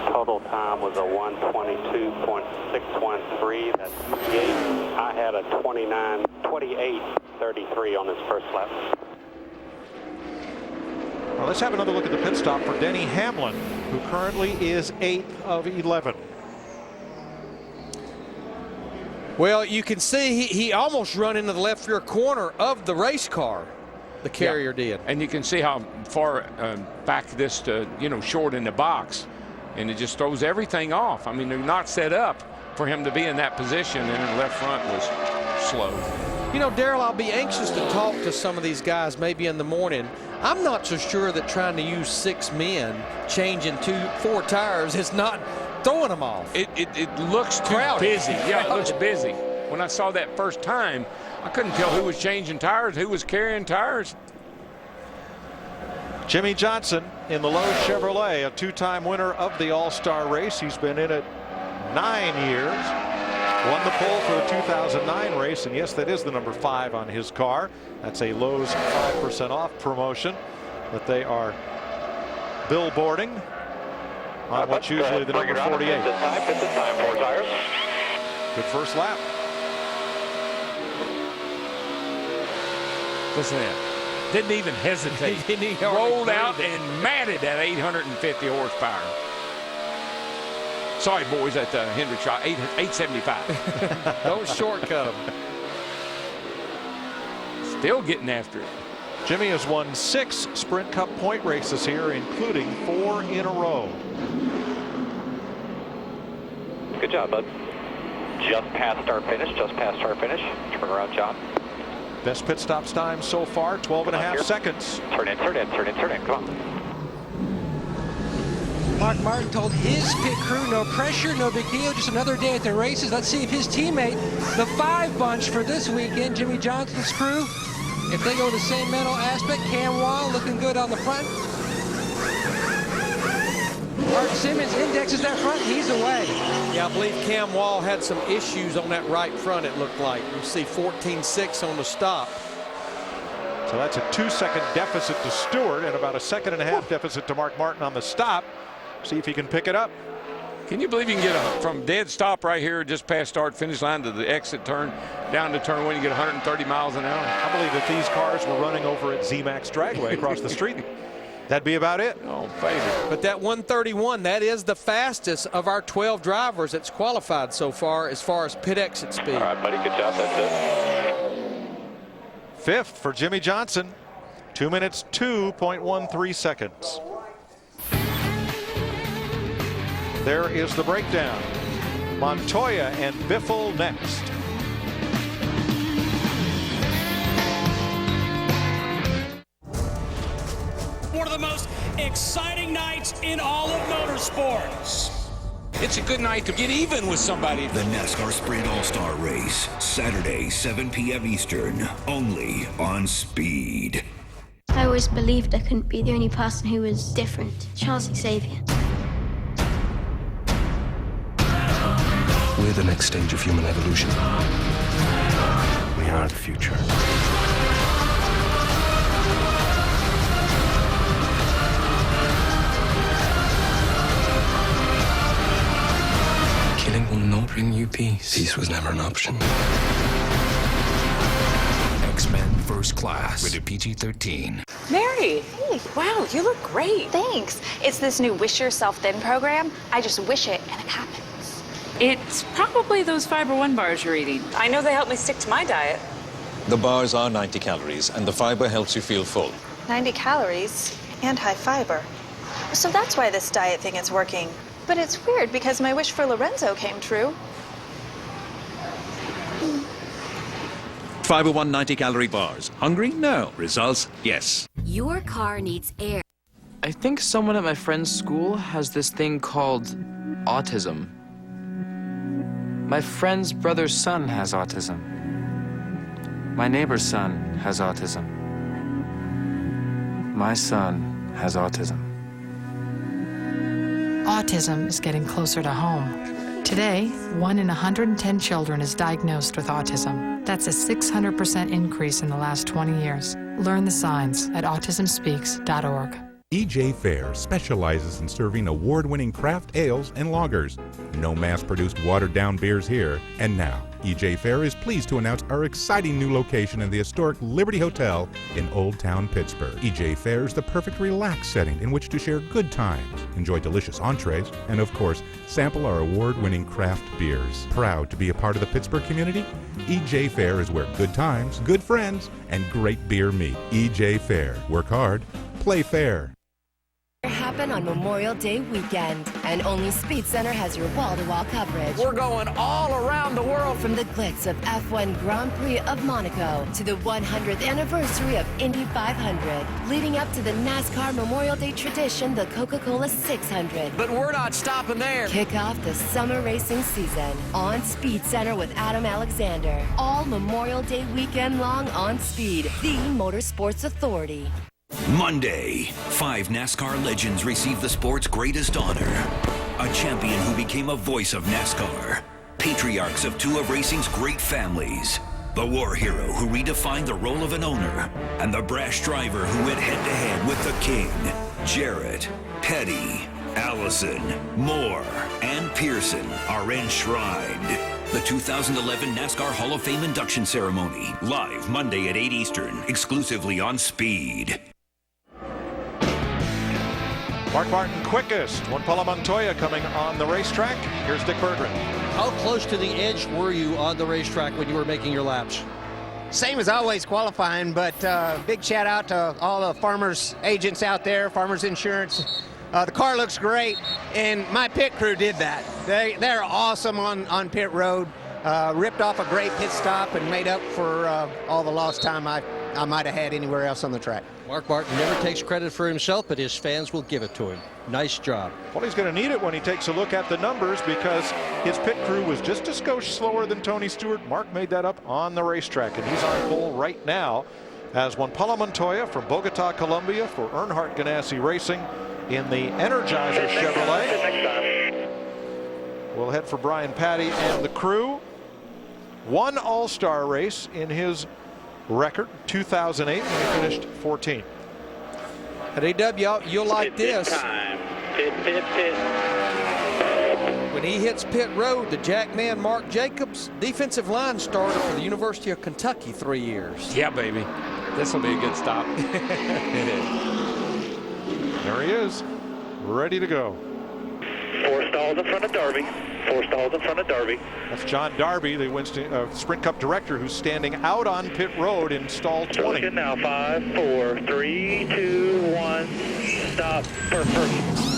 Total time was a 1:22.613. That's gate. I had a 28:33 on this first lap. Well, let's have another look at the pit stop for Denny Hamlin, who currently is 8th of 11. Well, you can see he almost run into the left rear corner of the race car. The carrier did. And you can see how far back this, short in the box. And it just throws everything off. I mean, they're not set up for him to be in that position, and the left front was slow. You know, Darrell, I'll be anxious to talk to some of these guys maybe in the morning. I'm not so sure that trying to use 6 men, changing 4 tires, is not throwing them off. It looks too busy. Yeah, it looks busy. When I saw that first time, I couldn't tell who was changing tires, who was carrying tires. Jimmy Johnson in the Lowe's Chevrolet, a 2-time winner of the All-Star race. He's been in it 9 years. Won the pole for the 2009 race, and yes, that is the number 5 on his car. That's a Lowe's 5% off promotion that they are billboarding on what's usually the number 48. Good first lap. Listen to that. Didn't even hesitate. He rolled out and matted that 850 horsepower. Sorry, boys, at Hendrick shot 875. Don't shortcut them. Still getting after it. Jimmy has won 6 Sprint Cup point races here, including 4 in a row. Good job, bud. Just past start finish. Turn around, John. Best pit stops time so far, 12.5 seconds. Turn in. Come on. Mark Martin told his pit crew, no pressure, no big deal, just another day at the races. Let's see if his teammate, the 5 bunch for this weekend, Jimmy Johnson's crew, if they go the same mental aspect. Cam Wall looking good on the front. Mark Simmons indexes that front, he's away. Yeah, I believe Cam Wall had some issues on that right front, it looked like. You see 14.6 on the stop. So that's a 2-second deficit to Stewart and about a 1.5-second deficit to Mark Martin on the stop. See if he can pick it up. Can you believe you can get from dead stop right here just past start finish line to the exit turn down to turn 1, you get 130 miles an hour? I believe if these cars were running over at ZMAX Dragway across the street, that'd be about it. Oh, baby. But that 131, that is the fastest of our 12 drivers that's qualified so far as pit exit speed. All right, buddy, good job. That's it. 5th for Jimmy Johnson, 2 minutes 2.13 seconds. There is the breakdown. Montoya and Biffle next. One of the most exciting nights in all of motorsports. It's a good night to get even with somebody. The NASCAR Sprint All-Star Race, Saturday, 7 p.m. Eastern, only on Speed. I always believed I couldn't be the only person who was different. Charles Xavier. We're the next stage of human evolution. We are the future. Killing will not bring you peace. Peace was never an option. X-Men First Class, rated PG-13. Mary, hey, wow, you look great. Thanks. It's this new Wish Yourself Thin program. I just wish it and it happens. It's probably those Fiber One bars you're eating. I know they help me stick to my diet. The bars are 90 calories, and the fiber helps you feel full. 90 calories and high fiber. So that's why this diet thing is working. But it's weird because my wish for Lorenzo came true. Fiber One 90-calorie bars. Hungry? No. Results? Yes. Your car needs air. I think someone at my friend's school has this thing called autism. My friend's brother's son has autism. My neighbor's son has autism. My son has autism. Autism is getting closer to home. Today, 1 in 110 children is diagnosed with autism. That's a 600% increase in the last 20 years. Learn the signs at autismspeaks.org. EJ Fair specializes in serving award-winning craft ales and lagers. No mass-produced watered-down beers here. And now, EJ Fair is pleased to announce our exciting new location in the historic Liberty Hotel in Old Town Pittsburgh. EJ Fair is the perfect relaxed setting in which to share good times, enjoy delicious entrees, and of course, sample our award-winning craft beers. Proud to be a part of the Pittsburgh community? EJ Fair is where good times, good friends, and great beer meet. EJ Fair. Work hard, play fair. Happen on Memorial Day weekend, and only Speed Center has your wall-to-wall coverage. We're going all around the world. From the glitz of F1 Grand Prix of Monaco to the 100th anniversary of Indy 500, leading up to the NASCAR Memorial Day tradition, the Coca-Cola 600. But we're not stopping there. Kick off the summer racing season on Speed Center with Adam Alexander. All Memorial Day weekend long on Speed, the Motorsports Authority. Monday, 5 NASCAR legends receive the sport's greatest honor. A champion who became a voice of NASCAR. Patriarchs of 2 of racing's great families. The war hero who redefined the role of an owner. And the brash driver who went head-to-head with the king. Jarrett, Petty, Allison, Moore, and Pearson are enshrined. The 2011 NASCAR Hall of Fame induction ceremony. Live Monday at 8 Eastern. Exclusively on Speed. Mark Martin quickest. Juan Pablo Montoya coming on the racetrack. Here's Dick Berggren. How close to the edge were you on the racetrack when you were making your laps? Same as always qualifying, but big shout out to all the Farmers agents out there, Farmers Insurance. The car looks great, and my pit crew did that. They're awesome on pit road. Ripped off a great pit stop and made up for all the lost time I might have had anywhere else on the track. Mark Martin never takes credit for himself, but his fans will give it to him. Nice job. Well, he's going to need it when he takes a look at the numbers because his pit crew was just a skosh slower than Tony Stewart. Mark made that up on the racetrack, and he's on pole right now as Juan Pablo Montoya from Bogota, Colombia for Earnhardt Ganassi Racing in the Energizer Chevrolet. We'll head for Brian Patty and the crew. One All-Star race in his record, 2008, when he finished 14. At AW, you'll like this. Pit. When he hits pit road, the jackman Mark Jacobs, defensive line starter for the University of Kentucky 3 years. Yeah, baby. This will be a good stop. It is. There he is, ready to go. 4 stalls in front of Darby. 4 stalls in front of Darby. That's John Darby, the Winston Sprint Cup director, who's standing out on pit road in stall 20. Looking now, 5, 4, 3, 2, 1, stop. Perfect.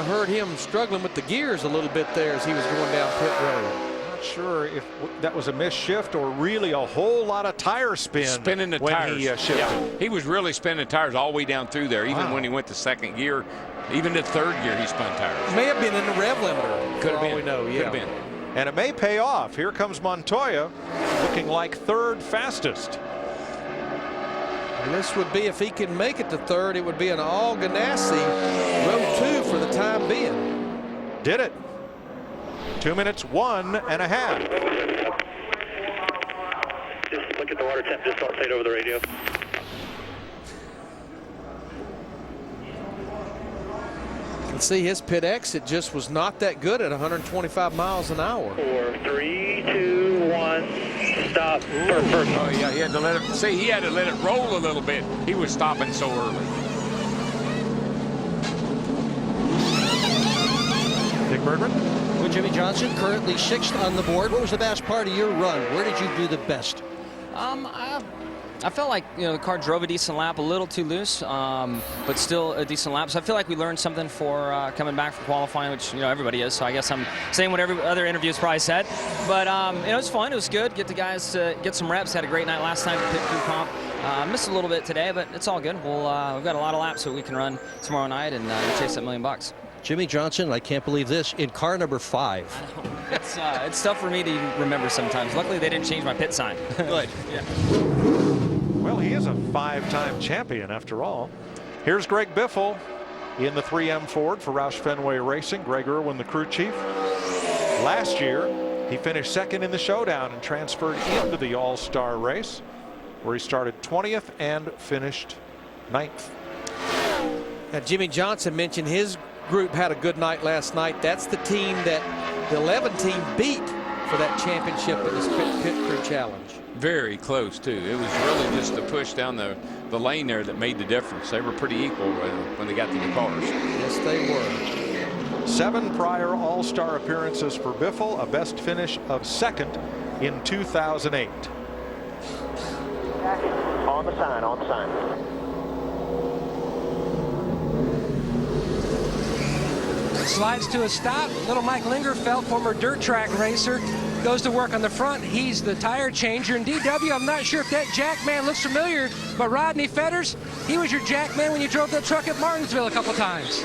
Heard him struggling with the gears a little bit there as he was going down pit road. Not sure if that was a missed shift or really a whole lot of tire spinning the when tires. He shifted. Yeah, he was really spinning tires all the way down through there. Even when he went to second gear, even to third gear, he spun tires. May have been in the rev limiter. Could have been. We know. Yeah. Could have been. And it may pay off. Here comes Montoya, looking like third fastest. And this would be, if he can make it to third, it would be an all Ganassi road 2 for the time being. Did it. 2 minutes, 1.5. Just look at the water temp, just don't say it over the radio. You can see his pit exit just was not that good at 125 miles an hour. 4, 3, 2, 1, stop. Perfect. Oh yeah, he had to let it. See, he had to let it roll a little bit. He was stopping so early. Dick Berggren. Well, Jimmy Johnson, currently 6th on the board. What was the best part of your run? Where did you do the best? I felt like, you know, the car drove a decent lap, a little too loose, but still a decent lap. So I feel like we learned something for coming back from qualifying, which, you know, everybody is. So I guess I'm saying what every other interview's probably said. But, you know, it was fun. It was good. Get the guys to get some reps. Had a great night last time at pit crew comp. Missed a little bit today, but it's all good. We've got a lot of laps that we can run tomorrow night and chase that $1 million. Jimmy Johnson, I can't believe this, in car number 5. It's tough for me to remember sometimes. Luckily, they didn't change my pit sign. Good. Yeah. Well, he is a 5-time champion after all. Here's Greg Biffle in the 3M Ford for Roush Fenway Racing. Greg Irwin, the crew chief. Last year, he finished second in the showdown and transferred into the All-Star race, where he started 20th and finished 9th. Now, Jimmy Johnson mentioned his group had a good night last night. That's the team that the 11 team beat for that championship in this pit crew challenge. Very close, too. It was really just the push down the lane there that made the difference. They were pretty equal when they got to the cars. Yes, they were. 7 prior All-Star appearances for Biffle, a best finish of 2nd in 2008. On the sign, on the sign. Slides to a stop. Little Mike Lingerfeld, former dirt track racer, goes to work on the front. He's the tire changer. And DW, I'm not sure if that jack man looks familiar, but Rodney Fetters, he was your jack man when you drove that truck at Martinsville a couple times.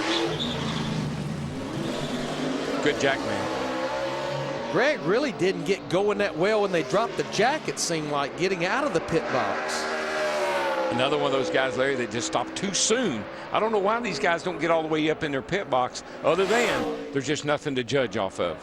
Good jack man. Greg really didn't get going that well when they dropped the jack, it seemed like, getting out of the pit box. Another one of those guys, Larry, that just stopped too soon. I don't know why these guys don't get all the way up in their pit box, other than there's just nothing to judge off of.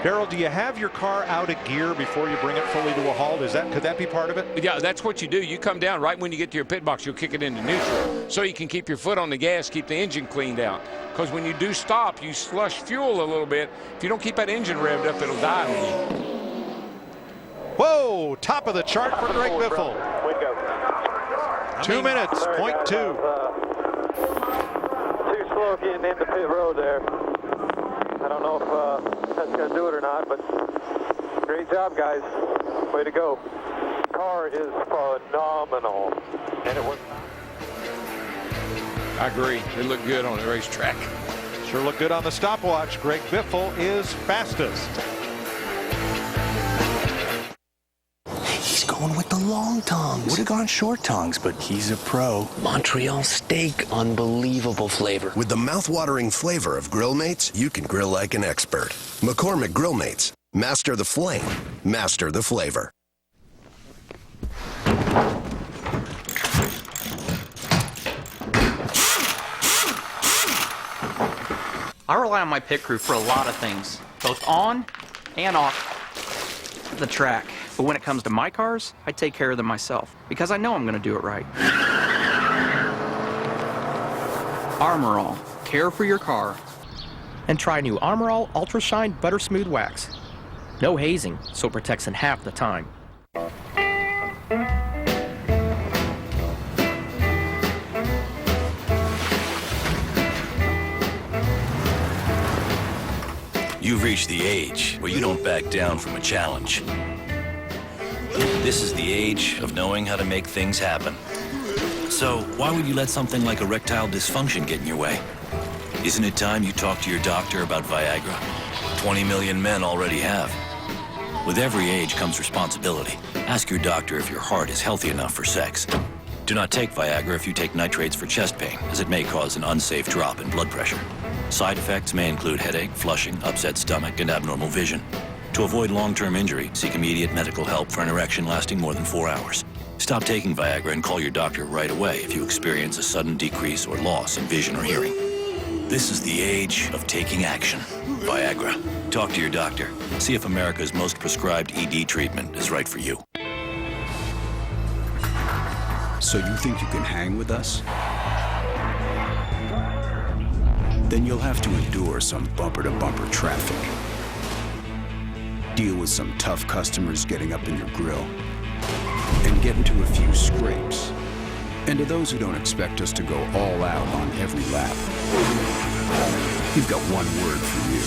Darrell, do you have your car out of gear before you bring it fully to a halt? Could that be part of it? Yeah, that's what you do. You come down right when you get to your pit box, you'll kick it into neutral so you can keep your foot on the gas, keep the engine cleaned out. Because when you do stop, you slush fuel a little bit. If you don't keep that engine revved up, it'll die on you. Whoa, top of the chart for Greg Biffle. 2 minutes, .2. Too slow getting into pit road there. I don't know if that's going to do it or not, but great job, guys. Way to go. Car is phenomenal. And it was. I agree. It looked good on the racetrack. Sure looked good on the stopwatch. Greg Biffle is fastest. He's going with the long tongs. Would have gone short tongs, but he's a pro. Montreal steak, unbelievable flavor. With the mouth-watering flavor of Grill Mates, you can grill like an expert. McCormick Grill Mates. Master the flame. Master the flavor. I rely on my pit crew for a lot of things, both on and off the track. But when it comes to my cars, I take care of them myself because I know I'm going to do it right. Armor All. Care for your car. And try new Armor All Ultra Shine Butter Smooth Wax. No hazing, so it protects in half the time. You've reached the age where you don't back down from a challenge. This is the age of knowing how to make things happen. So why would you let something like erectile dysfunction get in your way? Isn't it time you talk to your doctor about Viagra? 20 million men already have. With every age comes responsibility. Ask your doctor if your heart is healthy enough for sex. Do not take Viagra if you take nitrates for chest pain, as it may cause an unsafe drop in blood pressure. Side effects may include headache, flushing, upset stomach, and abnormal vision. To avoid long-term injury, seek immediate medical help for an erection lasting more than 4 hours. Stop taking Viagra and call your doctor right away if you experience a sudden decrease or loss in vision or hearing. This is the age of taking action. Viagra. Talk to your doctor. See if America's most prescribed ED treatment is right for you. So you think you can hang with us? Then you'll have to endure some bumper-to-bumper traffic. Deal with some tough customers getting up in your grill. And get into a few scrapes. And to those who don't expect us to go all out on every lap, we've got one word for you.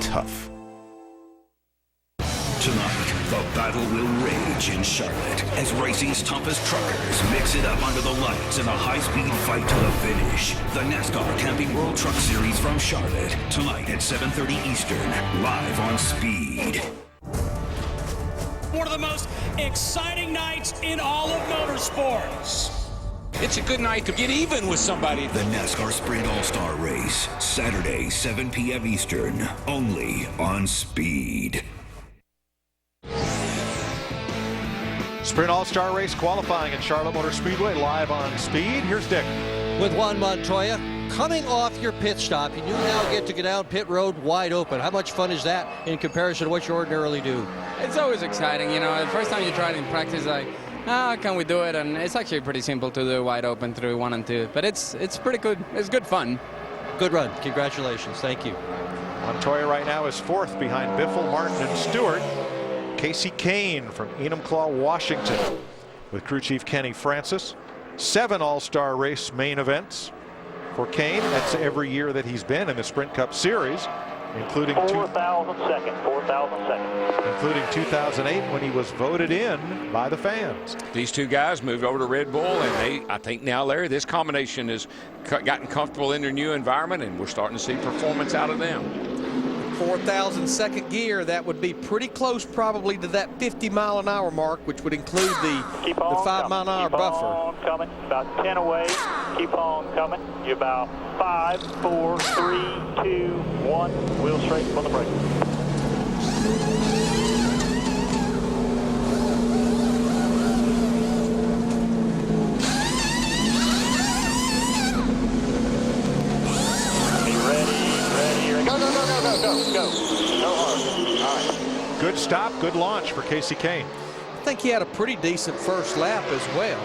Tough. Tonight, the battle will rage in Charlotte as racing's toughest truckers mix it up under the lights in a high-speed fight to the finish. The NASCAR Camping World Truck Series from Charlotte, tonight at 7:30 Eastern, live on Speed. One of the most exciting nights in all of motorsports. It's a good night to get even with somebody. The NASCAR Sprint All-Star Race, Saturday, 7 p.m. Eastern, only on Speed. Sprint All-Star Race qualifying at Charlotte Motor Speedway, live on Speed. Here's Dick. With Juan Montoya, coming off your pit stop, you now get to go down pit road wide open. How much fun is that in comparison to what you ordinarily do? It's always exciting. You know, the first time you try it in practice, like, can we do it? And it's actually pretty simple to do wide open through 1 and 2. But it's pretty good. It's good fun. Good run. Congratulations. Thank you. Montoya right now is 4th behind Biffle, Martin, and Stewart. Casey Kane from Enumclaw, Washington, with crew chief Kenny Francis. 7 All-Star Race main events for Kane. That's every year that he's been in the Sprint Cup Series, including 2008 when he was voted in by the fans. These two guys moved over to Red Bull, and I think now, Larry, this combination has gotten comfortable in their new environment, and we're starting to see performance out of them. 4,000-second gear, that would be pretty close probably to that 50-mile-an-hour mark, which would include the 5-mile-an-hour buffer. Keep on coming. About 10 away. Keep on coming. You're about 5, 4, 3, 2, 1. Wheel straight on the brake. Go. No harm. All right. Good stop, good launch for Casey Kane. I think he had a pretty decent first lap as well.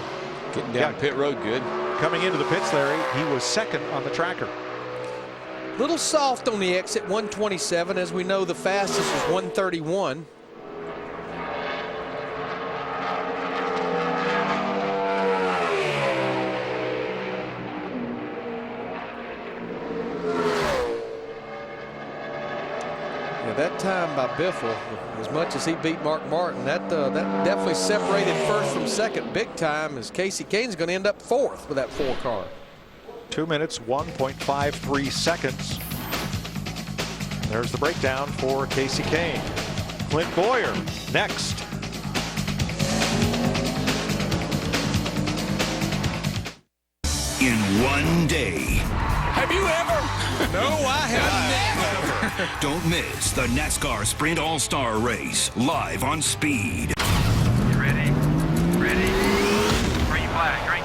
Getting down pit road good. Coming into the pits, Larry, he was 2nd on the tracker. Little soft on the exit, 127. As we know, the fastest is 131. That time by Biffle, as much as he beat Mark Martin, that definitely separated 1st from 2nd big time, as Casey Kane's going to end up 4th with that 4 car. 2 minutes, 1.53 seconds. There's the breakdown for Casey Kane. Clint Boyer next. In one day. Have you ever? No, I have never. Don't miss the NASCAR Sprint All-Star Race, live on Speed. You ready? Ready? Green flag, green.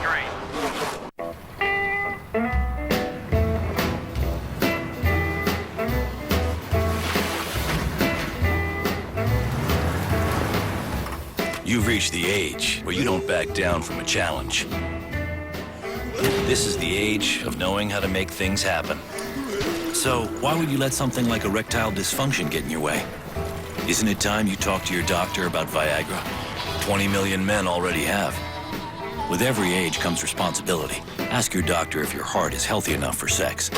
You've reached the age where you don't back down from a challenge. This is the age of knowing how to make things happen. So why would you let something like erectile dysfunction get in your way? Isn't it time you talk to your doctor about Viagra? 20 million men already have. With every age comes responsibility. Ask your doctor if your heart is healthy enough for sex.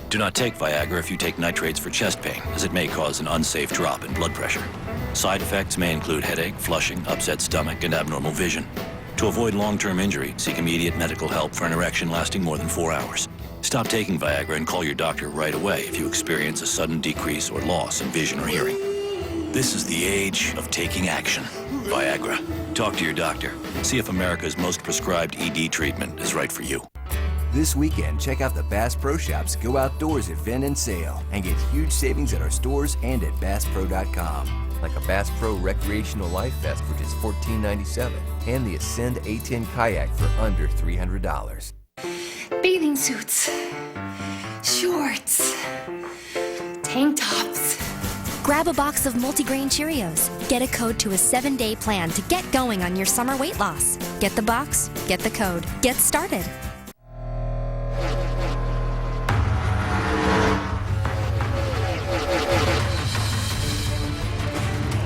Do not take Viagra if you take nitrates for chest pain, as it may cause an unsafe drop in blood pressure. Side effects may include headache, flushing, upset stomach, and abnormal vision. To avoid long-term injury, seek immediate medical help for an erection lasting more than 4 hours. Stop taking Viagra and call your doctor right away if you experience a sudden decrease or loss in vision or hearing. This is the age of taking action. Viagra. Talk to your doctor. See if America's most prescribed ED treatment is right for you. This weekend, check out the Bass Pro Shops Go Outdoors event and sale and get huge savings at our stores and at BassPro.com. Like a Bass Pro Recreational Life Vest, which is $14.97, and the Ascend A10 Kayak for under $300. Bathing suits, shorts, tank tops. Grab a box of multigrain Cheerios. Get a code to a 7-day plan to get going on your summer weight loss. Get the box, get the code, get started.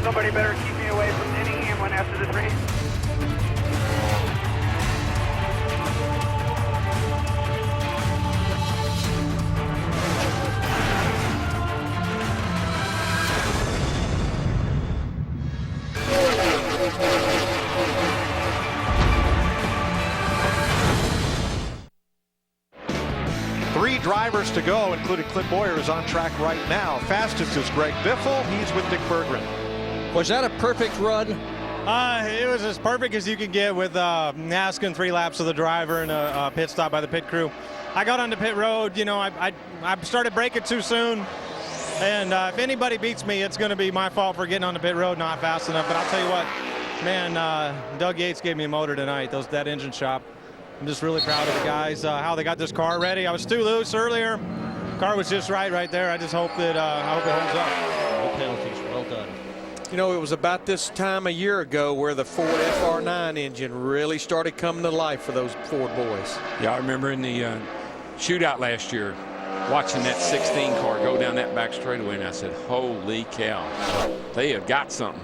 Somebody better keep me away from any Hamlin after this race. Three drivers to go, including Clint Boyer, is on track right now. Fastest is Greg Biffle. He's with Dick Berggren. Was that a perfect run? It was as perfect as you could get with asking 3 laps of the driver and a pit stop by the pit crew. I got onto pit road. You know, I started braking too soon. And if anybody beats me, it's going to be my fault for getting on the pit road not fast enough. But I'll tell you what, man, Doug Yates gave me a motor tonight, that engine shop. I'm just really proud of the guys, how they got this car ready. I was too loose earlier. Car was just right there. I just hope that I hope it holds up. No penalties. Well done. You know, it was about this time a year ago where the Ford FR9 engine really started coming to life for those Ford boys. Yeah, I remember in the shootout last year, watching that 16 car go down that back straightaway, and I said, holy cow, they have got something.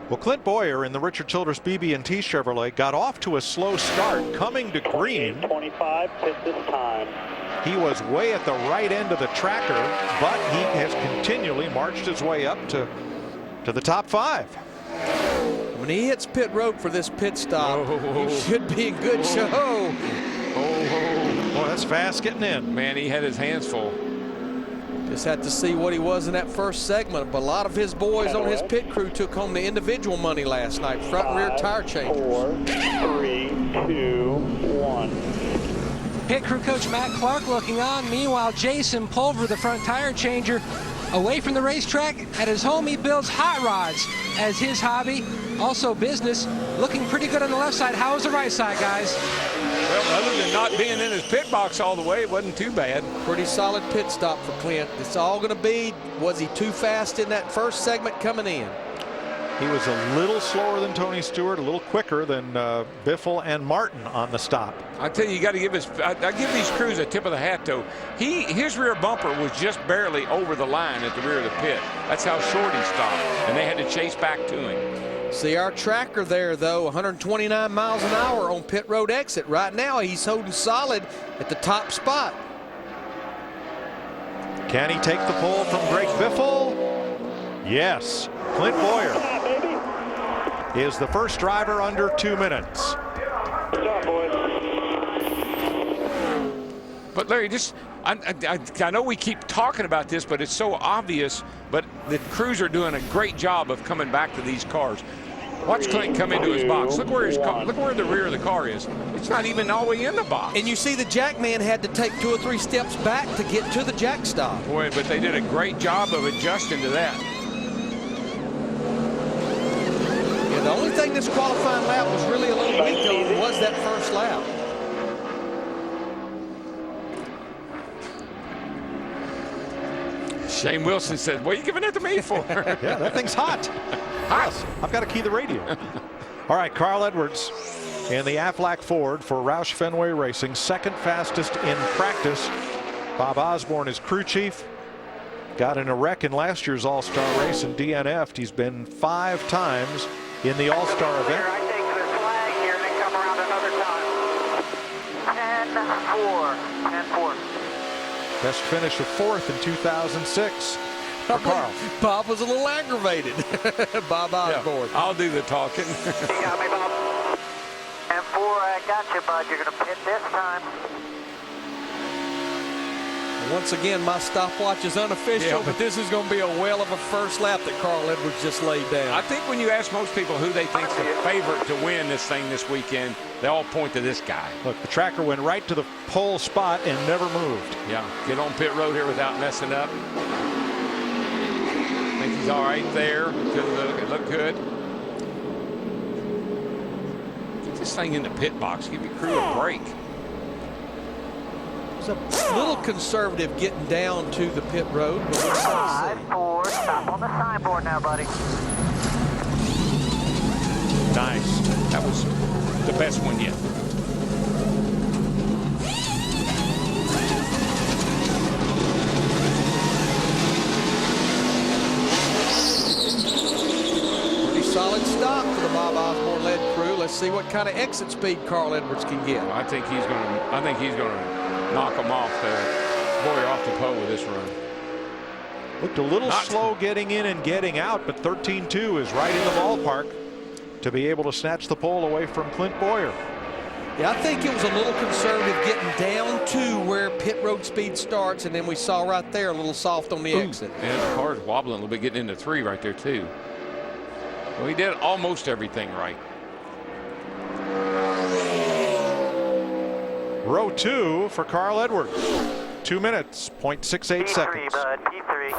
Well, Clint Boyer in the Richard Childress BB&T Chevrolet got off to a slow start coming to green. 25, pit this time. He was way at the right end of the tracker, but he has continually marched his way up to the top 5. When he hits pit road for this pit stop, he should be in good show. Boy, that's fast getting in. Man, he had his hands full. Just had to see what he was in that first segment. But a lot of his boys on his pit crew took home the individual money last night. Front and rear tire changers. 4, 3, 2, 1. Pit crew coach Matt Clark looking on. Meanwhile, Jason Pulver, the front tire changer, away from the racetrack. At his home, he builds hot rods as his hobby. Also business. Looking pretty good on the left side. How is the right side, guys? Well, other than not being in his pit box all the way, it wasn't too bad. Pretty solid pit stop for Clint. It's all going to be, was he too fast in that first segment coming in? He was a little slower than Tony Stewart, a little quicker than Biffle and Martin on the stop. I tell you, you got to give I give these crews a tip of the hat, though. His rear bumper was just barely over the line at the rear of the pit. That's how short he stopped, and they had to chase back to him. See our tracker there, though, 129 miles an hour on pit road exit. Right now, he's holding solid at the top spot. Can he take the pole from Greg Biffle? Yes. Clint Boyer is the first driver under 2 minutes. Good job, boys. But Larry, I know we keep talking about this, but it's so obvious. But the crews are doing a great job of coming back to these cars. Watch Clint come into his box. Look where look where the rear of the car is. It's not even all the way in the box. And you see the jack man had to take 2 or 3 steps back to get to the jack stop. Boy, but they did a great job of adjusting to that. Yeah, the only thing this qualifying lap was really a little weak on was that first lap. Shane Wilson said, what are you giving it to me for? Yeah, that thing's hot. Hot. I've got to key the radio. All right, Carl Edwards in the Aflac Ford for Roush Fenway Racing, second fastest in practice. Bob Osborne is crew chief. Got in a wreck in last year's All-Star race and DNF'd. He's been 5 times in the All-Star event. I take the flag here and then come around another time. 10-4. 10-4. Best finish of 4th in 2006 for Carl. Bob was a little aggravated. Bob Osborne. Yeah, I'll do the talking. You got me, Bob. 10-4, I got you, bud. You're going to pit this time. Once again, my stopwatch is unofficial, but this is going to be a whale of a first lap that Carl Edwards just laid down. I think when you ask most people who they think's the favorite to win this thing this weekend, they all point to this guy. Look, the tracker went right to the pole spot and never moved. Yeah, get on pit road here without messing up. I think he's all right there. It looked good. Get this thing in the pit box. Give your crew a break. A little conservative getting down to the pit road. 5-4, stop on the signboard now, buddy. Nice. That was the best one yet. Pretty solid stop for the Bob Osborne led crew. Let's see what kind of exit speed Carl Edwards can get. I think he's going to knock him off there. Boyer off the pole with this run. Looked a little slow getting in and getting out, but 13-2 is right in the ballpark to be able to snatch the pole away from Clint Boyer. Yeah, I think it was a little conservative getting down to where pit road speed starts, and then we saw right there a little soft on the exit. And the car's wobbling a little bit, getting into 3 right there too. Well, he did almost everything right. Row 2 for Carl Edwards. 2 minutes, 0.68 seconds. Bud, P3.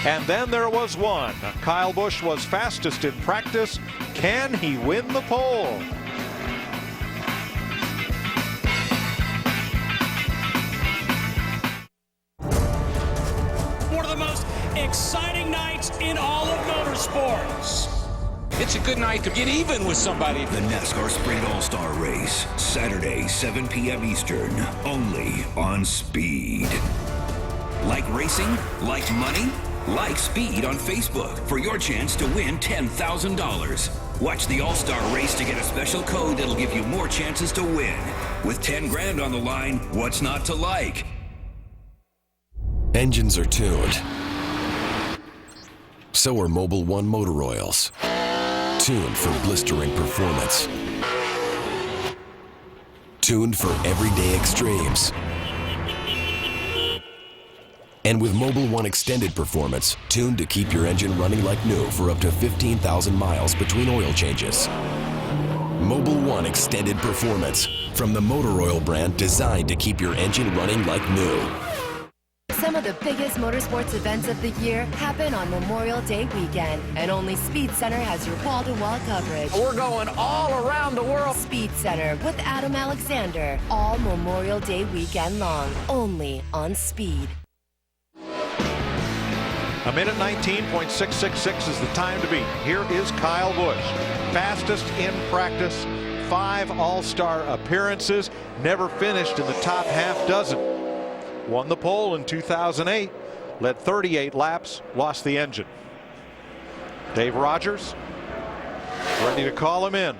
And then there was one. Kyle Busch was fastest in practice. Can he win the pole? One of the most exciting nights in all of motorsports. It's a good night to get even with somebody. The NASCAR Sprint All-Star Race, Saturday, 7 p.m. Eastern, only on Speed. Like racing? Like money? Like Speed on Facebook for your chance to win $10,000. Watch the All-Star Race to get a special code that'll give you more chances to win. With 10 grand on the line, what's not to like? Engines are tuned. So are Mobil 1 motor oils. Tuned for blistering performance. Tuned for everyday extremes. And with Mobil 1 Extended Performance, tuned to keep your engine running like new for up to 15,000 miles between oil changes. Mobil 1 Extended Performance, from the motor oil brand designed to keep your engine running like new. Some of the biggest motorsports events of the year happen on Memorial Day weekend, and only Speed Center has your wall-to-wall coverage. We're going all around the world. Speed Center with Adam Alexander, all Memorial Day weekend long, only on Speed. A minute 19.666 is the time to beat. Here is Kyle Busch, fastest in practice, 5 All-Star appearances, never finished in the top half dozen. Won the pole in 2008, led 38 laps, lost the engine. Dave Rogers ready to call him in.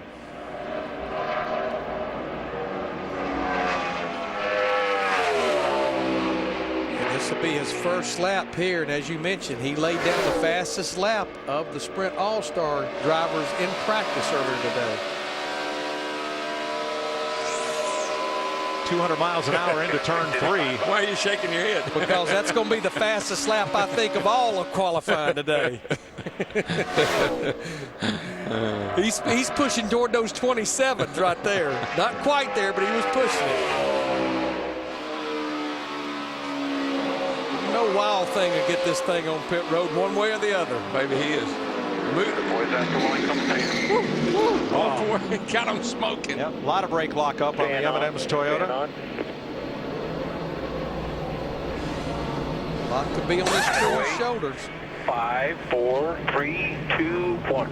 This will be his first lap here, and as you mentioned, he laid down the fastest lap of the Sprint All-Star drivers in practice earlier today. 200 miles an hour into turn 3. Why are you shaking your head? Because that's going to be the fastest lap, I think, of all of qualifying today. He's pushing toward those 27s right there. Not quite there, but he was pushing it. No wild thing to get this thing on pit road one way or the other. Maybe he is. Move the boys after one comes All four got him smoking. Yep, a lot of brake lock up on the M&M's Toyota. A lot could be on this crew's shoulders. 5, 4, 3, 2, 1.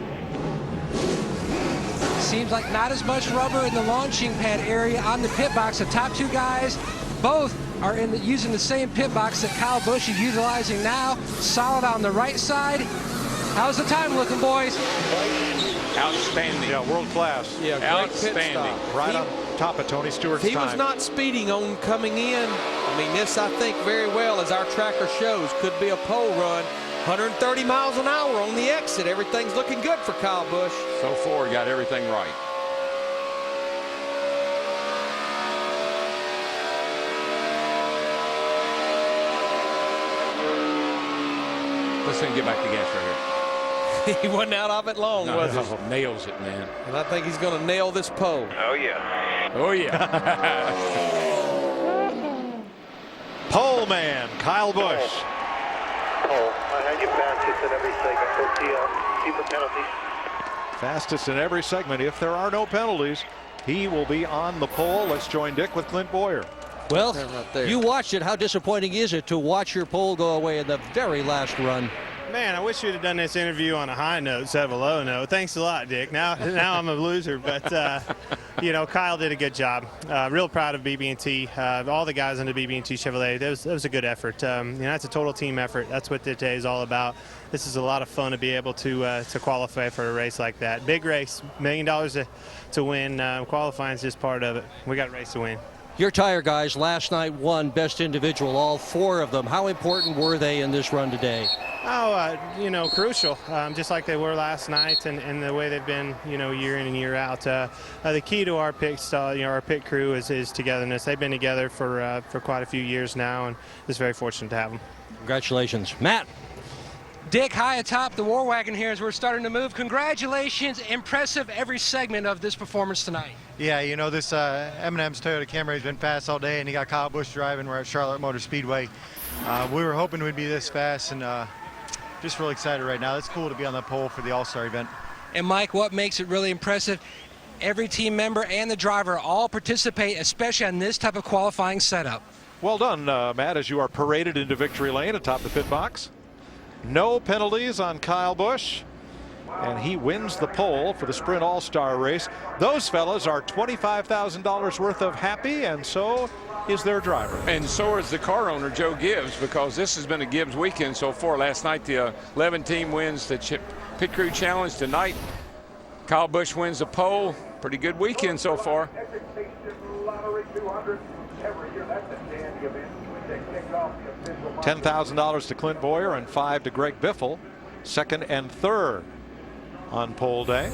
Seems like not as much rubber in the launching pad area on the pit box. The top two guys both are using the same pit box that Kyle Busch is utilizing now. Solid on the right side. How's the time looking, boys? Outstanding. Yeah, world class. Yeah, great pit stop. Right on top of Tony Stewart's He time. was not speeding on coming in. I mean, this, I think, very well, as our tracker shows, could be a pole run. 130 miles an hour on the exit. Everything's looking good for Kyle Busch. So far, got everything right. Listen, get back to gas right here. He wasn't out of it long, No, was he? just nails it, man. And I think he's going to nail this pole. Oh, yeah. Oh, yeah. Pole man, Kyle Busch. I had you fastest in every segment. We'll see for penalties. Fastest in every segment. If there are no penalties, he will be on the pole. Let's join Dick with Clint Boyer. Well, Right there. you watched it. How disappointing is it to watch your pole go away in the very last run? Man, I wish you'd have done this interview on a high note instead of a low note. Thanks a lot, Dick. Now I'm a loser, but you know, Kyle did a good job. Real proud of BB&T, all the guys on the BB&T Chevrolet. That was a good effort. You know, it's a total team effort. That's what today is all about. This is a lot of fun to be able to qualify for a race like that. Big race, $1 million to win. Qualifying is just part of it. We got a race to win. Your tire guys last night won best individual, all 4 of them. How important were they in this run today? Oh, crucial, just like they were last night, and the way they've been, year in and year out. The key to our pit, our pit crew is togetherness. They've been together for quite a few years now, and just very fortunate to have them. Congratulations. Matt. Dick, high atop the war wagon here as we're starting to move. Congratulations. Impressive every segment of this performance tonight. Yeah, this M&M's Toyota Camry has been fast all day, and you got Kyle Busch driving. We're at Charlotte Motor Speedway. We were hoping we'd be this fast, and just really excited right now. It's cool to be on the pole for the All-Star event. And Mike, what makes it really impressive, every team member and the driver all participate, especially on this type of qualifying setup. Well done, Matt, as you are paraded into victory lane atop the pit box. No penalties on Kyle Busch, and he wins the pole for the Sprint All-Star race. Those fellas are $25,000 worth of happy, and so is their driver. And so is the car owner, Joe Gibbs, because this has been a Gibbs weekend so far. Last night, the 11 team wins the Pit Crew Challenge. Tonight, Kyle Busch wins the pole. Pretty good weekend so far. $10,000 to Clint Boyer and $5,000 to Greg Biffle, second and third on pole day.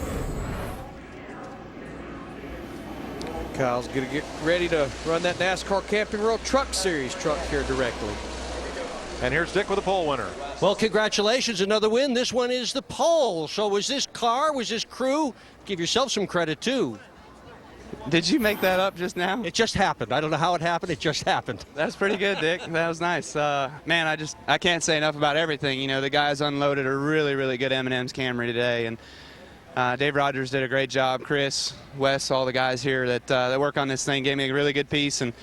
Kyle's going to get ready to run that NASCAR Camping World Truck Series truck here directly. And here's Dick with a pole winner. Well, congratulations, another win. This one is the pole. So was this car, was this crew? Give yourself some credit, too. Did you make that up just now? It just happened. I don't know how it happened. It just happened. That's pretty good, Dick. That was nice. Man, I can't say enough about everything. The guys unloaded a really, really good M&M's Camry today, and Dave Rogers did a great job. Chris, Wes, all the guys here that work on this thing gave me a really good piece, and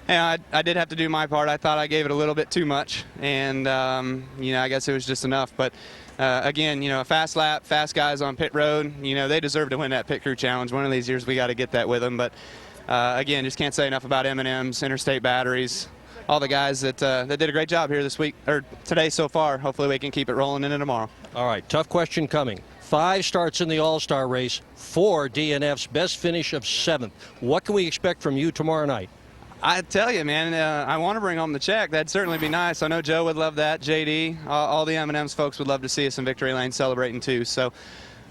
I did have to do my part. I thought I gave it a little bit too much, and I guess it was just enough. But again, a fast lap, fast guys on pit road, they deserve to win that Pit Crew Challenge. One of these years we got to get that with them. But again, just can't say enough about M&M's, Interstate Batteries, all the guys that did a great job here this week, or today so far. Hopefully we can keep it rolling into tomorrow. All right, tough question coming. 5 starts in the All-Star race, 4 DNFs, best finish of 7th. What can we expect from you tomorrow night? I tell you, man, I want to bring home the check. That'd certainly be nice. I know Joe would love that. JD, all the M&M's folks would love to see us in victory lane celebrating too. So,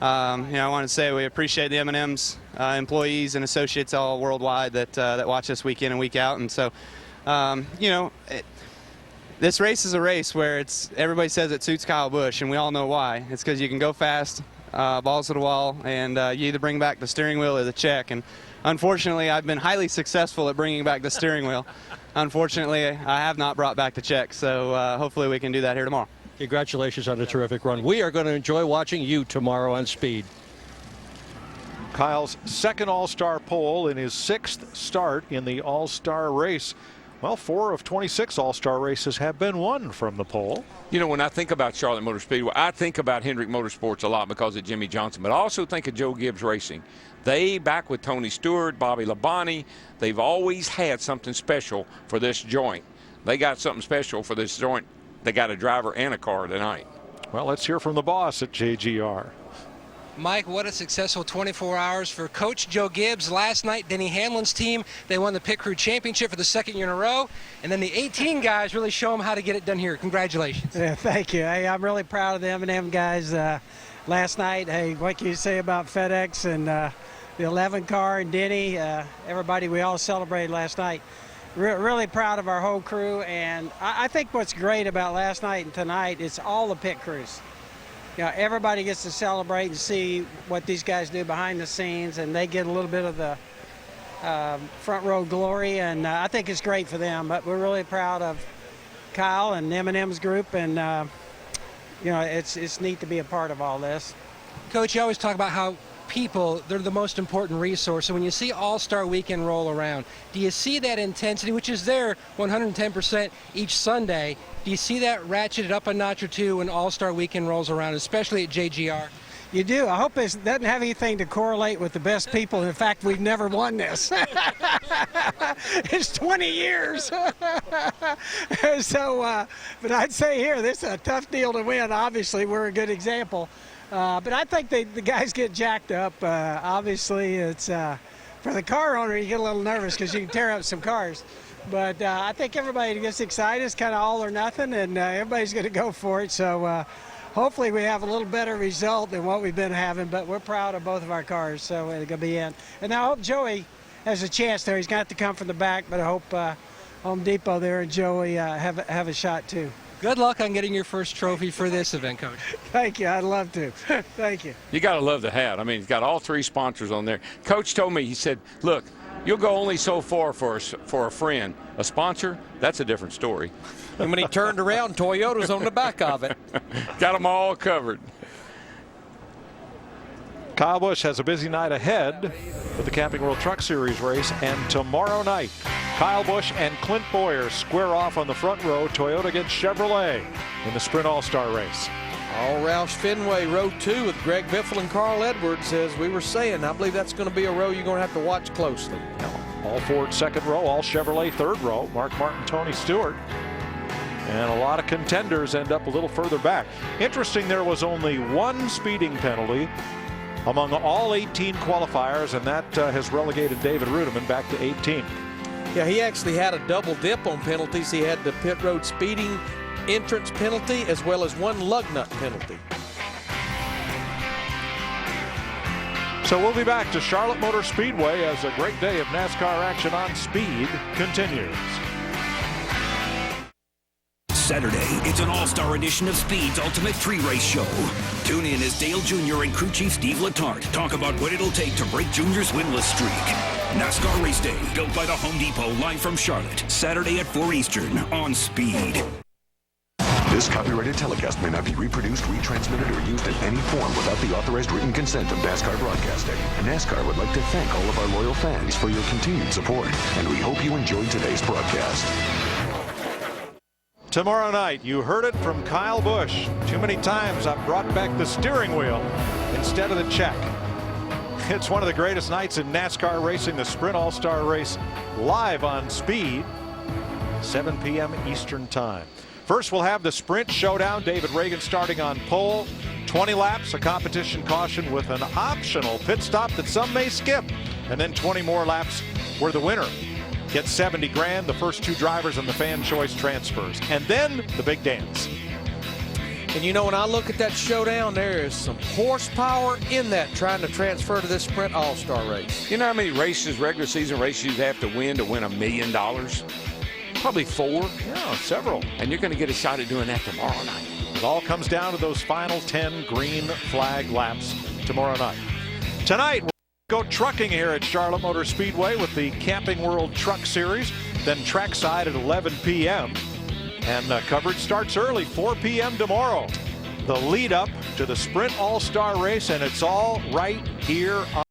I want to say we appreciate the M&M's employees and associates all worldwide that watch us week in and week out. And so, this race is a race where everybody says it suits Kyle Busch, and we all know why. It's because you can go fast, balls to the wall, and you either bring back the steering wheel or the check. And unfortunately, I've been highly successful at bringing back the steering wheel. Unfortunately, I have not brought back the check, so hopefully we can do that here tomorrow. Congratulations on a terrific run. We are going to enjoy watching you tomorrow on Speed. Kyle's second All-Star pole in his 6th start in the All-Star race. Well, 4 of 26 All-Star races have been won from the pole. When I think about Charlotte Motor Speedway, I think about Hendrick Motorsports a lot because of Jimmy Johnson, but I also think of Joe Gibbs Racing. They, back with Tony Stewart, Bobby Labonte, they've always had something special for this joint. They got something special for this joint. They got a driver and a car tonight. Well, let's hear from the boss at JGR. Mike, what a successful 24 hours for Coach Joe Gibbs. Last night, Denny Hamlin's team, they won the Pit Crew Championship for the 2nd year in a row. And then the 18 guys really show them how to get it done here. Congratulations. Yeah, thank you. Hey, I'm really proud of the M&M guys. Last night, hey, what can you say about FedEx and the 11 car and Denny? Everybody, we all celebrated last night. Really proud of our whole crew. And I think what's great about last night and tonight is all the pit crews. Everybody gets to celebrate and see what these guys do behind the scenes, and they get a little bit of the front row glory, and I think it's great for them. But we're really proud of Kyle and M&M's group, and it's neat to be a part of all this. Coach, you always talk about how people, they're the most important resource. So when you see All-Star Weekend roll around, do you see that intensity, which is there 110% each Sunday? Do you see that ratcheted up a notch or two when All-Star Weekend rolls around, especially at JGR? You do. I hope it doesn't have anything to correlate with the best people. In fact, we've never won this. It's 20 years. So, but I'd say here, this is a tough deal to win. Obviously, we're a good example. But I think the guys get jacked up. Obviously, it's for the car owner, you get a little nervous because you can tear up some cars. But I think everybody gets excited. It's kind of all or nothing, and everybody's going to go for it. So hopefully we have a little better result than what we've been having. But we're proud of both of our cars, so they're going to be in. And I hope Joey has a chance there. He's got to come from the back, but I hope Home Depot there and Joey have a shot too. Good luck on getting your first trophy for this event, Coach. Thank you. I'd love to. Thank you. You got to love the hat. I mean, he's got all 3 sponsors on there. Coach told me, he said, look, you'll go only so far for a friend. A sponsor, that's a different story. And when he turned around, Toyota's on the back of it. Got them all covered. Kyle Busch has a busy night ahead with the Camping World Truck Series race, and tomorrow night, Kyle Busch and Clint Bowyer square off on the front row, Toyota against Chevrolet in the Sprint All-Star race. All Roush Fenway, row 2 with Greg Biffle and Carl Edwards. As we were saying, I believe that's going to be a row you're going to have to watch closely. All Ford second row, all Chevrolet third row, Mark Martin, Tony Stewart. And a lot of contenders end up a little further back. Interesting, there was only 1 speeding penalty among all 18 qualifiers, and that has relegated David Rudiman back to 18. Yeah, he actually had a double dip on penalties. He had the pit road speeding entrance penalty as well as 1 lug nut penalty. So we'll be back to Charlotte Motor Speedway as a great day of NASCAR action on speed continues. Saturday, it's an all-star edition of Speed's Ultimate 3-Race Show. Tune in as Dale Jr. and crew chief Steve Letarte talk about what it'll take to break Junior's winless streak. NASCAR Race Day, built by the Home Depot, live from Charlotte. Saturday at 4 Eastern on Speed. This copyrighted telecast may not be reproduced, retransmitted, or used in any form without the authorized written consent of NASCAR Broadcasting. NASCAR would like to thank all of our loyal fans for your continued support, and we hope you enjoyed today's broadcast. Tomorrow night, you heard it from Kyle Busch. Too many times I've brought back the steering wheel instead of the check. It's one of the greatest nights in NASCAR racing, the Sprint All-Star Race, live on Speed, 7 p.m. Eastern Time. First, we'll have the Sprint Showdown. David Reagan starting on pole. 20 laps, a competition caution with an optional pit stop that some may skip. And then 20 more laps where the winner gets 70 grand, the first 2 drivers, and the fan choice transfers. And then the big dance. And you know, when I look at that showdown, there is some horsepower in that trying to transfer to this Sprint All-Star race. You know how many races, regular season races, you have to win $1 million? Probably 4. Yeah, several. And you're going to get a shot at doing that tomorrow night. It all comes down to those final 10 green flag laps tomorrow night. Tonight, we'll go trucking here at Charlotte Motor Speedway with the Camping World Truck Series, then trackside at 11 p.m. And coverage starts early, 4 p.m. tomorrow. The lead up to the Sprint All-Star Race, and it's all right here on